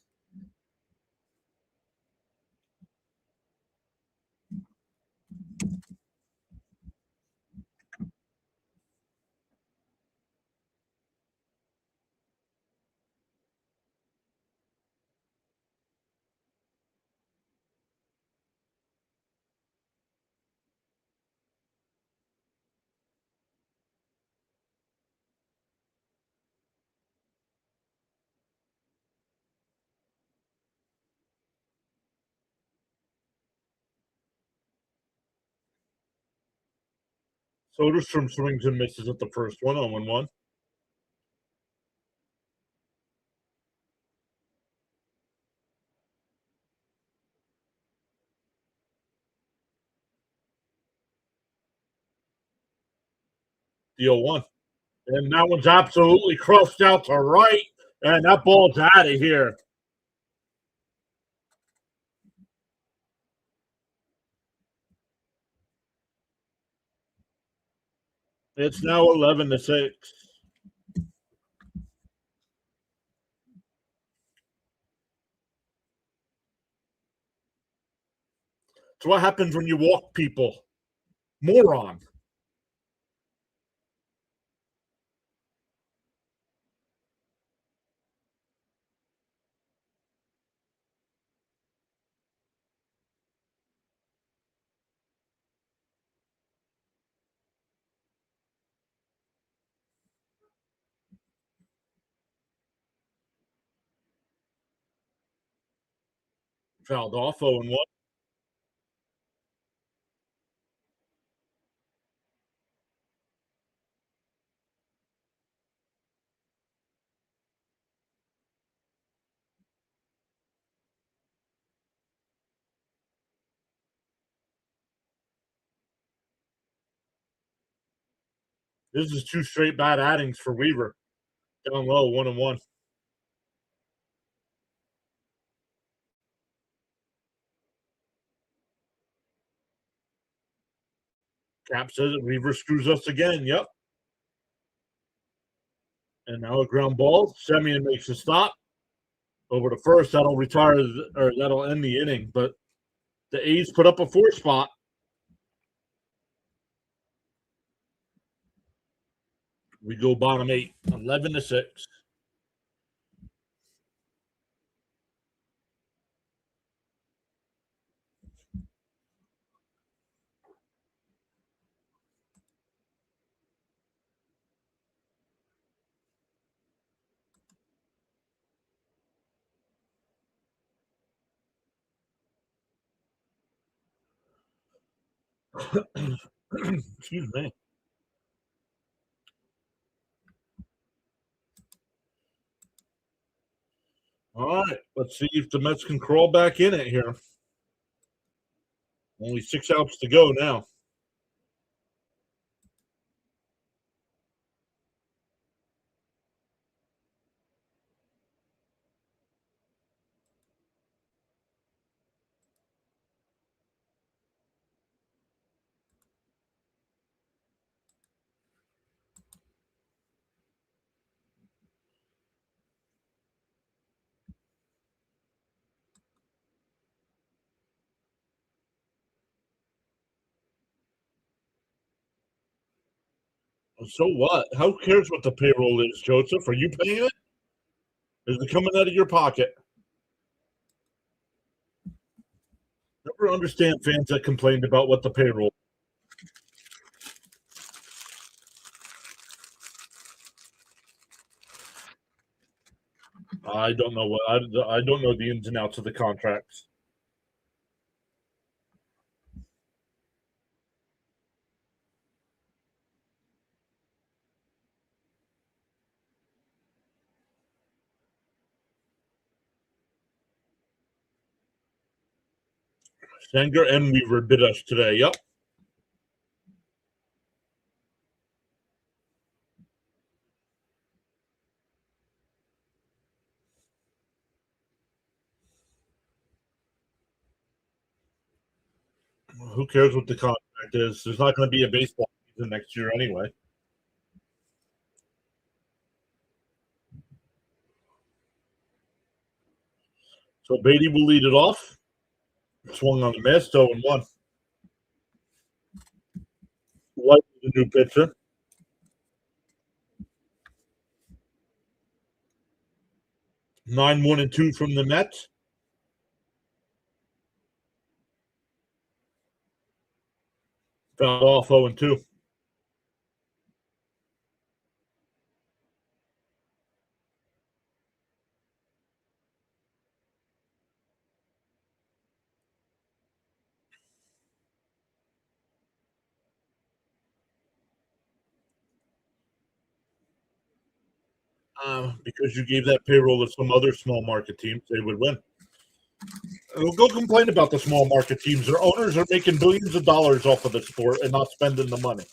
Soderstrom swings and misses at the first one, 0-1. The 0-1. And that one's absolutely crossed out to right. And that ball's out of here. It's now 11-6. It's what happens when you walk people. Moron. Fouled off 0-1. This is 2 straight bad outings for Weaver. Down low, 1-1. Cap says it. Weaver screws us again. Yep. And now a ground ball. Semien makes a stop. Over to first. That'll retire, or that'll end the inning. But the A's put up a 4 spot. We go bottom 8, 11-6. Excuse me. All right, let's see if the Mets can crawl back in it here. Only 6 outs to go now. So what? Who cares what the payroll is, Joseph? Are you paying it? Is it coming out of your pocket? Never understand fans that complained about what the payroll. I don't know what I don't know the ins and outs of the contracts. Sanger and Weaver bid us today. Yep. Who cares what the contract is? There's not going to be a baseball season next year anyway. So Beatty will lead it off. Swung on the miss, 0-1. White, the new pitcher. 9-1-2 from the Mets. Found off 0-2. Because you gave that payroll to some other small market teams, they would win. Go complain about the small market teams. Their owners are making billions of dollars off of the sport and not spending the money.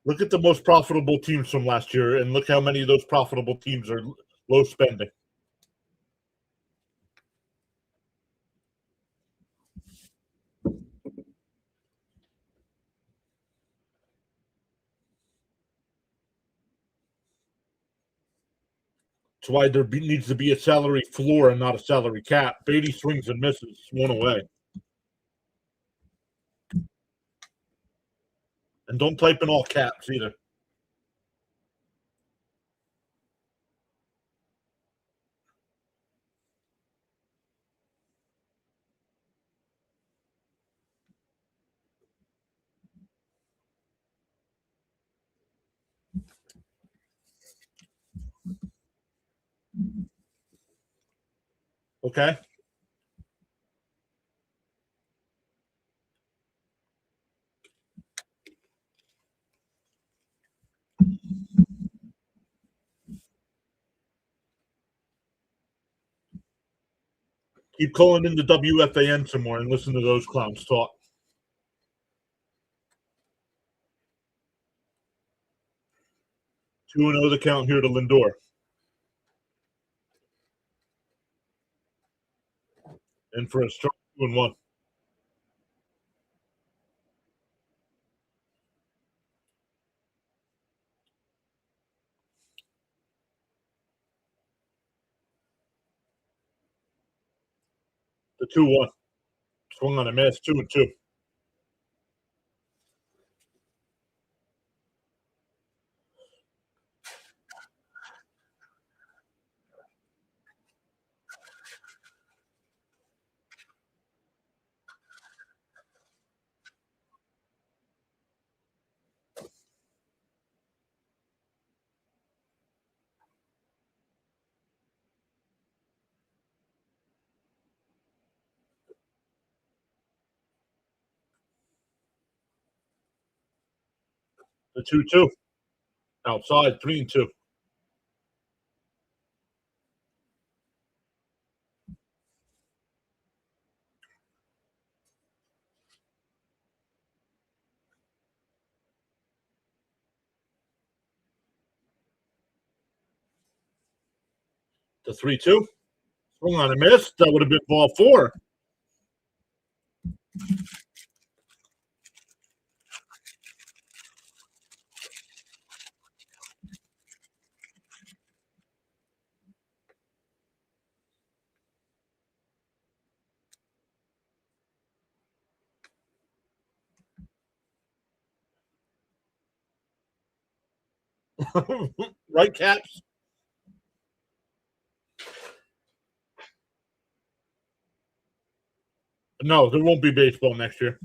Look at the most profitable teams from last year, and look how many of those profitable teams are low spending. That's why there needs to be a salary floor and not a salary cap. Beatty swings and misses, 1 away. And don't type in all caps either. Okay? Keep calling in the WFAN some more and listen to those clowns talk. 2-0 the count here to Lindor. And for a strong 2-1. The 2-1. Swung on a miss, 2-2. The 2-2. Outside, 3-2. The 3-2. Swung on a miss. That would have been ball 4. Right, Caps? No, there won't be baseball next year.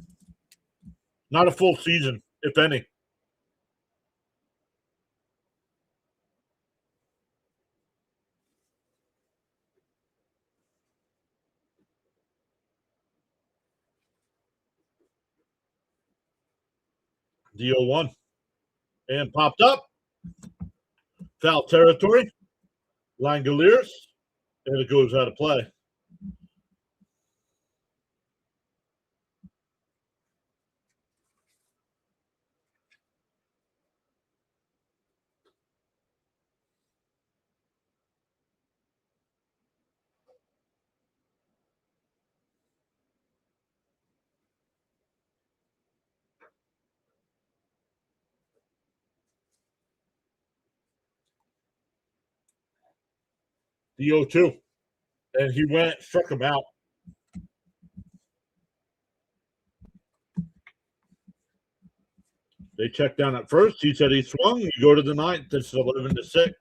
Not a full season, if any. The 0-1. And popped up. Foul territory. Langoliers. And it goes out of play. The 0-2. And he struck him out. They checked down at first. He said he swung. You go to the 9th. It's 11-6.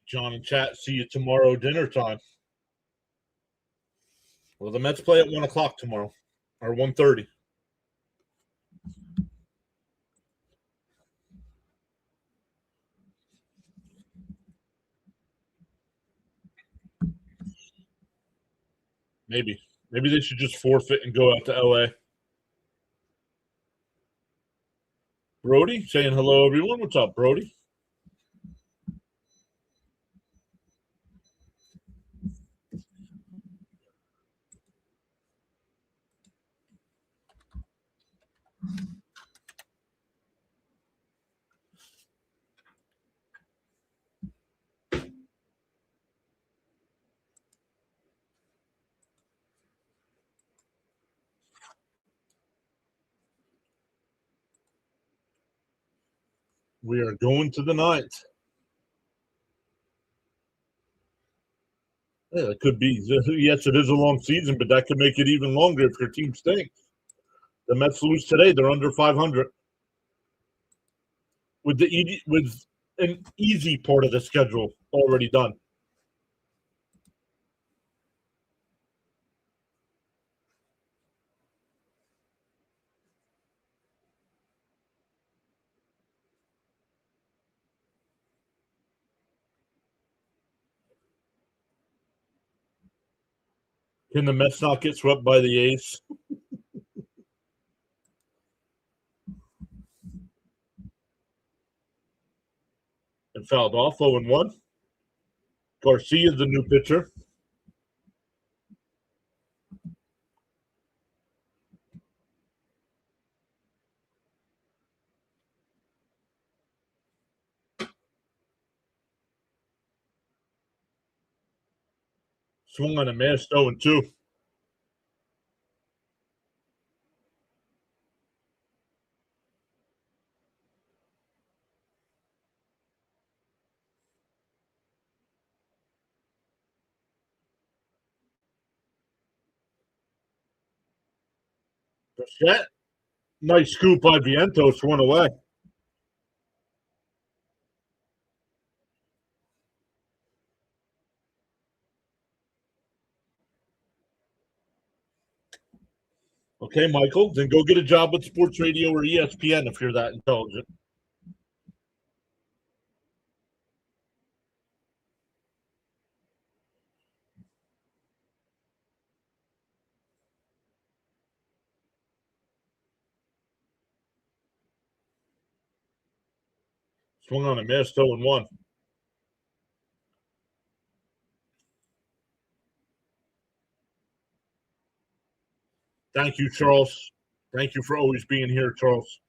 John and chat, see you tomorrow dinner time. Well, the Mets play at 1 o'clock tomorrow, or 1:30. Maybe they should just forfeit and go out to LA. Brody saying hello, everyone. What's up, Brody? We are going to the 9th. Yeah, it could be. Yes, it is a long season, but that could make it even longer if your team stinks. The Mets lose today; they're under 500 with an easy part of the schedule already done. Can the Mets not get swept by the A's? And fouled off 0-1. Garcia, the new pitcher. Swung on a miss, 0-2. Bichette. Nice scoop by Vientos, one away. Okay, Michael, then go get a job with sports radio or ESPN if you're that intelligent. Swung on a miss, 0-1. Thank you, Charles. Thank you for always being here, Charles.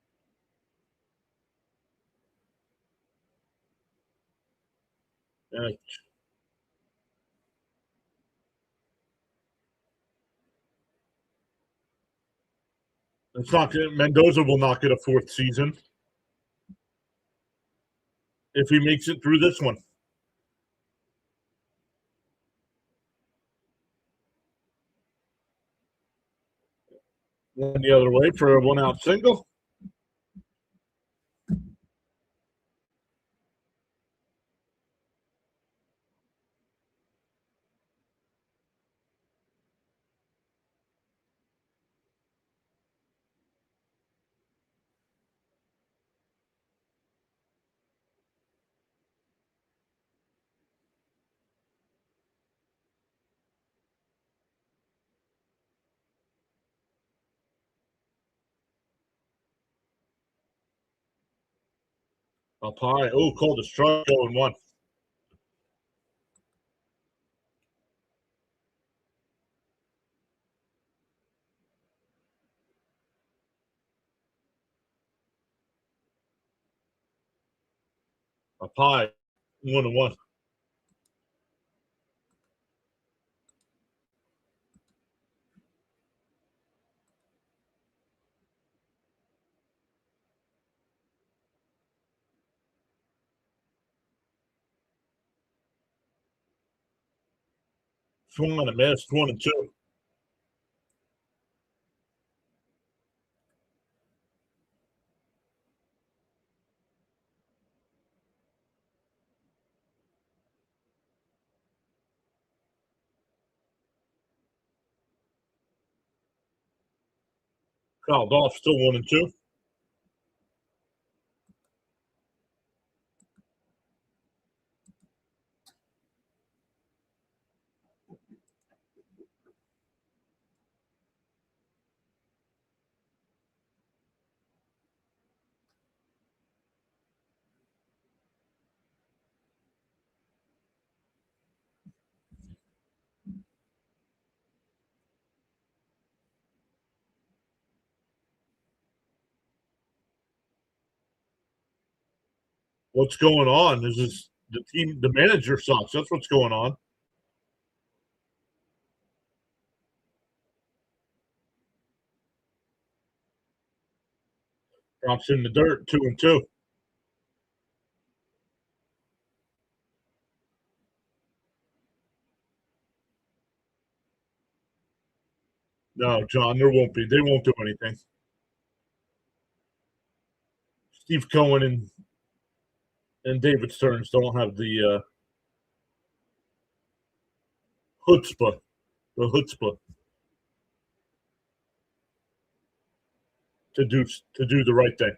It's not Mendoza will not get a fourth season if he makes it through this one. One the other way for a 1-out single. Up high. Oh, called a strike, 0-1. Up high, 1-1. Swung on a miss, 1-2. Fouled off, still 1-2. What's going on? Is this the team? The manager sucks. That's what's going on. Drops in the dirt, 2-2. No, John, there won't be. They won't do anything. Steve Cohen and David Stearns don't have the chutzpah, to do the right thing.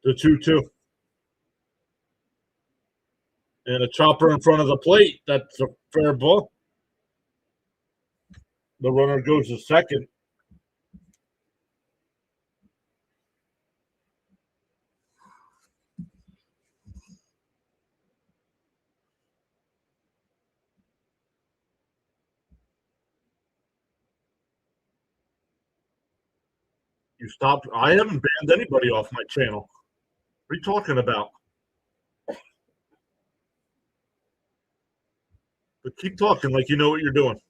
The 2-2. And a chopper in front of the plate. That's a fair ball. The runner goes to second. You stopped. I haven't banned anybody off my channel. What are you talking about? But keep talking like you know what you're doing.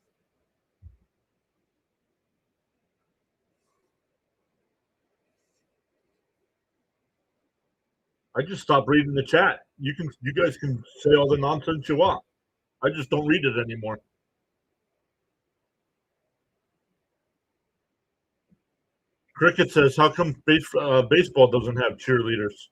I just stopped reading the chat. You guys can say all the nonsense you want. I just don't read it anymore. Cricket says, "How come baseball doesn't have cheerleaders?"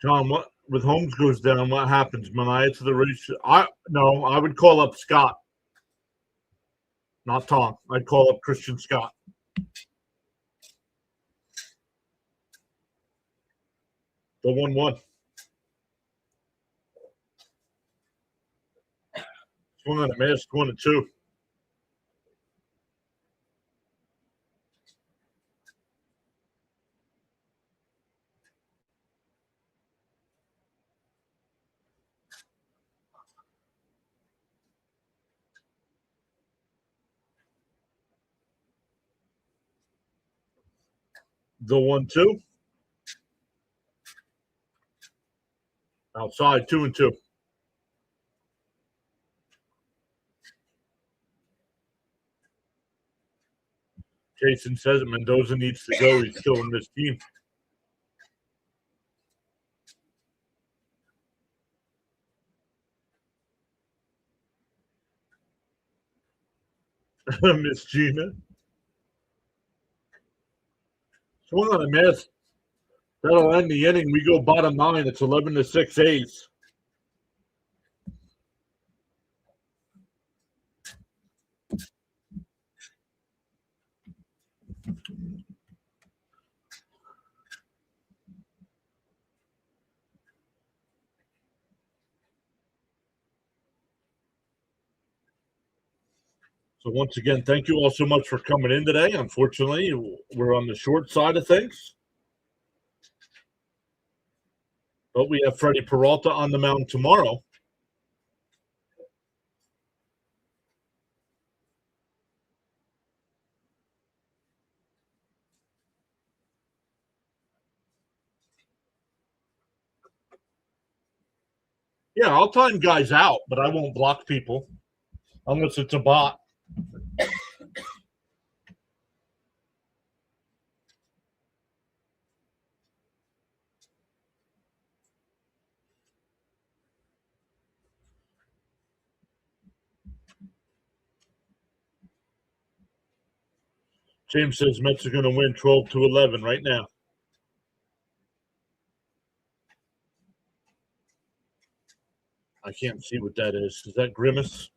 John, what with Holmes goes down? What happens? Mania to the race? I would call up Scott, not Tom. I'd call up Christian Scott. The 1-1. Swung on a miss, 1-2. The 1-2. Outside, 2-2. Jason says Mendoza needs to go. He's still in this team. Miss Gina. Swung on a miss. That'll end the inning. We go bottom 9. It's 11-6 A's. So once again, thank you all so much for coming in today. Unfortunately, we're on the short side of things. But we have Freddie Peralta on the mound tomorrow. Yeah, I'll time guys out, but I won't block people unless it's a bot. James says Mets are going to win 12-11 right now. I can't see what that is. Is that Grimace?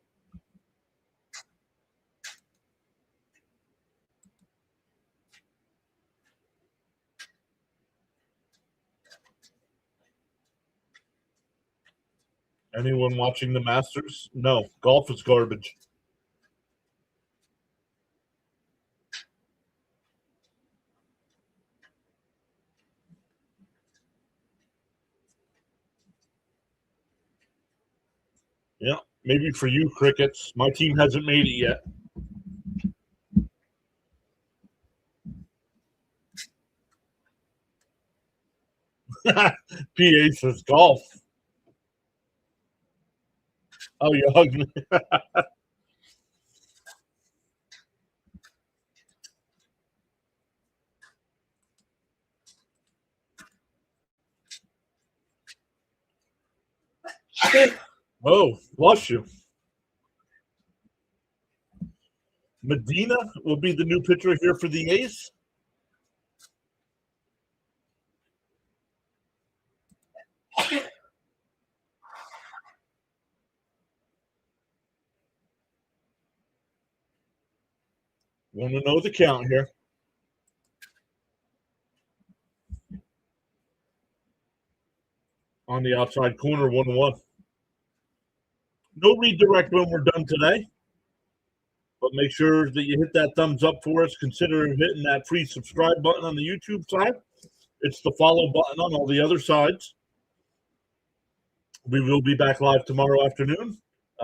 Anyone watching the Masters? No, golf is garbage. Yeah, maybe for you, Crickets. My team hasn't made it yet. PA says golf. Oh, you hugged me. Oh, bless you. Medina will be the new pitcher here for the A's. Want to know the count here. On the outside corner, 1-1. No redirect when we're done today. But make sure that you hit that thumbs up for us. Consider hitting that free subscribe button on the YouTube side. It's the follow button on all the other sides. We will be back live tomorrow afternoon.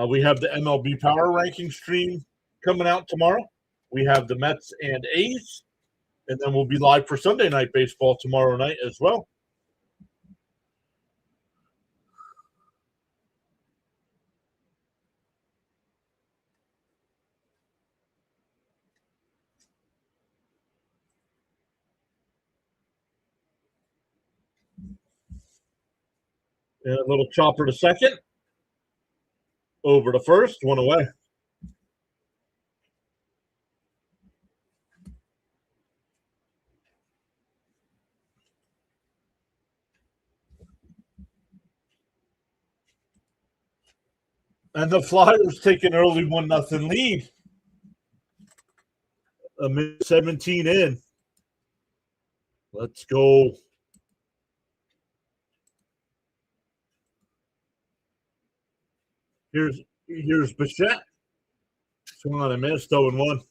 We have the MLB Power Ranking stream coming out tomorrow. We have the Mets and A's. And then we'll be live for Sunday Night Baseball tomorrow night as well. And a little chopper to second. Over to first, one away. And the Flyers take an early 1-0 lead. A minute 17 in. Let's go. Here's Bichette. Swung on a miss, 0-1.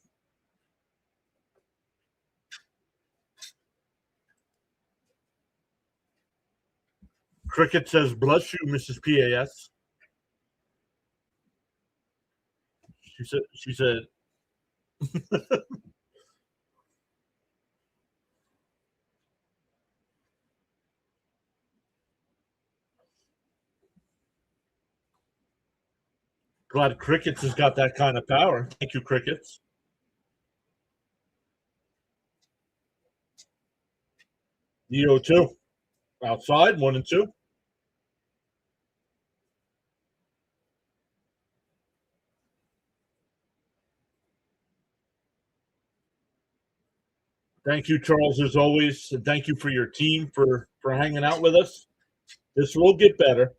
Cricket says, "Bless you, Mrs. PAS." She said, glad Crickets has got that kind of power. Thank you, Crickets. The 0-2. Outside, 1-2. Thank you, Charles, as always. And thank you for your team for hanging out with us. This will get better.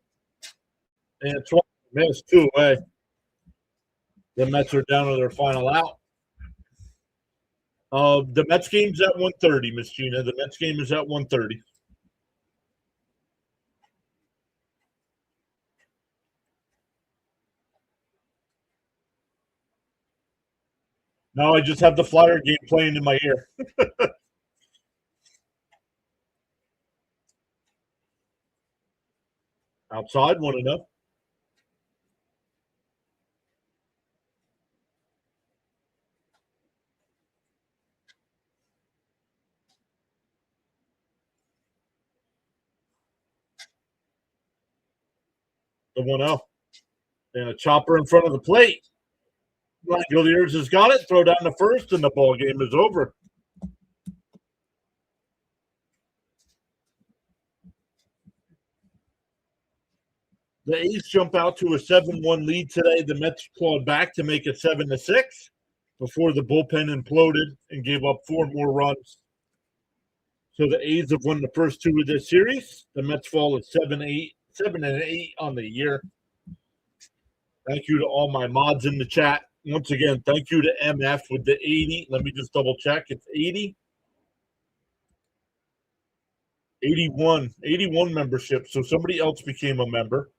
And it's one miss, 2 away. The Mets are down to their final out. The Mets game's at 1:30, Miss Gina. The Mets game is at 1:30. Now I just have the Flyer game playing in my ear. Outside, 1-0. The 1-0. And a chopper in front of the plate. Langoliers has got it. Throw down the first, and the ball game is over. The A's jump out to a 7-1 lead today. The Mets clawed back to make it 7-6 before the bullpen imploded and gave up 4 more runs. So the A's have won the first 2 of this series. The Mets fall at 7-8 on the year. Thank you to all my mods in the chat. Once again, thank you to MF with the 80. Let me just double check. It's 80. 81 membership. So somebody else became a member.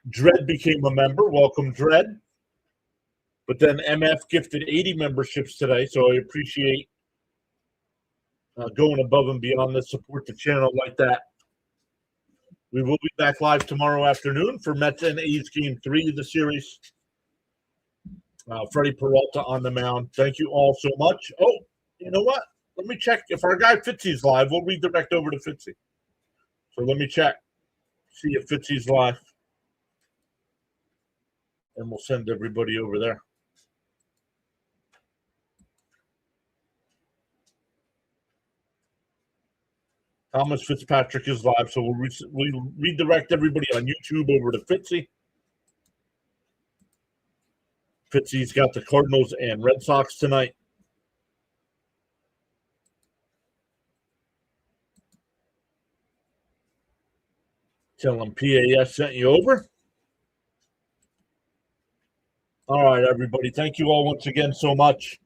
Dread became a member. Welcome, Dread. But then MF gifted 80 memberships today, so I appreciate going above and beyond to support the channel like that. We will be back live tomorrow afternoon for Mets and A's Game 3 of the series. Freddie Peralta on the mound. Thank you all so much. Oh, you know what? Let me check. If our guy Fitzy's live, we'll redirect over to Fitzy. So let me check. See if Fitzy's live. And we'll send everybody over there. Thomas Fitzpatrick is live, so we'll redirect everybody on YouTube over to Fitzy. Fitzy's got the Cardinals and Red Sox tonight. Tell him PAS sent you over. All right, everybody. Thank you all once again so much.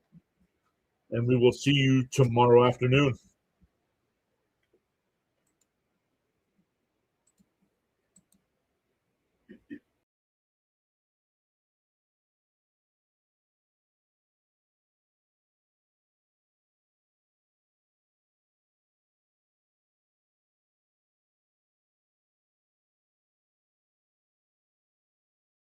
And we will see you tomorrow afternoon.